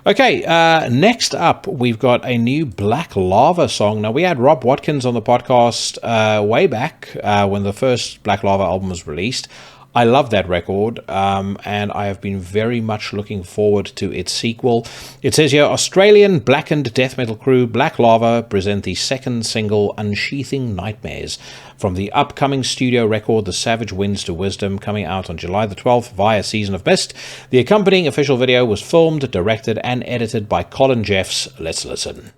Okay, next up, we've got a new Black Lava song. Now, we had Rob Watkins on the podcast way back when the first Black Lava album was released. I love that record, and I have been very much looking forward to its sequel. It says here, Australian blackened death metal crew Black Lava present the second single, Unsheathing Nightmares, from the upcoming studio record, The Savage Winds to Wisdom, coming out on July the 12th via Season of Mist. The accompanying official video was filmed, directed, and edited by Colin Jeffs. Let's listen.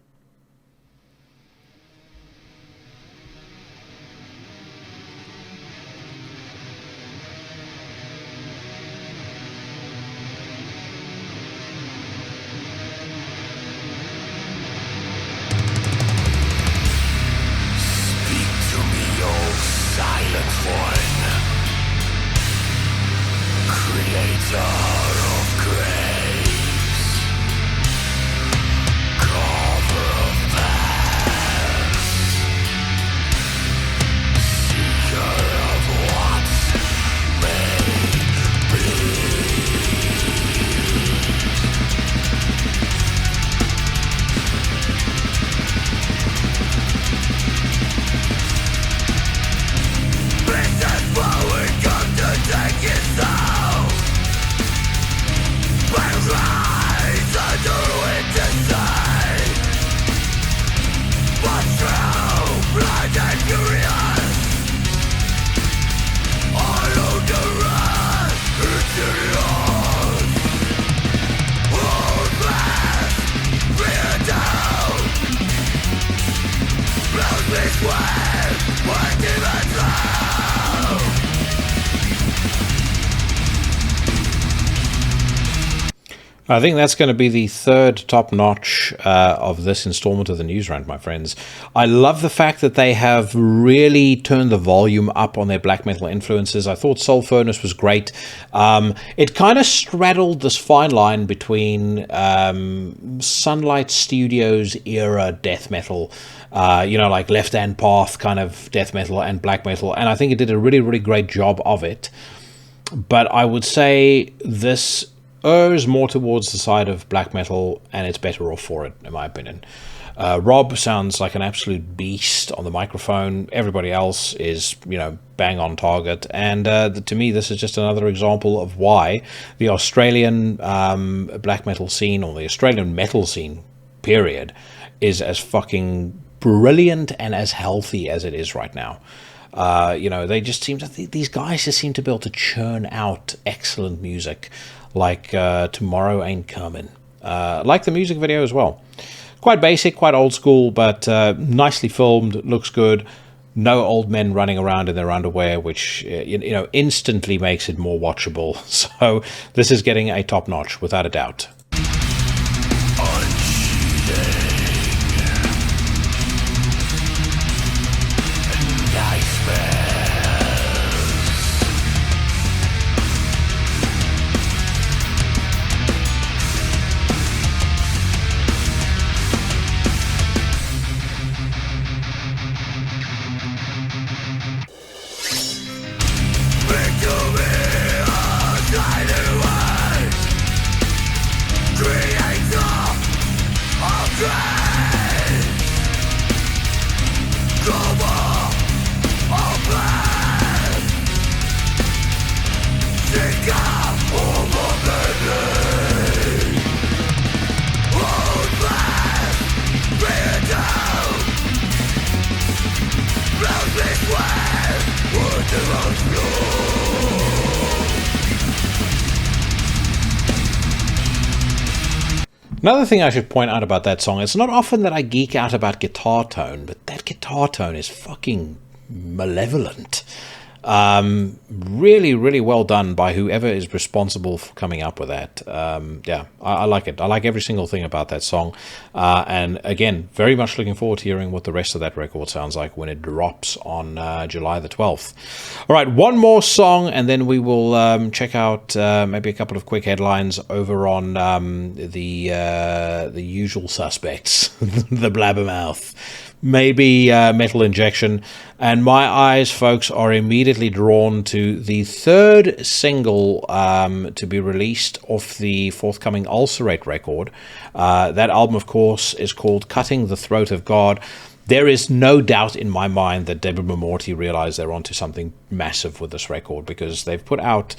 I think that's going to be the third top notch of this installment of the News Rant, my friends. I love the fact that they have really turned the volume up on their black metal influences. I thought Soul Furnace was great. It kind of straddled this fine line between Sunlight Studios era death metal, like Left Hand Path kind of death metal and black metal, and I think it did a really, really great job of it. But I would say this errs more towards the side of black metal, and it's better off for it, in my opinion. Rob sounds like an absolute beast on the microphone. Everybody else is, bang on target. And to me, this is just another example of why the Australian black metal scene, or the Australian metal scene, period, is as fucking brilliant and as healthy as it is right now. They just seem to, these guys just seem to be able to churn out excellent music like Tomorrow Ain't Coming. Like the music video as well. Quite basic, quite old school, but nicely filmed, looks good. No old men running around in their underwear, which, instantly makes it more watchable. So this is getting a top notch, without a doubt. Another thing I should point out about that song, it's not often that I geek out about guitar tone, but that guitar tone is fucking malevolent. Really, really well done by whoever is responsible for coming up with that. I like it. I like every single thing about that song. And again, very much looking forward to hearing what the rest of that record sounds like when it drops on July the 12th. All right, one more song, and then we will check out maybe a couple of quick headlines over on the usual suspects, the Blabbermouth. Maybe Metal Injection, and my eyes, folks, are immediately drawn to the third single to be released off the forthcoming Ulcerate record. That album, of course, is called Cutting the Throat of God. There is no doubt in my mind that Devastator realized they're onto something massive with this record, because they've put out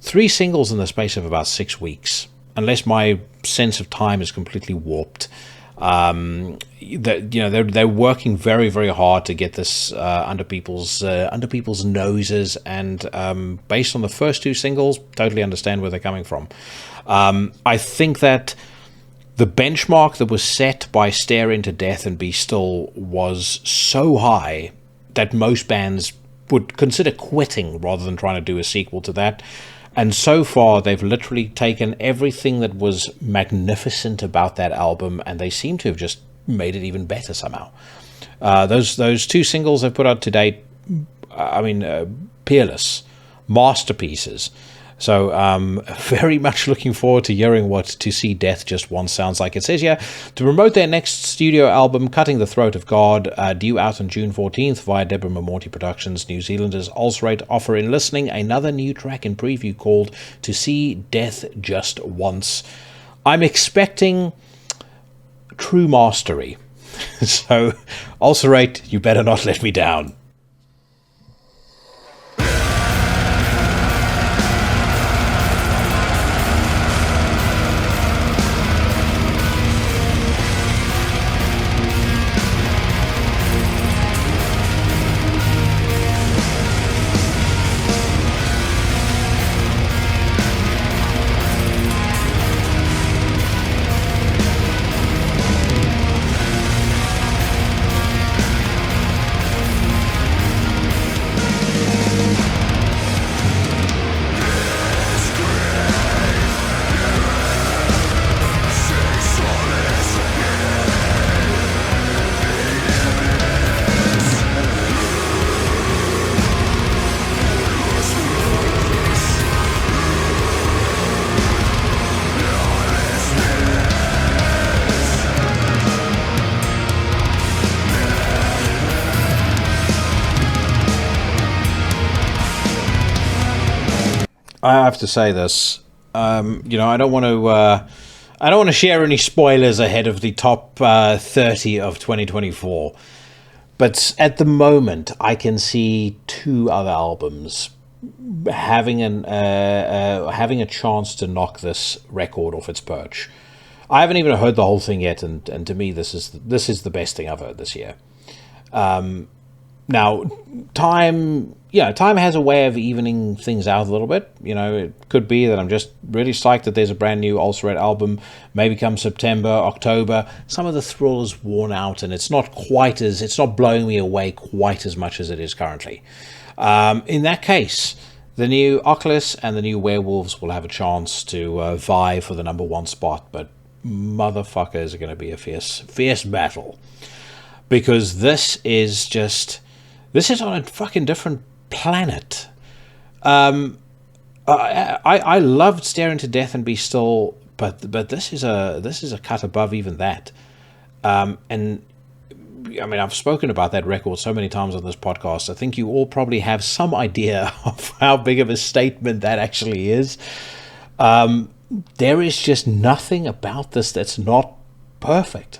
3 singles in the space of about 6 weeks, unless my sense of time is completely warped. They're working very, very hard to get this under people's noses, and based on the first 2 singles, totally understand where they're coming from. I think that the benchmark that was set by Stare Into Death and Be Still was so high that most bands would consider quitting rather than trying to do a sequel to that. And so far, they've literally taken everything that was magnificent about that album, and they seem to have just made it even better somehow. Those 2 singles they've put out to date, peerless, masterpieces. So very much looking forward to hearing what To See Death Just Once sounds like. It says here, to promote their next studio album, Cutting the Throat of God, due out on June 14th via Devastator Productions, New Zealanders Ulcerate offer in listening another new track in preview called To See Death Just Once. I'm expecting true mastery. So, Ulcerate, you better not let me down. I have to say this, I don't want to I don't want to share any spoilers ahead of the top 30 of 2024, but at the moment, I can see 2 other albums having a chance to knock this record off its perch. I haven't even heard the whole thing yet, and to me, this is the best thing I've heard this year. Now, time has a way of evening things out a little bit. It could be that I'm just really psyched that there's a brand new Ulcerate album. Maybe come September, October, some of the thrill is worn out, and it's not blowing me away quite as much as it is currently. In that case, the new Oculus and the new Werewolves will have a chance to vie for the number 1 spot, but motherfuckers are going to be a fierce battle, because this is on a fucking different planet. I loved Stare Into Death and Be Still, but this is a cut above even that. And I mean, I've spoken about that record so many times on this podcast. I think you all probably have some idea of how big of a statement that actually is. There is just nothing about this that's not perfect.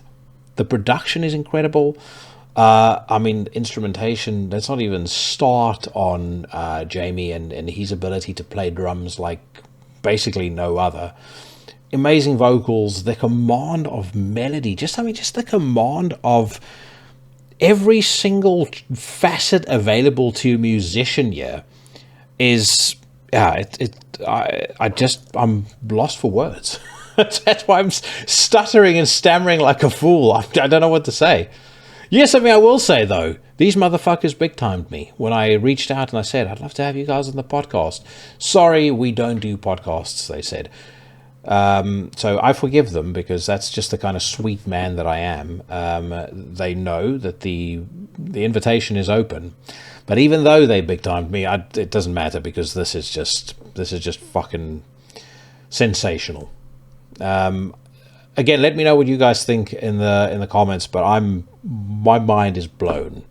The production is incredible. Instrumentation, let's not even start on Jamie and his ability to play drums like basically no other. Amazing vocals, the command of melody, just the command of every single facet available to a musician here is, I'm lost for words. That's why I'm stuttering and stammering like a fool. I don't know what to say. Yes, I will say, though, these motherfuckers big-timed me when I reached out and I said, I'd love to have you guys on the podcast. Sorry, we don't do podcasts, they said. So I forgive them, because that's just the kind of sweet man that I am. They know that the invitation is open. But even though they big-timed me, it doesn't matter, because this is just fucking sensational. Again, let me know what you guys think in the comments, but my mind is blown.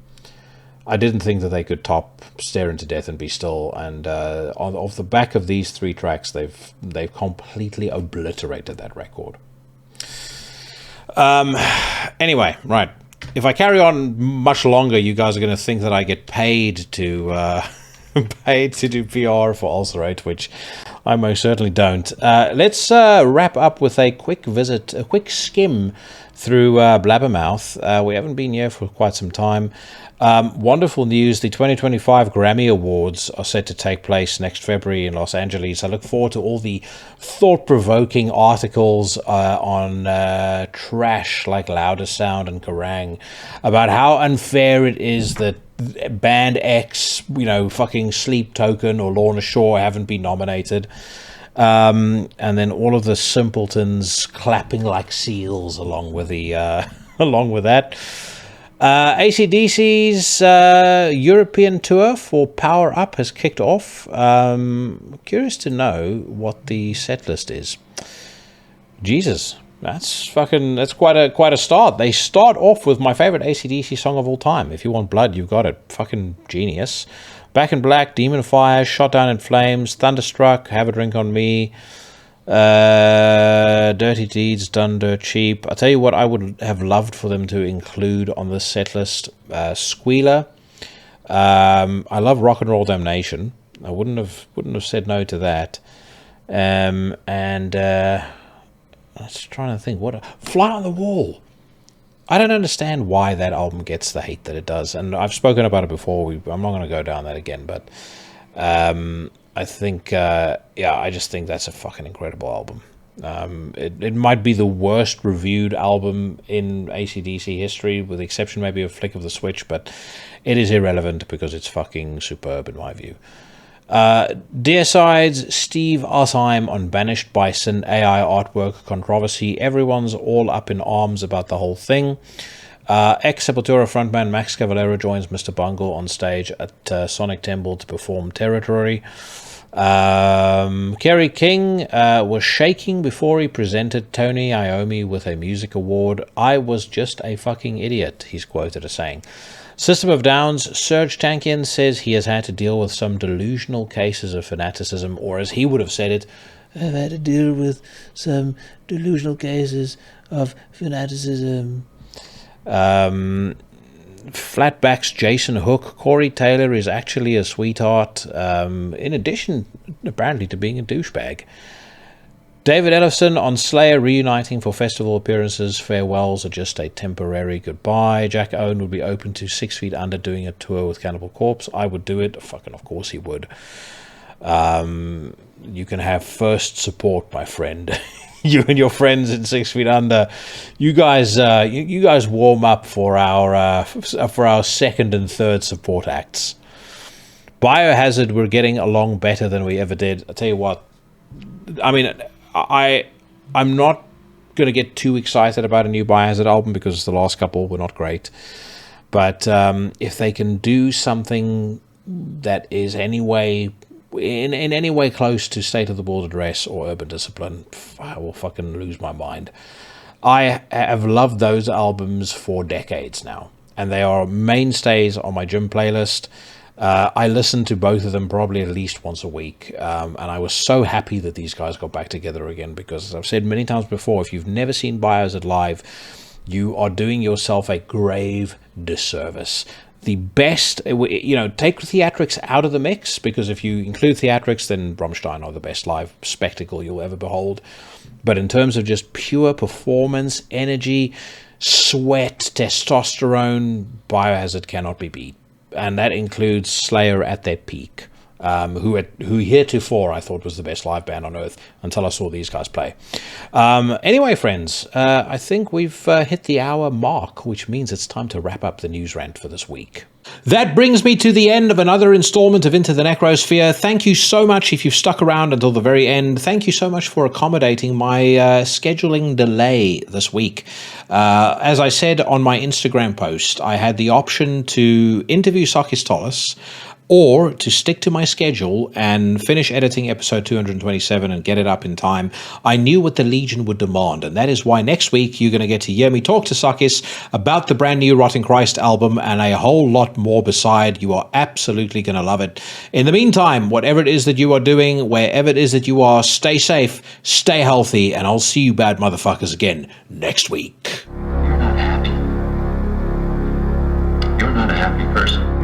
I didn't think that they could top Stare Into Death and Be Still, and off the back of these 3 tracks, they've completely obliterated that record. Anyway, right. If I carry on much longer, you guys are going to think that I get paid to do PR for Ulcerate, which I most certainly don't. Let's wrap up with a quick skim through Blabbermouth. We haven't been here for quite some time. Wonderful news. The 2025 Grammy Awards are set to take place next February in Los Angeles. I look forward to all the thought-provoking articles on trash like Louder Sound and Kerrang about how unfair it is that Band X, fucking Sleep Token or Lorna Shore haven't been nominated. And then all of the simpletons clapping like seals along with that. AC/DC's European tour for Power Up has kicked off. Curious to know what the set list is. Jesus, that's quite a start. They start off with my favorite AC/DC song of all time. If you want blood, you've got it. Fucking genius. Back in Black, Demon Fire, Shot Down in Flames, Thunderstruck, Have a Drink on Me, Dirty Deeds, Done Dirt Cheap. I'll tell you what I would have loved for them to include on this set list. Squealer. I love Rock and Roll Damnation. I wouldn't have said no to that. And I was trying to think, Fly on the Wall. I don't understand why that album gets the hate that it does, and I've spoken about it before. I'm not going to go down that again, but I think, I just think that's a fucking incredible album. It might be the worst reviewed album in AC/DC history, with the exception maybe of Flick of the Switch, but it is irrelevant because it's fucking superb in my view. Deicide's Steve Osheim on Banished Bison AI artwork controversy. Everyone's all up in arms about the whole thing. Ex-Sepultura frontman Max Cavalera joins Mr. Bungle on stage at Sonic Temple to perform Territory. Kerry King was shaking before he presented Tony Iommi with a music award. I was just a fucking idiot, he's quoted as saying. System of Down's Serge Tankian says he has had to deal with some delusional cases of fanaticism, or as he would have said it, I've had to deal with some delusional cases of fanaticism. Flatback's Jason Hook. Corey Taylor is actually a sweetheart, in addition, apparently, to being a douchebag. David Ellison on Slayer reuniting for festival appearances. Farewells are just a temporary goodbye. Jack Owen would be open to 6 Feet Under doing a tour with Cannibal Corpse. I would do it. Fucking of course he would. You can have first support, my friend. You and your friends in 6 Feet Under. You guys warm up for our second and third support acts. Biohazard, we're getting along better than we ever did. I tell you what. I mean, I'm not going to get too excited about a new Biohazard album because the last couple were not great. But if they can do something that is in any way close to State of the World Address or Urban Discipline, I will fucking lose my mind. I have loved those albums for decades now, and they are mainstays on my gym playlist. I listen to both of them probably at least once a week, and I was so happy that these guys got back together again, because as I've said many times before, if you've never seen Biohazard live, you are doing yourself a grave disservice. The best, take theatrics out of the mix, because if you include theatrics, then Rammstein are the best live spectacle you'll ever behold. But in terms of just pure performance, energy, sweat, testosterone, Biohazard cannot be beat. And that includes Slayer at their peak, who heretofore I thought was the best live band on earth until I saw these guys play. Anyway, friends, I think we've hit the hour mark, which means it's time to wrap up the news rant for this week. That brings me to the end of another installment of Into the Necrosphere. Thank you so much if you've stuck around until the very end. Thank you so much for accommodating my scheduling delay this week. As I said on my Instagram post, I had the option to interview Sakis Tollis, or to stick to my schedule and finish editing episode 227 and get it up in time. I knew what the Legion would demand, and that is why next week you're going to get to hear me talk to Sakis about the brand new Rotting Christ album and a whole lot more beside. You are absolutely going to love it. In the meantime, whatever it is that you are doing, wherever it is that you are, stay safe, stay healthy, and I'll see you bad motherfuckers again next week. You're not happy. You're not a happy person.